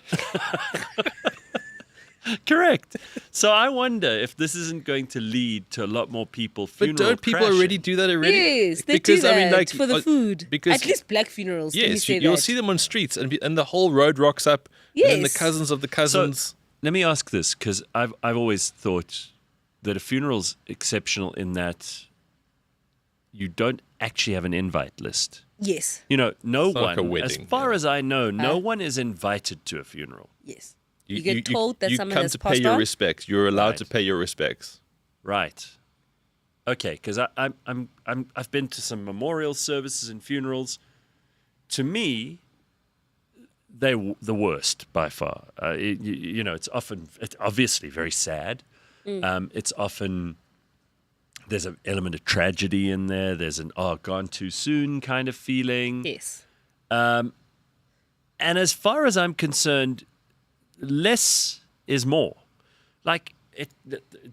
S1: Correct. So I wonder if this isn't going to lead to a lot more people funeral
S2: But don't people
S1: crashing.
S2: already do that already?
S3: Yes, they
S2: because,
S3: do that
S2: I mean, like,
S3: for the food.
S2: Because,
S3: at least black funerals.
S2: Yes,
S3: you'll
S2: you'll see them on streets and the whole road rocks up.
S3: Yes.
S2: And then the cousins of the cousins.
S1: So, let me ask this, because I've always thought that a funeral's exceptional in that you don't actually have an invite list.
S3: Yes.
S1: You know, no
S2: It's like
S1: one,
S2: a wedding,
S1: as far as I know, no one is invited to a funeral.
S3: Yes. You get told that someone has
S2: You come to
S3: passed
S2: pay your
S3: on.
S2: respects. You're allowed to pay your respects.
S1: Right. Okay, because I've been to some memorial services and funerals. To me, they're the worst by far. You know, it's obviously very sad. It's often, there's an element of tragedy in there. There's an, gone too soon kind of feeling.
S3: Yes.
S1: And as far as I'm concerned, less is more. Like,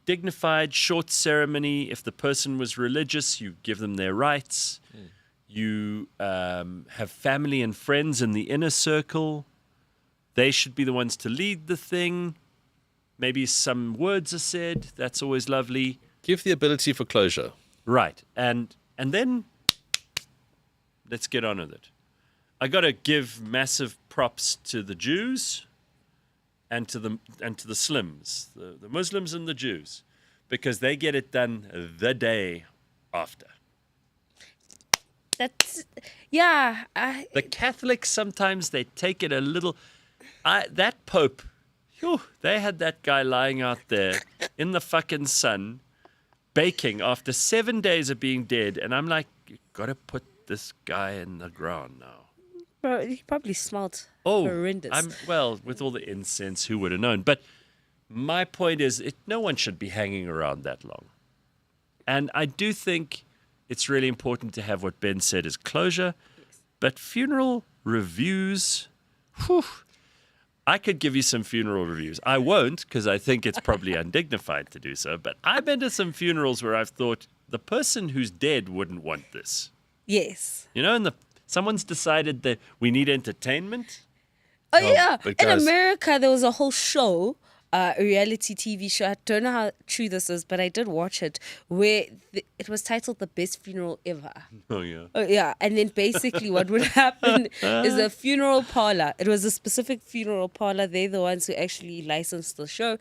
S1: dignified, short ceremony. If the person was religious, you give them their rights. You have family and friends in the inner circle. They should be the ones to lead the thing. Maybe some words are said. That's always lovely.
S2: Give the ability for closure.
S1: Right. And then let's get on with it. I got to give massive props to the Jews and to the Slims, the Muslims and the Jews, because they get it done the day after.
S3: That's, yeah.
S1: The Catholics, sometimes they take it a little. That Pope, they had that guy lying out there in the fucking sun, baking after 7 days of being dead. And I'm like, you got to put this guy in the ground now.
S3: Bro, he probably smelled horrendous.
S1: Well, with all the incense, who would have known? But my point is, no one should be hanging around that long. And I do think it's really important to have what Ben said as closure. But funeral reviews, whew, I could give you some funeral reviews. I won't, because I think it's probably undignified to do so. But I've been to some funerals where I've thought the person who's dead wouldn't want this.
S3: Yes.
S1: You know, and someone's decided that we need entertainment.
S3: Oh, yeah. In America, there was a whole show, a reality TV show. I don't know how true this is, but I did watch it, where it was titled The Best Funeral Ever.
S1: Oh, yeah.
S3: Oh, yeah. And then basically what would happen is a funeral parlor. It was a specific funeral parlor. They're the ones who actually licensed the show.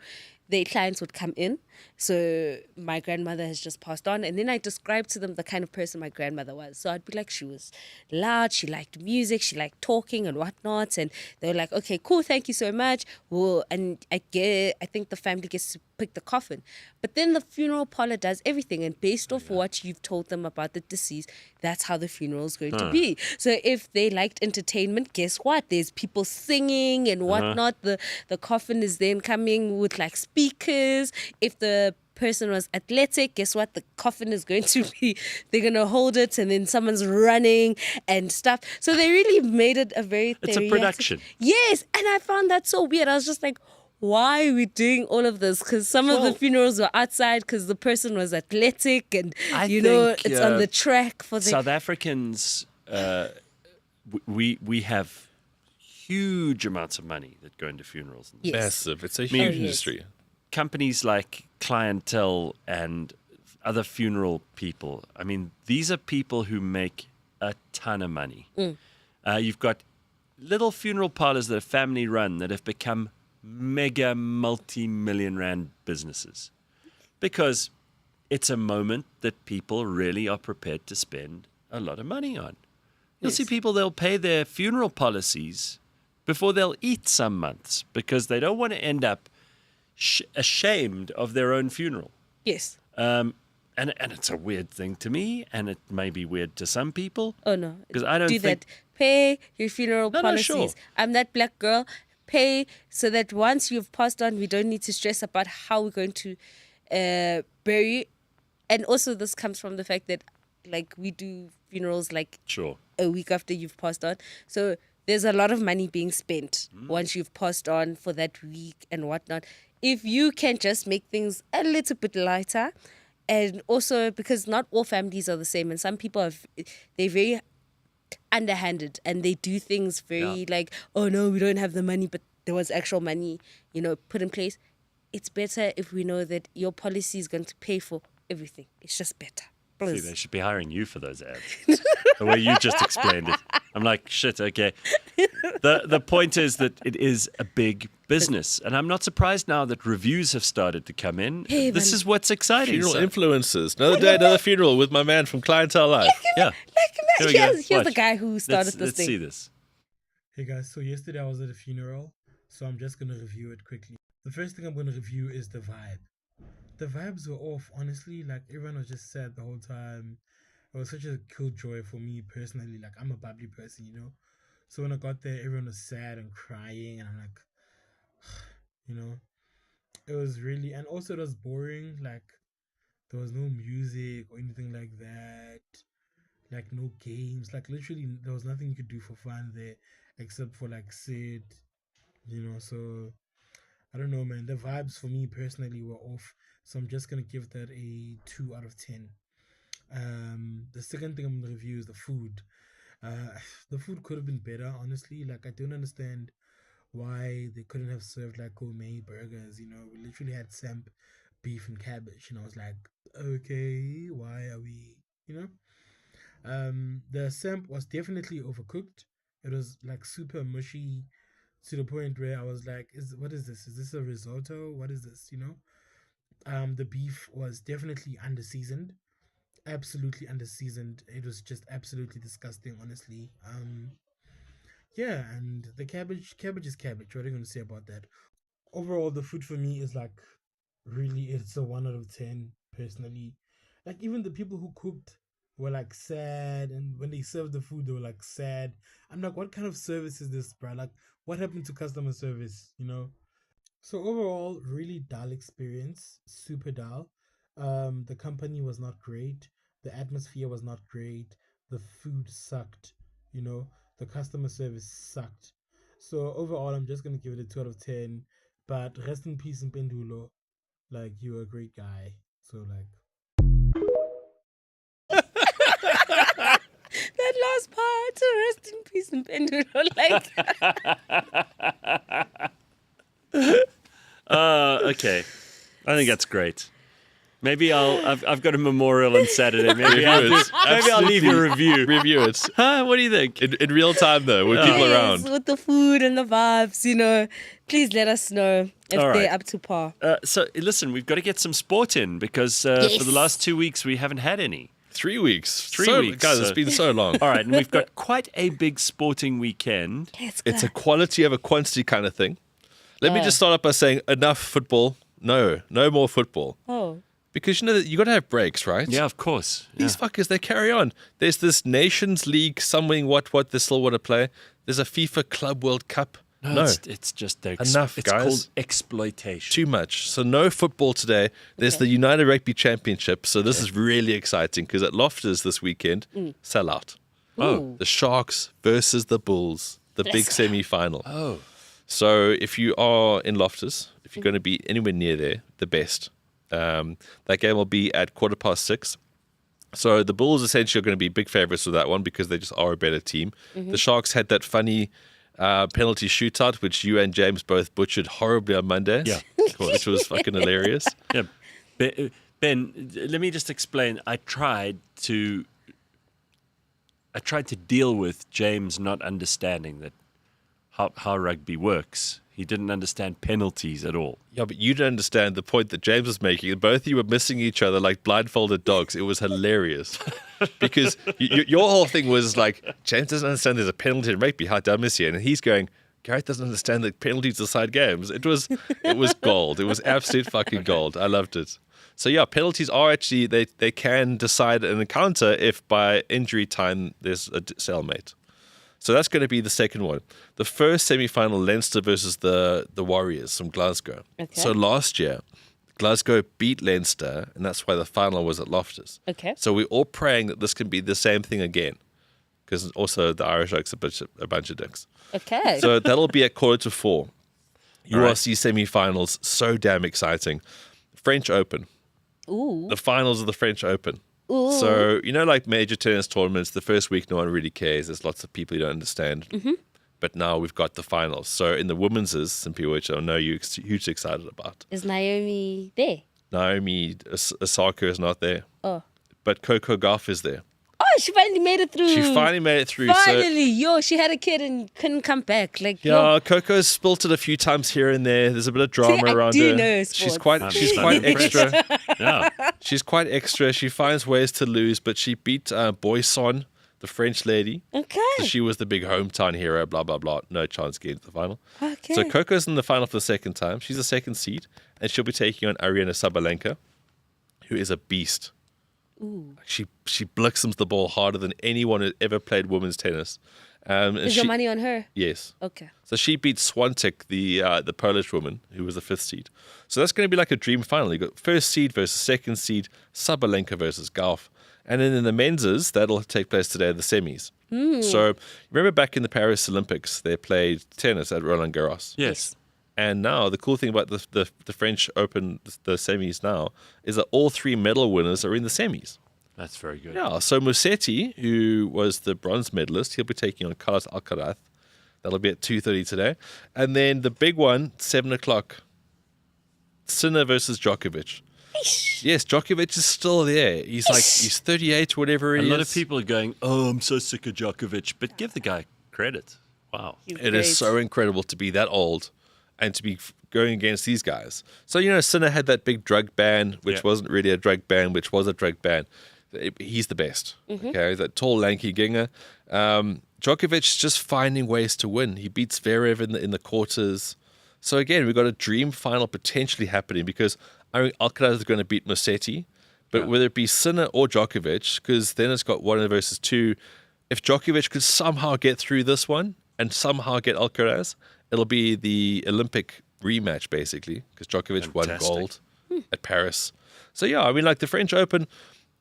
S3: Their clients would come in. So my grandmother has just passed on. And then I described to them the kind of person my grandmother was. So I'd be like, she was loud, she liked music, she liked talking and whatnot. And they were like, okay, cool, thank you so much. Well, and I think the family gets to pick the coffin. But then the funeral parlor does everything. And based off what you've told them about the deceased, that's how the funeral is going to be. So if they liked entertainment, guess what? There's people singing and whatnot. The coffin is then coming with like speakers. If the person was athletic, guess what? The coffin is going to be, they're going to hold it and then someone's running and stuff. So they really made it a very
S1: It's a production.
S3: Yes. And I found that so weird. I was just like, why are we doing all of this? Because some of the funerals were outside because the person was athletic and, it's on the track for the...
S1: South Africans, we have huge amounts of money that go into funerals.
S3: Yes.
S2: Massive. It's a huge industry.
S1: Companies like Clientele and other funeral people, I mean, these are people who make a ton of money. You've got little funeral parlors that are family run that have become mega multi-million rand businesses because it's a moment that people really are prepared to spend a lot of money on. You'll see people, they'll pay their funeral policies before they'll eat some months because they don't want to end up ashamed of their own funeral.
S3: Yes.
S1: And it's a weird thing to me, and it may be weird to some people.
S3: Oh, no.
S1: Because I don't
S3: do
S1: think...
S3: that. Pay your funeral policies.
S1: No, sure.
S3: I'm that black girl. Pay so that once you've passed on, we don't need to stress about how we're going to bury. And also this comes from the fact that like we do funerals like a week after you've passed on. So there's a lot of money being spent once you've passed on for that week and whatnot. If you can just make things a little bit lighter, and also because not all families are the same, and some people they're very underhanded and they do things very like, oh no, we don't have the money, but there was actual money, put in place. It's better if we know that your policy is going to pay for everything. It's just better.
S1: See, they should be hiring you for those ads. The way you just explained it. I'm like, shit, okay. The point is that it is a big business. And I'm not surprised now that reviews have started to come in.
S3: Hey,
S1: this is what's exciting.
S2: Funeral influencers. Another day, another funeral with my man from Clientele Life.
S3: Here's the guy who started this thing.
S1: Let's see this.
S14: Hey guys, so yesterday I was at a funeral, so I'm just going to review it quickly. The first thing I'm going to review is the vibe. The vibes were off, honestly. Like, everyone was just sad the whole time. It was such a cool joy for me personally. Like, I'm a bubbly person, So when I got there, everyone was sad and crying, and I'm like, it was really, and also it was boring. Like, there was no music or anything like that. Like, no games. Like, literally, there was nothing you could do for fun there except for, like, sit, so... I don't know, man. The vibes for me personally were off, so I'm just gonna give that a 2 out of 10. The second thing I'm gonna review is the food. The food could have been better, honestly. Like, I don't understand why they couldn't have served like gourmet burgers. We literally had samp, beef, and cabbage, and I was like, okay, why are we? The samp was definitely overcooked. It was like super mushy, to the point where I was like, what is this? Is this a risotto? What is this? The beef was definitely under-seasoned. Absolutely under-seasoned. It was just absolutely disgusting, honestly. And the cabbage is cabbage. What are you going to say about that? Overall, the food for me is like, really, it's a 1 out of 10, personally. Like, even the people who cooked were like sad, and when they served the food, they were like sad. I'm like, what kind of service is this, bro? Like, what happened to customer service, So overall, really dull experience, super dull. The company was not great. the atmosphere was not great, the food sucked, the customer service sucked. So overall, I'm just gonna give it a 2 out of 10. But rest in peace, Mpendulo. Like, you're a great guy. So like.
S3: That last part, rest in peace, Mpendulo.
S1: Okay. I think that's great. Maybe I've got a memorial on Saturday. Maybe I'll leave a review.
S2: Review it.
S1: Huh? What do you think?
S2: In real time, though, with people around.
S3: With the food and the vibes, please let us know if they're up to par.
S1: So, listen, we've got to get some sport in because for the last 2 weeks, we haven't had any.
S2: 3 weeks.
S1: 3 weeks.
S2: Guys, it's been so long.
S1: All right, and we've got quite a big sporting weekend.
S2: It's a quality over quantity kind of thing. Let me just start up by saying enough football. No more football.
S3: Oh.
S2: Because you got to have breaks, right?
S1: Yeah, of course.
S2: These fuckers, they carry on. There's this Nations League, something what they still want to play. There's a FIFA Club World Cup. No.
S1: It's just
S2: enough,
S1: it's
S2: guys.
S1: called exploitation.
S2: Too much. So no football today. There's the United Rugby Championship. So this is really exciting because at Loftus this weekend, sell out.
S1: Oh.
S2: The Sharks versus the Bulls, the big semi-final.
S1: Oh.
S2: So if you are in Loftus, if you're going to be anywhere near there, the best. That game will be at 6:15. So the Bulls essentially are going to be big favorites for that one because they just are a better team. The Sharks had that funny penalty shootout, which you and James both butchered horribly on Monday.
S1: Yeah.
S2: Which was fucking hilarious.
S1: Yeah. Ben, let me just explain. I tried to deal with James not understanding that how rugby works. He didn't understand penalties at all.
S2: Yeah, but you didn't understand the point that James was making. Both of you were missing each other like blindfolded dogs. It was hilarious. Because your whole thing was like, James doesn't understand there's a penalty in rugby. How dumb is he? And he's going, Gareth doesn't understand that penalties decide games. It was gold. It was absolute fucking gold. I loved it. So yeah, penalties are actually, they can decide an encounter if by injury time there's a stalemate. So that's going to be the second one. The first semi-final, Leinster versus the Warriors from Glasgow.
S3: Okay.
S2: So last year, Glasgow beat Leinster, and that's why the final was at Loftus.
S3: Okay.
S2: So we're all praying that this can be the same thing again, because also the Irish Oaks are a bunch of dicks.
S3: Okay.
S2: So that'll be at 3:45.
S1: All right.
S2: URC semi-finals, so damn exciting. French Open.
S3: Ooh.
S2: The finals of the French Open.
S3: Ooh.
S2: So, like major tennis tournaments, the first week no one really cares. There's lots of people you don't understand.
S3: Mm-hmm.
S2: But now we've got the finals. So in the women's, some people which I know you're hugely excited about.
S3: Is Naomi there?
S2: Naomi Osaka is not there.
S3: Oh.
S2: But Coco Gauff is there.
S3: Oh, she finally made it through.
S2: She finally made it through.
S3: Finally, she had a kid and couldn't come back.
S2: Yeah, Coco's spilt it a few times here and there. There's a bit of drama around her.
S3: Know
S2: she's quite extra.
S1: Yeah.
S2: She's quite extra. She finds ways to lose, but she beat Boisson, the French lady.
S3: Okay.
S2: So she was the big hometown hero, blah, blah, blah. No chance getting to the final.
S3: Okay.
S2: So Coco's in the final for the second time. She's a second seed, and she'll be taking on Ariana Sabalenka, who is a beast.
S3: Ooh.
S2: She blitzums the ball harder than anyone who ever played women's tennis.
S3: Is your money on her?
S2: Yes.
S3: Okay.
S2: So she beat Swantik, the Polish woman, who was the fifth seed. So that's going to be like a dream final. You got first seed versus second seed, Sabalenka versus Gauff. And then in the men's, that'll take place today, the semis. So remember back in the Paris Olympics, they played tennis at Roland Garros.
S1: Yes.
S2: And now the cool thing about the French Open, the semis now, is that all three medal winners are in the semis.
S1: That's very good.
S2: Yeah, so Musetti, who was the bronze medalist, he'll be taking on Carlos Alcaraz. That'll be at 2:30 today. And then the big one, 7 o'clock, Sinner versus Djokovic. Yes, Djokovic is still there. He's 38, whatever he is.
S1: A lot of people are going, oh, I'm so sick of Djokovic. But give the guy credit. Wow.
S2: It is so incredible to be that old and to be going against these guys. So, Sinner had that big drug ban, which wasn't really a drug ban, which was a drug ban. He's the best. Okay, that tall, lanky ginger. Djokovic's just finding ways to win. He beats Zverev in the quarters. So again, we've got a dream final potentially happening because I think Alcaraz is going to beat Musetti, but whether it be Sinner or Djokovic, because then it's got 1 versus 2. If Djokovic could somehow get through this one and somehow get Alcaraz, it'll be the Olympic rematch basically because Djokovic won gold at Paris. So yeah, I mean, like the French Open,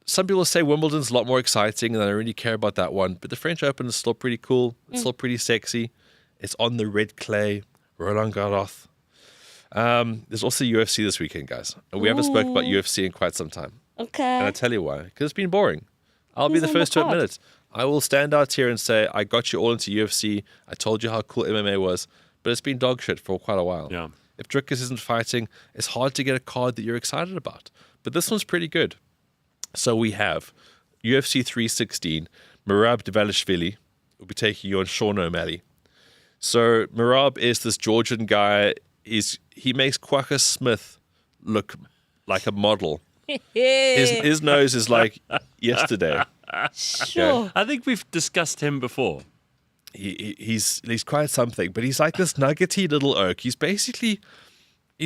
S2: some people say Wimbledon's a lot more exciting, and I don't really care about that one. But the French Open is still pretty cool. It's still pretty sexy. It's on the red clay, Roland Garros. There's also UFC this weekend, guys. And we haven't spoke about UFC in quite some time.
S3: Okay.
S2: And I'll tell you why. Because it's been boring. I'll be
S3: Who's
S2: the
S3: on the
S2: first to admit
S3: card?
S2: it. I will stand out here and say, I got you all into UFC. I told you how cool MMA was. But it's been dog shit for quite a while.
S1: Yeah.
S2: If Drickus isn't fighting, it's hard to get a card that you're excited about. But this one's pretty good. So we have UFC 316, Merab Dvalishvili will be taking you on Sean O'Malley. So Merab is this Georgian guy. He makes Quacker Smith look like a model. His nose is like yesterday.
S3: Sure.
S1: I think we've discussed him before.
S2: He's quite something, but he's like this nuggety little oak. He's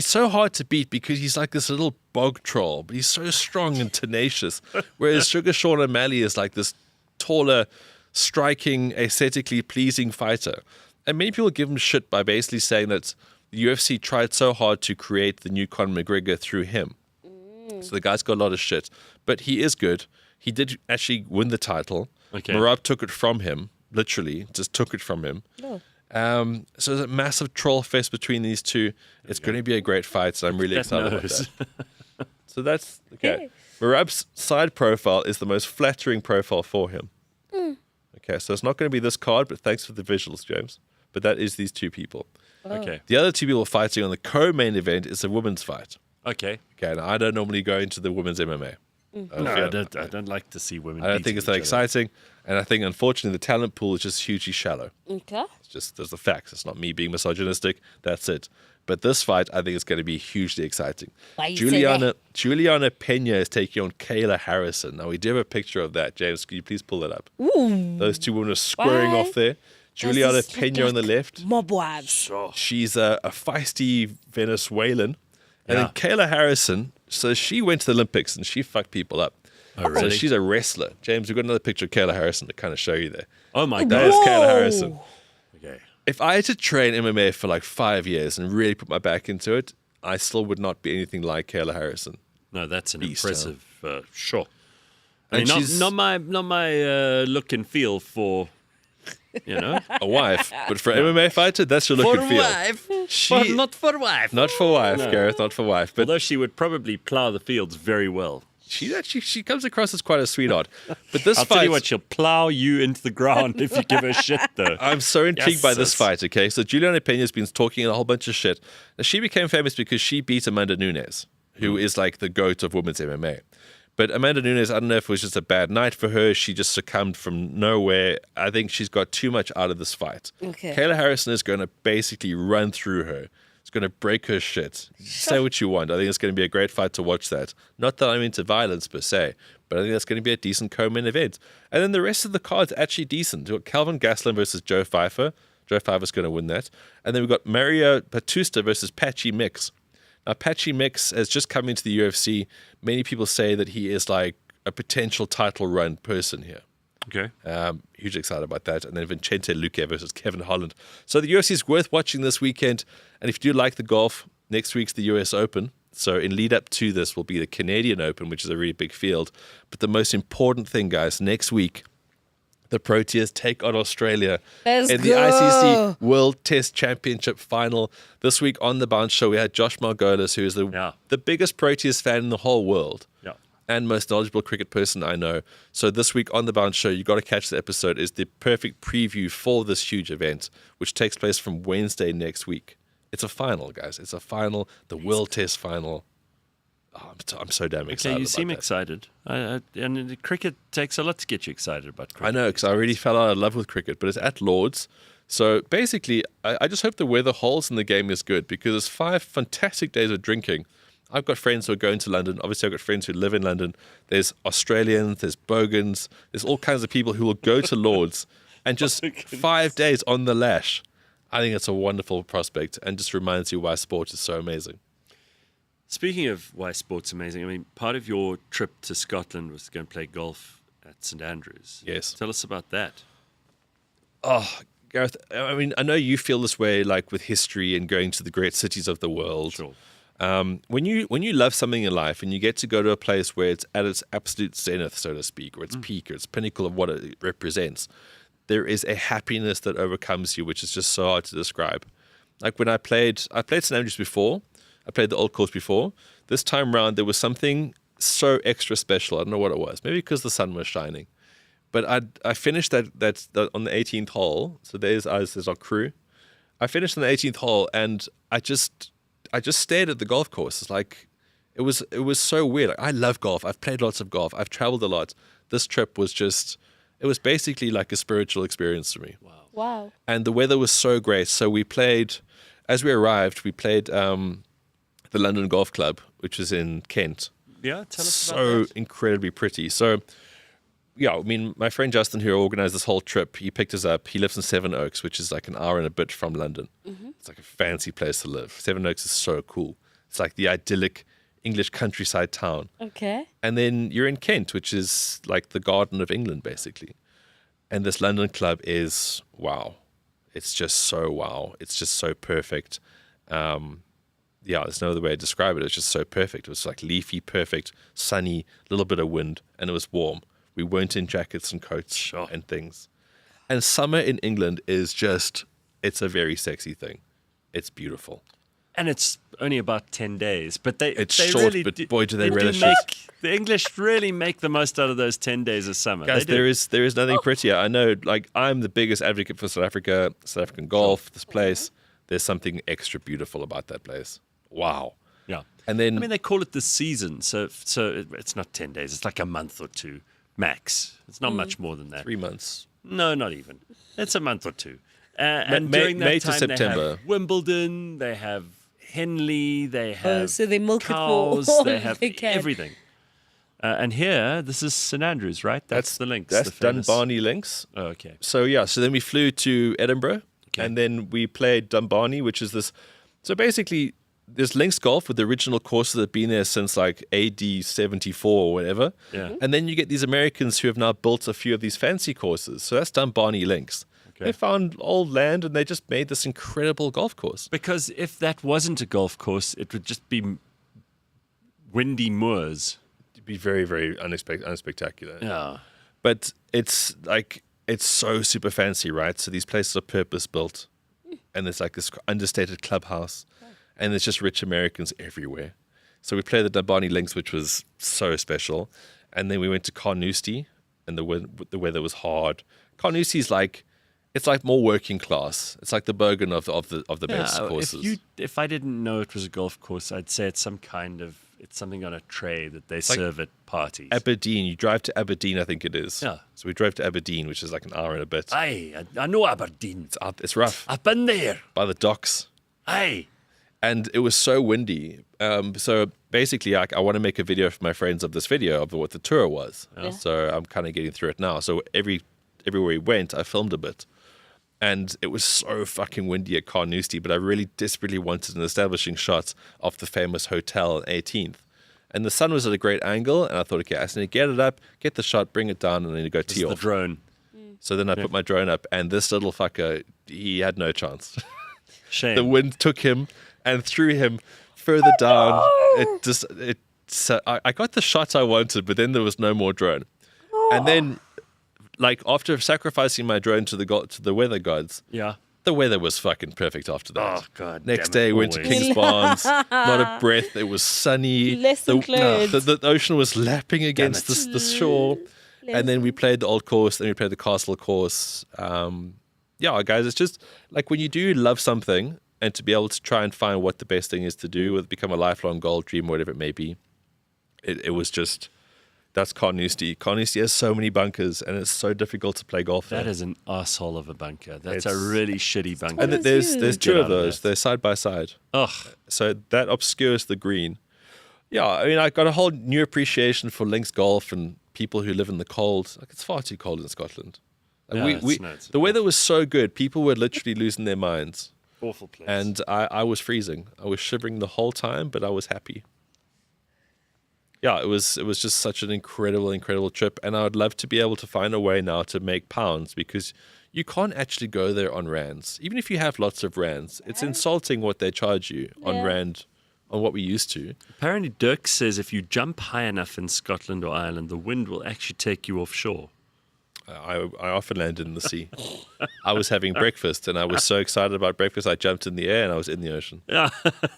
S2: so hard to beat because he's like this little bog troll, but he's so strong and tenacious. Whereas Sugar Sean O'Malley is like this taller, striking, aesthetically pleasing fighter. And many people give him shit by basically saying that the UFC tried so hard to create the new Conor McGregor through him. So the guy's got a lot of shit, but he is good. He did actually win the title.
S1: Okay.
S2: Merab took it from him, literally, just took it from him.
S3: Oh.
S2: So there's a massive troll fest between these two. It's going to be a great fight, so I'm really excited about that. So that's okay. Merab's side profile is the most flattering profile for him. Okay, so it's not going to be this card, but thanks for the visuals, James. But that is these two people.
S1: Okay.
S2: The other two people fighting on the co-main event is a women's fight.
S1: Okay.
S2: Okay, now I don't normally go into the women's MMA.
S1: No, I don't like to see women.
S2: I don't think
S1: beating
S2: it's that
S1: each other.
S2: exciting, and I think unfortunately the talent pool is just hugely shallow.
S3: Okay.
S2: It's just there's the facts. It's not me being misogynistic. That's it. But this fight, I think, is going to be hugely exciting.
S3: Why you say that?
S2: Juliana Pena is taking on Kayla Harrison. Now we do have a picture of that. James, could you please pull it up?
S3: Ooh.
S2: Those two women are squaring
S3: Why
S2: off there. Juliana
S3: Does this look
S2: Pena on the
S3: like
S2: left.
S3: Mob wives.
S2: She's a feisty Venezuelan. And
S1: Yeah.
S2: then Kayla Harrison, so she went to the Olympics and she fucked people up.
S1: Oh, really?
S2: So she's a wrestler. James, we've got another picture of Kayla Harrison to kind of show you there.
S1: Oh my
S2: That
S1: god.
S2: is Kayla Harrison.
S1: Okay.
S2: If I had to train MMA for like 5 years and really put my back into it, I still would not be anything like Kayla Harrison.
S1: No, that's an
S2: Beast,
S1: impressive. Sure. I
S2: And
S1: mean,
S2: she's
S1: not my look and feel for,
S2: a wife. But for an MMA fighter, that's your look
S1: for
S2: and feel.
S1: wife,
S2: She-
S1: but not for wife.
S2: Not for wife,
S1: No.
S2: Gareth, not for wife. But
S1: Although she would probably plow the fields very well.
S2: she comes across as quite a sweetheart. But this
S1: I'll
S2: fight,
S1: tell you what, she'll plow you into the ground if you give her shit, though.
S2: I'm so intrigued by this
S1: Yes.
S2: fight, okay? So Juliana Pena's been talking a whole bunch of shit. Now, she became famous because she beat Amanda Nunes, who is like the GOAT of women's MMA. But Amanda Nunes, I don't know if it was just a bad night for her. She just succumbed from nowhere. I think she's got too much out of this fight.
S3: Okay.
S2: Kayla Harrison is going to basically run through her. It's going to break her shit. Say what you want. I think it's going to be a great fight to watch that. Not that I'm into violence per se, but I think that's going to be a decent co-main event. And then the rest of the card's actually decent. We've got Calvin Gastelum versus Joe Pfeiffer. Joe Pfeiffer's going to win that. And then we've got Mario Batusta versus Patchy Mix. Now, Patchy Mix has just come into the UFC. Many people say that he is like a potential title run person here.
S1: Okay.
S2: Hugely excited about that. And then Vincente Luque versus Kevin Holland. So the UFC is worth watching this weekend. And if you do like the golf, next week's the US Open. So in lead up to this will be the Canadian Open, which is a really big field. But the most important thing, guys, next week, the Proteas take on Australia
S3: Let's
S2: in the
S3: go.
S2: ICC World Test Championship final. This week on the Bounce Show, we had Josh Margolis, who is the biggest Proteas fan in the whole world.
S1: Yeah.
S2: And most knowledgeable cricket person I know. So this week on the Bounce Show, you got to catch the episode. Is the perfect preview for this huge event, which takes place from Wednesday next week. It's a final, guys. It's a final, the World Test final. Oh, I'm so damn excited.
S1: Okay, you
S2: about
S1: seem
S2: that.
S1: excited. And cricket takes a lot to get you excited about cricket.
S2: I know, because I really fell out of love with cricket, but it's at Lord's. So basically, I just hope the weather holds and the game is good, because it's 5 fantastic days of drinking. I've got friends who are going to London. Obviously, I've got friends who live in London. There's Australians, there's Bogans, there's all kinds of people who will go to Lord's and just 5 days on the lash. I think it's a wonderful prospect and just reminds you why sport is so amazing.
S1: Speaking of why sport's amazing, I mean, part of your trip to Scotland was to go and play golf at St Andrews.
S2: Yes.
S1: Tell us about that.
S2: Oh, Gareth, I mean, I know you feel this way, like with history and going to the great cities of the world.
S1: Sure.
S2: When you love something in life and you get to go to a place where it's at its absolute zenith, so to speak, or its peak, or its pinnacle of what it represents, there is a happiness that overcomes you, which is just so hard to describe. Like when I played St Andrews before, I played the old course before. This time round, there was something so extra special. I don't know what it was. Maybe because the sun was shining. But I finished that on the 18th hole. So there's our crew. I finished on the 18th hole, and I just stared at the golf course. It's like it was so weird. Like, I love golf. I've played lots of golf. I've traveled a lot. This trip was it was basically like a spiritual experience for me.
S3: Wow.
S2: And the weather was so great. So we played, as we arrived, the London Golf Club, which is in Kent.
S1: Yeah, tell us about
S2: So
S1: that.
S2: incredibly pretty. So, yeah, I mean, my friend Justin, who organized this whole trip, he picked us up. He lives in Sevenoaks, which is like an hour and a bit from London. It's like a fancy place to live. Sevenoaks is so cool. It's like the idyllic English countryside town.
S3: Okay.
S2: And then you're in Kent, which is like the Garden of England, basically. And this London club is wow. It's just so wow. It's just so perfect. Yeah, there's no other way to describe it. It's just so perfect. It was like leafy, perfect, sunny, a little bit of wind, and it was warm. We weren't in jackets and coats and things. And summer in England is just, it's a very sexy thing. It's beautiful.
S1: And it's only about 10 days, but
S2: It's
S1: they
S2: short,
S1: really
S2: but
S1: do,
S2: boy, do they relish
S1: make,
S2: it.
S1: The English really make the most out of those 10 days of summer.
S2: Guys,
S1: They do.
S2: there is nothing prettier. I know, like, I'm the biggest advocate for South Africa, South African golf, this place. There's something extra beautiful about that place. Wow.
S1: Yeah.
S2: And then,
S1: I mean, they call it the season, so it's not 10 days. It's like a month or two max. It's not much more than that.
S2: 3 months.
S1: No, not even. It's a month or two. And
S2: May-
S1: during that
S2: May to
S1: time,
S2: September.
S1: they have Wimbledon, they have Henley, they have
S3: so they milk it for
S1: cows,
S3: all
S1: they have
S3: they can.
S1: everything. And here, this is St Andrews, right? That's the links.
S2: That's
S1: the famous-
S2: Dunbarney links.
S1: Oh, okay.
S2: So, yeah, so then we flew to Edinburgh, and then we played Dunbarney, which is this. So basically, there's links golf with the original courses that have been there since like AD 74 or whatever.
S1: Yeah.
S2: And then you get these Americans who have now built a few of these fancy courses. So that's Dunbarney links. They found old land and they just made this incredible golf course.
S1: Because if that wasn't a golf course, it would just be windy moors.
S2: It'd be very, very unspectacular.
S1: Yeah.
S2: But it's like, it's so super fancy, right? So these places are purpose built. And there's like this understated clubhouse. And there's just rich Americans everywhere. So we played the Dunbarney Links, which was so special. And then we went to Carnoustie, and the weather was hard. Carnoustie's like, it's like more working class. It's like the Bogan of the best courses.
S1: If I didn't know it was a golf course, I'd say it's something on a tray that they serve at parties.
S2: Aberdeen, you drive to Aberdeen, I think it is.
S1: Yeah.
S2: So we drove to Aberdeen, which is like an hour and a bit.
S1: Aye, I know Aberdeen.
S2: It's rough.
S1: I've been there.
S2: By the docks.
S1: Aye.
S2: And it was so windy. So basically, I want to make a video for my friends of this video of what the tour was.
S1: Yeah.
S2: So I'm kind of getting through it now. So everywhere we went, I filmed a bit. And it was so fucking windy at Carnoustie, but I really desperately wanted an establishing shot of the famous hotel on 18th. And the sun was at a great angle, and I thought, okay, I just need to get it up, get the shot, bring it down, and then go tee off.
S1: The drone.
S2: So then I put my drone up, and this little fucker, he had no chance.
S1: Shame.
S2: The wind took him and threw him further down. I got the shot I wanted, but then there was no more drone. And then, like, after sacrificing my drone to the weather gods, the weather was fucking perfect after that.
S1: Oh, God.
S2: Next
S1: damn
S2: day,
S1: it,
S2: we went to
S1: always.
S2: King's Barnes. Not a breath. It was sunny.
S3: Lesson learned.
S2: The ocean was lapping against the shore. And then we played the old course. Then we played the castle course. Yeah, guys, it's just like when you do love something, and to be able to try and find what the best thing is to do, whether it become a lifelong goal, dream, whatever it may be, it was just, that's Carnoustie. Carnoustie has so many bunkers, and it's so difficult to play golf there.
S1: That is an asshole of a bunker. That's a really shitty bunker.
S2: And there's two
S1: Get
S2: of
S1: out of
S2: those. They're side by side.
S1: Ugh.
S2: So that obscures the green. Yeah, I mean, I got a whole new appreciation for links golf and people who live in the cold. Like, it's far too cold in Scotland. Like, the weather was so good. People were literally losing their minds.
S1: Awful place.
S2: And I was freezing. I was shivering the whole time, but I was happy. Yeah, it was just such an incredible trip. And I would love to be able to find a way now to make pounds, because you can't actually go there on rands. Even if you have lots of rands, it's insulting what they charge you on rand on what we used to.
S1: Apparently, Dirk says if you jump high enough in Scotland or Ireland, the wind will actually take you offshore.
S2: I often landed in the sea. I was having breakfast, and I was so excited about breakfast, I jumped in the air, and I was in the ocean.
S1: Yeah,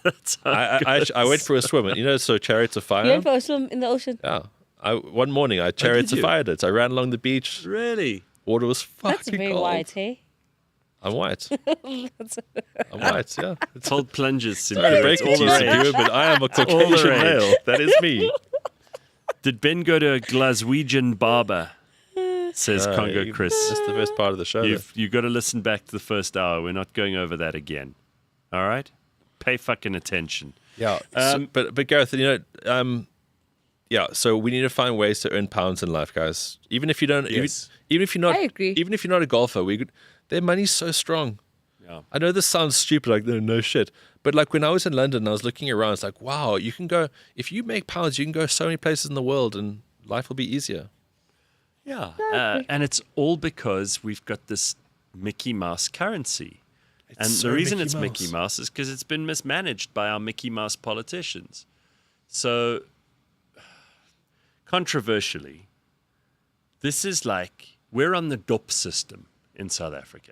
S1: that's how
S2: I went for a swim. So Chariots of Fire?
S3: You went for a swim in the ocean?
S2: Yeah. One morning, I Chariots of Fired it. I ran along the beach.
S1: Really?
S2: Water was fucking
S3: That's very
S2: cold.
S3: white, hey?
S2: I'm white. I'm white, yeah.
S1: It's called plunges.
S2: Sorry to break it to you, Siwe, but I am a Caucasian male. That is me.
S1: Did Ben go to a Glaswegian barber? Says Congo Chris.
S2: That's the best part of the show.
S1: You've got to listen back to the first hour. We're not going over that again. All right? Pay fucking attention.
S2: Yeah. But Gareth, yeah, so we need to find ways to earn pounds in life, guys. Even if you don't, even if you're not,
S3: I agree.
S2: Even if you're not a golfer, their money's so strong.
S1: Yeah.
S2: I know this sounds stupid, like no shit, but like when I was in London, I was looking around. It's like, wow, you can go if you make pounds, you can go so many places in the world, and life will be easier.
S1: Yeah, and it's all because we've got this Mickey Mouse currency. And
S2: so
S1: the reason
S2: Mickey
S1: it's
S2: Mouse.
S1: Mickey Mouse is because it's been mismanaged by our Mickey Mouse politicians. So, controversially, this is like we're on the DOP system in South Africa.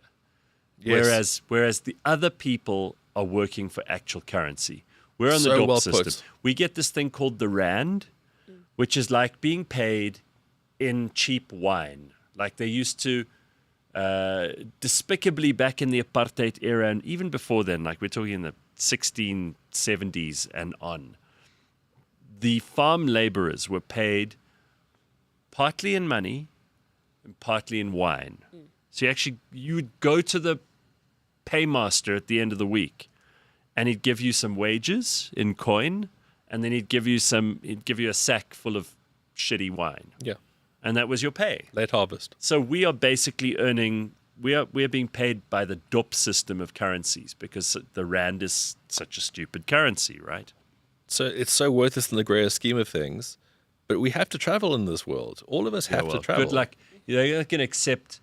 S2: Yes.
S1: Whereas the other people are working for actual currency. We're on the
S2: So
S1: DOP
S2: well
S1: system.
S2: put.
S1: We get this thing called the Rand, which is like being paid in cheap wine. Like they used to despicably back in the apartheid era and even before then, like we're talking in the 1670s and on. The farm laborers were paid partly in money and partly in wine. So you would go to the paymaster at the end of the week and he'd give you some wages in coin and then he'd give you a sack full of shitty wine.
S2: Yeah.
S1: And that was your pay.
S2: Late harvest.
S1: So we are basically we are being paid by the DOP system of currencies because the Rand is such a stupid currency, right?
S2: So it's so worthless in the grander scheme of things, but we have to travel in this world. All of us have to travel.
S1: Good luck. You're not going to accept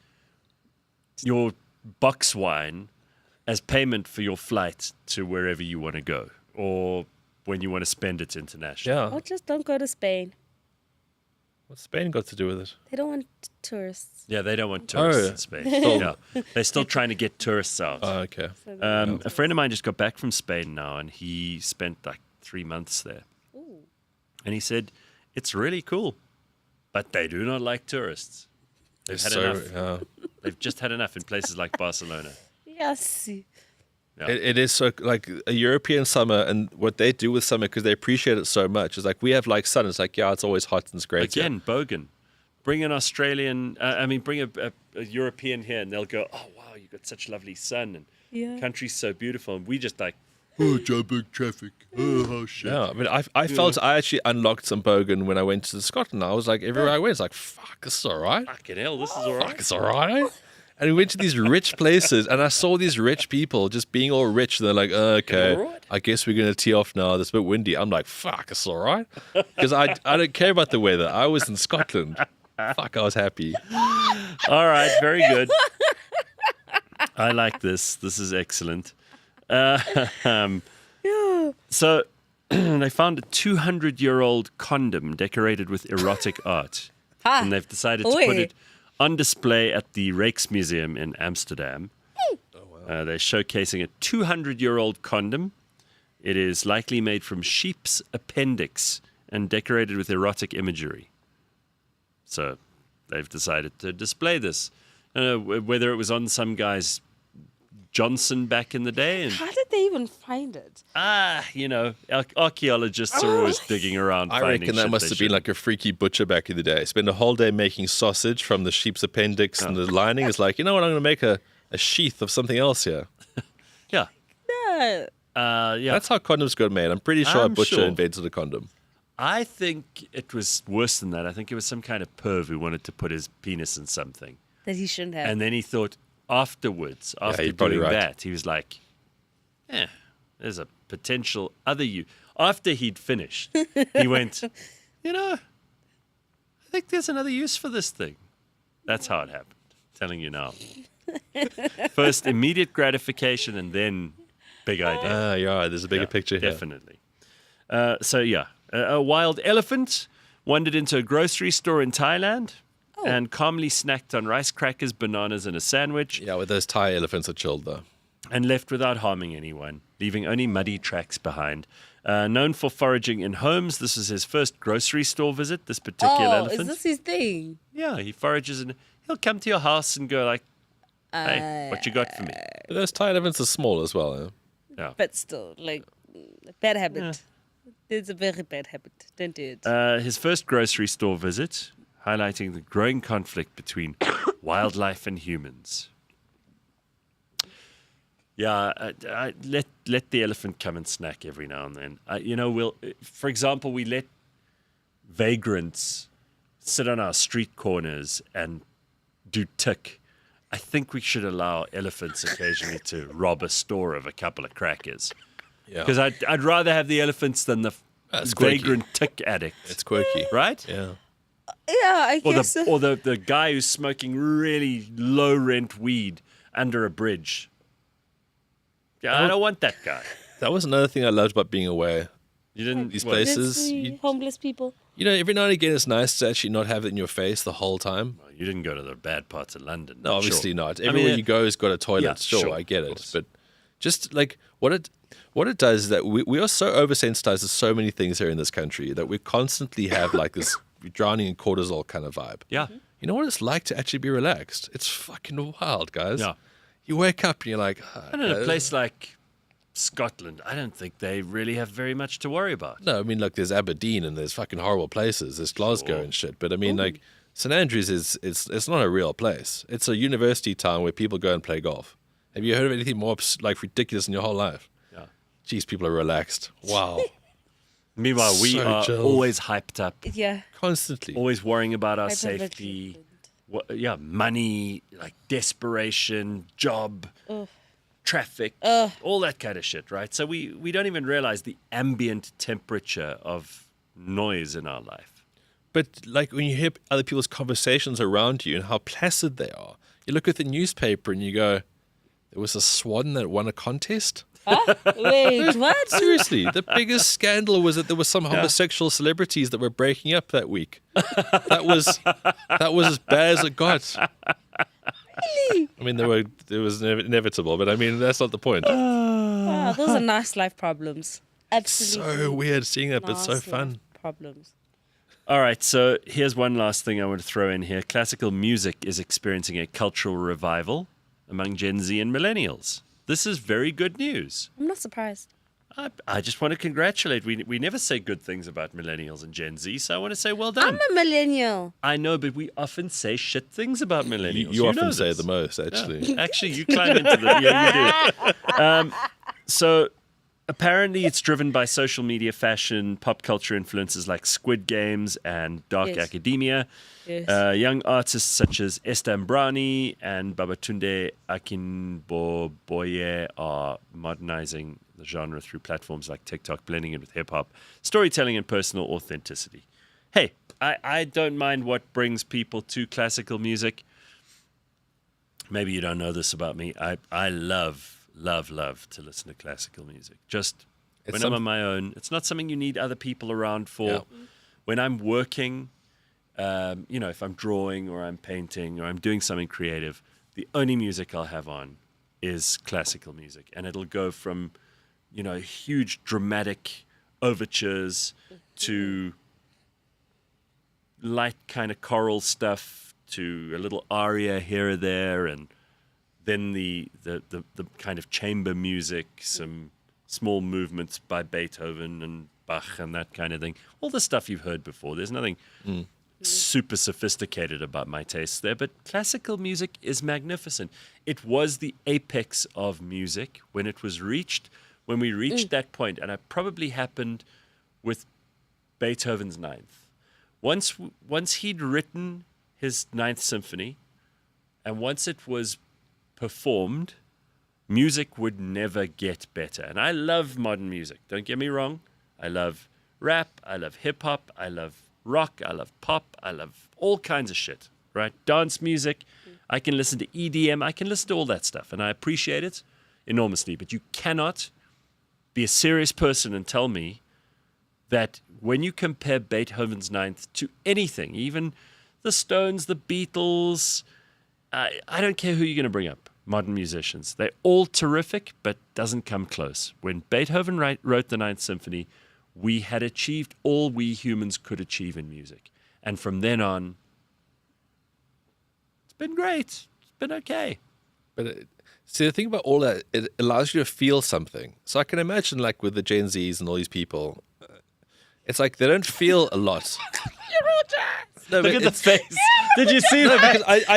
S1: your box wine as payment for your flight to wherever you want to go or when you want to spend it internationally.
S2: Yeah.
S3: Or just don't go to Spain.
S2: What's Spain got to do with it?
S3: They don't want tourists.
S1: Yeah, they don't want tourists in Spain. Yeah. They're still trying to get tourists out.
S2: Oh, okay.
S1: A friend of mine just got back from Spain now, and he spent like 3 months there.
S3: Ooh.
S1: And he said, it's really cool, but they do not like tourists. They've had enough. They've just had enough in places like Barcelona.
S3: Yes.
S1: Yeah.
S2: It is so like a European summer, and what they do with summer because they appreciate it so much is like we have like sun. It's like it's always hot and it's great.
S1: Again, Bogan, bring an Australian. Bring a European here, and they'll go, "Oh wow, you got such lovely sun, and the country's so beautiful." And we just like, "Oh, jumping traffic. Oh shit."
S2: Yeah, I mean, I felt I actually unlocked some Bogan when I went to Scotland. I was like, everywhere I went, it's like, fuck, this is all right.
S1: Fucking hell, this is all right.
S2: Fuck, it's all right. And we went to these rich places, and I saw these rich people just being all rich. And they're like, okay,
S1: right.
S2: I guess we're going to tee off now. It's a bit windy. I'm like, fuck, it's all right. Because I don't care about the weather. I was in Scotland. Fuck, I was happy.
S1: All right, very good. I like this. This is excellent. So they found a 200-year-old condom decorated with erotic art. And they've decided to put it on display at the Rijksmuseum in Amsterdam. They're showcasing a 200-year-old condom. It is likely made from sheep's appendix and decorated with erotic imagery. So they've decided to display this. I don't know whether it was on some guy's Johnson back in the day. And,
S3: How did they even find it?
S1: archaeologists are always digging around
S2: I
S1: finding
S2: reckon that
S1: shit
S2: must
S1: they
S2: have been like a freaky butcher back in the day. Spend a whole day making sausage from the sheep's appendix and the lining. It's like, you know what, I'm going to make a sheath of something else here.
S1: Yeah.
S3: No.
S1: Yeah.
S2: That's how condoms got made. I'm pretty sure a
S1: I'm
S2: butcher
S1: sure.
S2: invented a condom.
S1: I think it was worse than that. I think it was some kind of perv who wanted to put his penis in something.
S3: That he shouldn't have.
S1: And then he thought afterwards, after
S2: you're probably
S1: doing
S2: right.
S1: that, he was like, there's a potential other use. After he'd finished, he went, I think there's another use for this thing. That's how it happened. Telling you now. First, immediate gratification and then big idea.
S2: Yeah, there's a bigger picture here.
S1: Definitely. A wild elephant wandered into a grocery store in Thailand and calmly snacked on rice crackers, bananas, and a sandwich.
S2: Yeah, with those Thai elephants are chilled though.
S1: And left without harming anyone, leaving only muddy tracks behind. Known for foraging in homes, this is his first grocery store visit, this particular elephant.
S3: Is this his thing?
S1: Yeah, he forages and he'll come to your house and go like, hey, what you got for me?
S2: But those Thai elephants are small as well. Eh?
S1: Yeah.
S3: But still, like, bad habit. Yeah. It's a very bad habit. Don't do it.
S1: His first grocery store visit, highlighting the growing conflict between wildlife and humans. Yeah, let the elephant come and snack every now and then. For example, we let vagrants sit on our street corners and do Tik. I think we should allow elephants occasionally to rob a store of a couple of crackers.
S2: Yeah,
S1: because I'd rather have the elephants than the vagrant Tik addict.
S2: It's quirky,
S1: right?
S2: Yeah.
S3: Yeah, I guess.
S1: Or the guy who's smoking really low rent weed under a bridge. Yeah, I don't want that guy.
S2: That was another thing I loved about being away.
S1: You didn't
S2: these places.
S3: Homeless people.
S2: Every now and again, it's nice to actually not have it in your face the whole time.
S1: Well, you didn't go to the bad parts of London.
S2: No, obviously not. Everywhere you go has got a toilet.
S1: Yeah,
S2: sure, I get it. But just like what it does is that we are so oversensitized to so many things here in this country that we constantly have like this drowning in cortisol kind of vibe.
S1: Yeah.
S2: You know what it's like to actually be relaxed? It's fucking wild, guys.
S1: Yeah.
S2: You wake up and you're like,
S1: in a place like Scotland, I don't think they really have very much to worry about.
S2: No, I mean, look, there's Aberdeen and there's fucking horrible places. There's Glasgow and shit. But I mean, like, St Andrews it's not a real place. It's a university town where people go and play golf. Have you heard of anything more like ridiculous in your whole life?
S1: Yeah.
S2: Jeez, people are relaxed. Wow.
S1: Meanwhile, we are always hyped up.
S3: Yeah.
S2: Constantly.
S1: Always worrying about our safety. Money, like desperation, job, traffic, all that kind of shit, right? So we don't even realize the ambient temperature of noise in our life.
S2: But like when you hear other people's conversations around you and how placid they are, you look at the newspaper and you go, there was a swan that won a contest?
S3: Huh? Wait, what?
S2: Seriously, the biggest scandal was that there were some homosexual celebrities that were breaking up that week. That was as bad as it got.
S3: Really?
S2: I mean, it was inevitable, but I mean, that's not the point.
S3: Those are nice life problems. Absolutely.
S2: So weird seeing that, but so fun.
S3: Problems.
S1: All right, so here's one last thing I want to throw in here. Classical music is experiencing a cultural revival among Gen Z and millennials. This is very good news.
S3: I'm not surprised.
S1: I just want to congratulate. We never say good things about millennials and Gen Z, so I want to say well done.
S3: I'm a millennial.
S1: I know, but we often say shit things about millennials.
S2: You often say the most, actually.
S1: Yeah. Actually, you climb into the... Yeah, you do. So apparently it's driven by social media, fashion, pop culture influences like Squid Games and Dark Academia.
S3: Yes.
S1: Young artists such as Estambrani and Babatunde Akinboboye are modernizing the genre through platforms like TikTok, blending it with hip-hop, storytelling, and personal authenticity. Hey, I don't mind what brings people to classical music. Maybe you don't know this about me. I love to listen to classical music. Just when I'm on my own. It's not something you need other people around for.
S2: Yeah.
S1: When I'm working... if I'm drawing or I'm painting or I'm doing something creative, the only music I'll have on is classical music. And it'll go from, huge dramatic overtures to light kind of choral stuff to a little aria here or there. And then the kind of chamber music, some small movements by Beethoven and Bach and that kind of thing. All the stuff you've heard before. There's nothing... super sophisticated about my tastes there, but classical music is magnificent. It was the apex of music when we reached that point, and it probably happened with Beethoven's Ninth. Once he'd written his Ninth Symphony, and once it was performed, music would never get better. And I love modern music, don't get me wrong. I love rap, I love hip-hop, I love rock, I love pop, I love all kinds of shit, right? Dance music, I can listen to EDM, I can listen to all that stuff, and I appreciate it enormously, but you cannot be a serious person and tell me that when you compare Beethoven's Ninth to anything, even the Stones, the Beatles, I don't care who you're going to bring up, modern musicians, they're all terrific, but doesn't come close. When Beethoven wrote the Ninth Symphony, we had achieved all we humans could achieve in music. And from then on, it's been great. It's been okay.
S2: But see, the thing about all that, it allows you to feel something. So I can imagine, like, with the Gen Zs and all these people, it's like they don't feel a lot. No,
S1: look at the face. Did you see that?
S2: Because I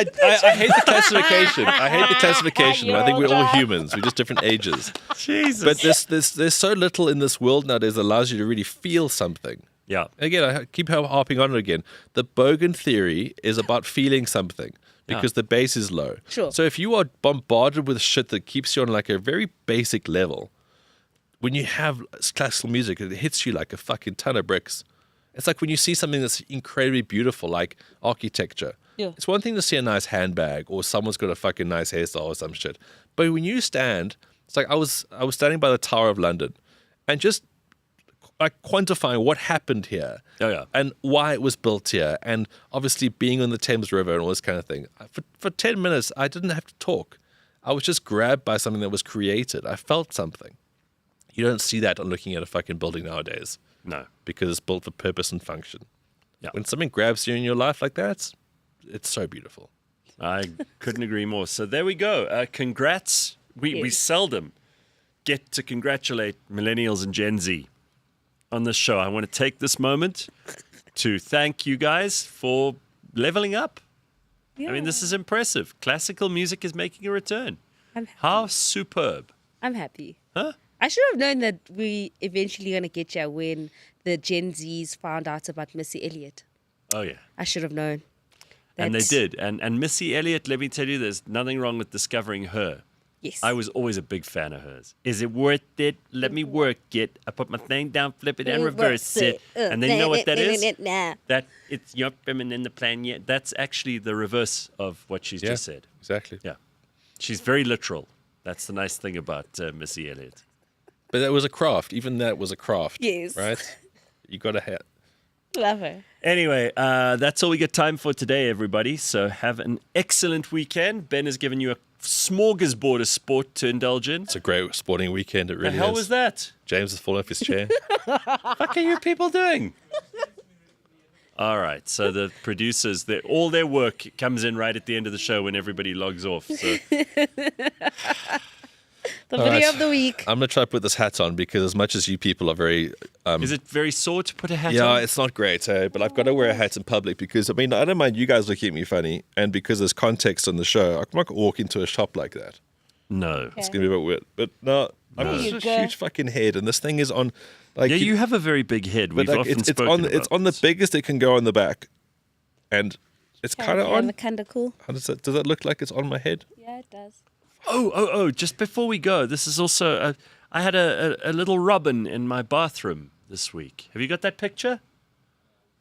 S2: hate the classification. I hate the classification. I think we're all humans. We're just different ages.
S1: Jesus.
S2: But there's so little in this world nowadays that allows you to really feel something.
S1: Yeah.
S2: Again, I keep harping on it again. The Bogan theory is about feeling something because the base is low.
S3: Sure.
S2: So if you are bombarded with shit that keeps you on like a very basic level, when you have classical music, it hits you like a fucking ton of bricks. It's like when you see something that's incredibly beautiful, like architecture.
S3: Yeah.
S2: It's one thing to see a nice handbag or someone's got a fucking nice hairstyle or some shit. But when you stand, it's like I was standing by the Tower of London and just like quantifying what happened here and why it was built here and obviously being on the Thames River and all this kind of thing. For 10 minutes, I didn't have to talk. I was just grabbed by something that was created. I felt something. You don't see that on looking at a fucking building nowadays.
S1: No.
S2: Because it's built for purpose and function.
S1: Yeah.
S2: When something grabs you in your life like that, it's so beautiful.
S1: I couldn't agree more. So there we go. Congrats. We seldom get to congratulate millennials and Gen Z on this show. I want to take this moment to thank you guys for leveling up.
S3: Yeah.
S1: I mean, this is impressive. Classical music is making a return.
S3: I'm happy.
S1: How superb.
S3: I'm happy.
S1: Huh?
S3: I should have known that we eventually going to get you when the Gen Zs found out about Missy Elliott.
S1: Oh, yeah.
S3: I should have known.
S1: And they did. And Missy Elliott, let me tell you, there's nothing wrong with discovering her.
S3: Yes.
S1: I was always a big fan of hers. Is it worth it? Let me work it. I put my thing down, flip it, and reverse it. And then you know what that is? That it's yup, and then the plan yet. That's actually the reverse of what she's just said.
S2: Exactly.
S1: Yeah. She's very literal. That's the nice thing about Missy Elliott.
S2: But that was a craft. Even that was a craft.
S3: Yes.
S2: Right? You got to have.
S3: Love her.
S1: Anyway, that's all we got time for today, everybody. So have an excellent weekend. Ben has given you a smorgasbord of sport to indulge in.
S2: It's a great sporting weekend. It really is.
S1: The hell was that?
S2: James has fallen off his chair.
S1: What are you people doing? All right. So the producers, all their work comes in right at the end of the show when everybody logs off. So.
S3: The video of the week.
S2: I'm going to try to put this hat on because as much as you people are very...
S1: is it very sore to put a hat on?
S2: Yeah, it's not great, but I've got to wear a hat in public because, I mean, I don't mind you guys looking at me funny, and because there's context on the show, I'm not going to walk into a shop like that.
S1: No.
S2: It's going to be a bit weird. But no, I've got a huge fucking head, and this thing is on... Like,
S1: yeah, you have a very big head. We've often spoken about
S2: it's on the biggest it can go on the back, and it's kind of on...
S3: Kind of cool.
S2: How does that look like it's on my head?
S3: Yeah, it does.
S1: Oh, just before we go, this is also, I had a little robin in my bathroom this week. Have you got that picture?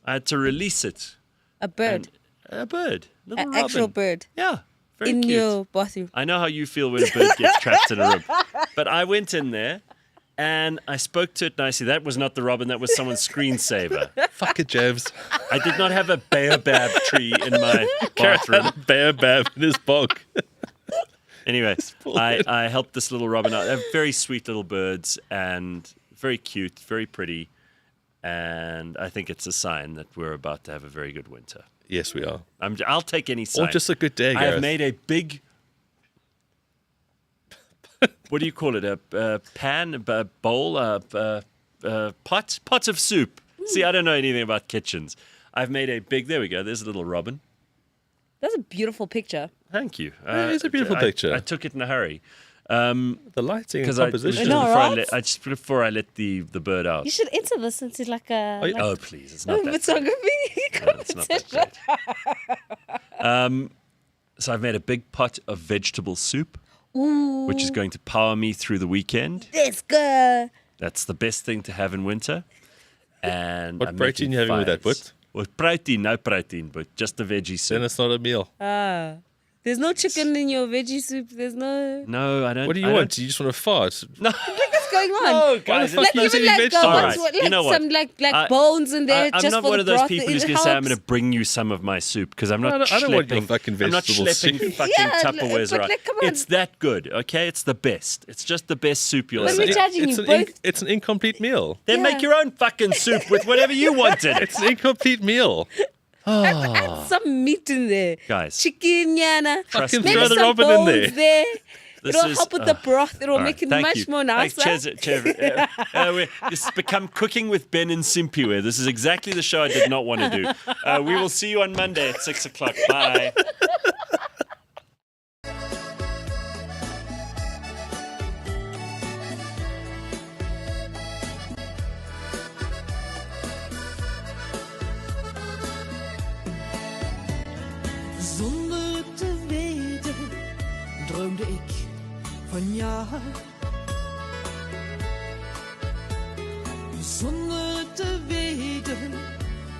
S1: I had to release it.
S3: A bird.
S1: A bird. Little
S3: An
S1: robin.
S3: actual bird.
S1: Yeah. Very
S3: in
S1: cute.
S3: your bathroom.
S1: I know how you feel when a bird gets trapped in a room. But I went in there and I spoke to it nicely. That was not the robin. That was someone's screensaver.
S2: Fuck it, James.
S1: I did not have a baobab tree in my bathroom.
S2: Baobab in his bog.
S1: Anyway, I helped this little robin out. They're very sweet little birds and very cute, very pretty. And I think it's a sign that we're about to have a very good winter.
S2: Yes, we are.
S1: I'll take any sign.
S2: Or just a good day,
S1: I
S2: Gareth.
S1: have made a big... What do you call it? A pan, a bowl, a pot of soup. See, I don't know anything about kitchens. I've made a big... There we go. There's a little robin.
S3: That's a beautiful picture.
S1: Thank you.
S2: It's a beautiful picture.
S1: I took it in a hurry.
S2: The lighting and composition.
S1: Before I let the bird out.
S3: You should enter this into like a...
S1: Oh, please. It's not that.
S3: Photography
S1: No, it's not that great. So I've made a big pot of vegetable soup, which is going to power me through the weekend.
S3: Let's go.
S1: That's the best thing to have in winter. And
S2: what protein are you having with that, but?
S1: Well, protein, no protein, but just the veggie soup.
S2: Then it's not a meal.
S3: There's no chicken in your veggie soup. There's no...
S1: No, I don't.
S2: What do you want? Do you just want to fart?
S1: No.
S3: Like, it's going on?
S1: No, guys,
S3: like even like
S1: you know what?
S3: some like bones in there.
S1: I'm
S3: just
S1: not
S3: for
S1: one
S3: the
S1: of those
S3: broth.
S1: people
S3: It
S1: who's going to say, I'm
S3: helps.
S1: going to bring you some of my soup because I'm not
S2: I don't want your fucking
S1: I'm not
S2: vegetable
S1: schlepping
S2: soup.
S1: fucking
S3: Yeah,
S1: Tupperwares
S3: but
S1: around.
S3: like, come on.
S1: It's that good, okay? It's the best. It's just the best soup you'll
S3: But
S1: ever
S3: we're
S1: eat.
S3: judging you both.
S2: It's an incomplete meal.
S1: Then make your own fucking soup with whatever you wanted.
S2: It's an incomplete meal.
S3: Add some meat in there.
S1: Guys.
S3: Chicken, yana.
S2: Fucking
S3: Maybe
S2: throw the
S3: some
S2: robin in
S3: bones
S2: there.
S3: It'll help with the broth. It'll
S1: all
S3: make it
S1: thank
S3: much
S1: you.
S3: more nicer.
S1: This has become Cooking with Ben and Simpy, where this is exactly the show I did not want to do. We will see you on Monday at 6 o'clock. Bye.
S15: Zonder het te weten droomde ik van jou. Zonder het te weten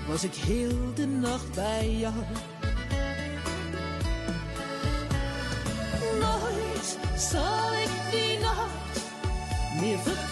S15: was ik heel de nacht bij jou. Nooit zal ik die nacht meer vergeten.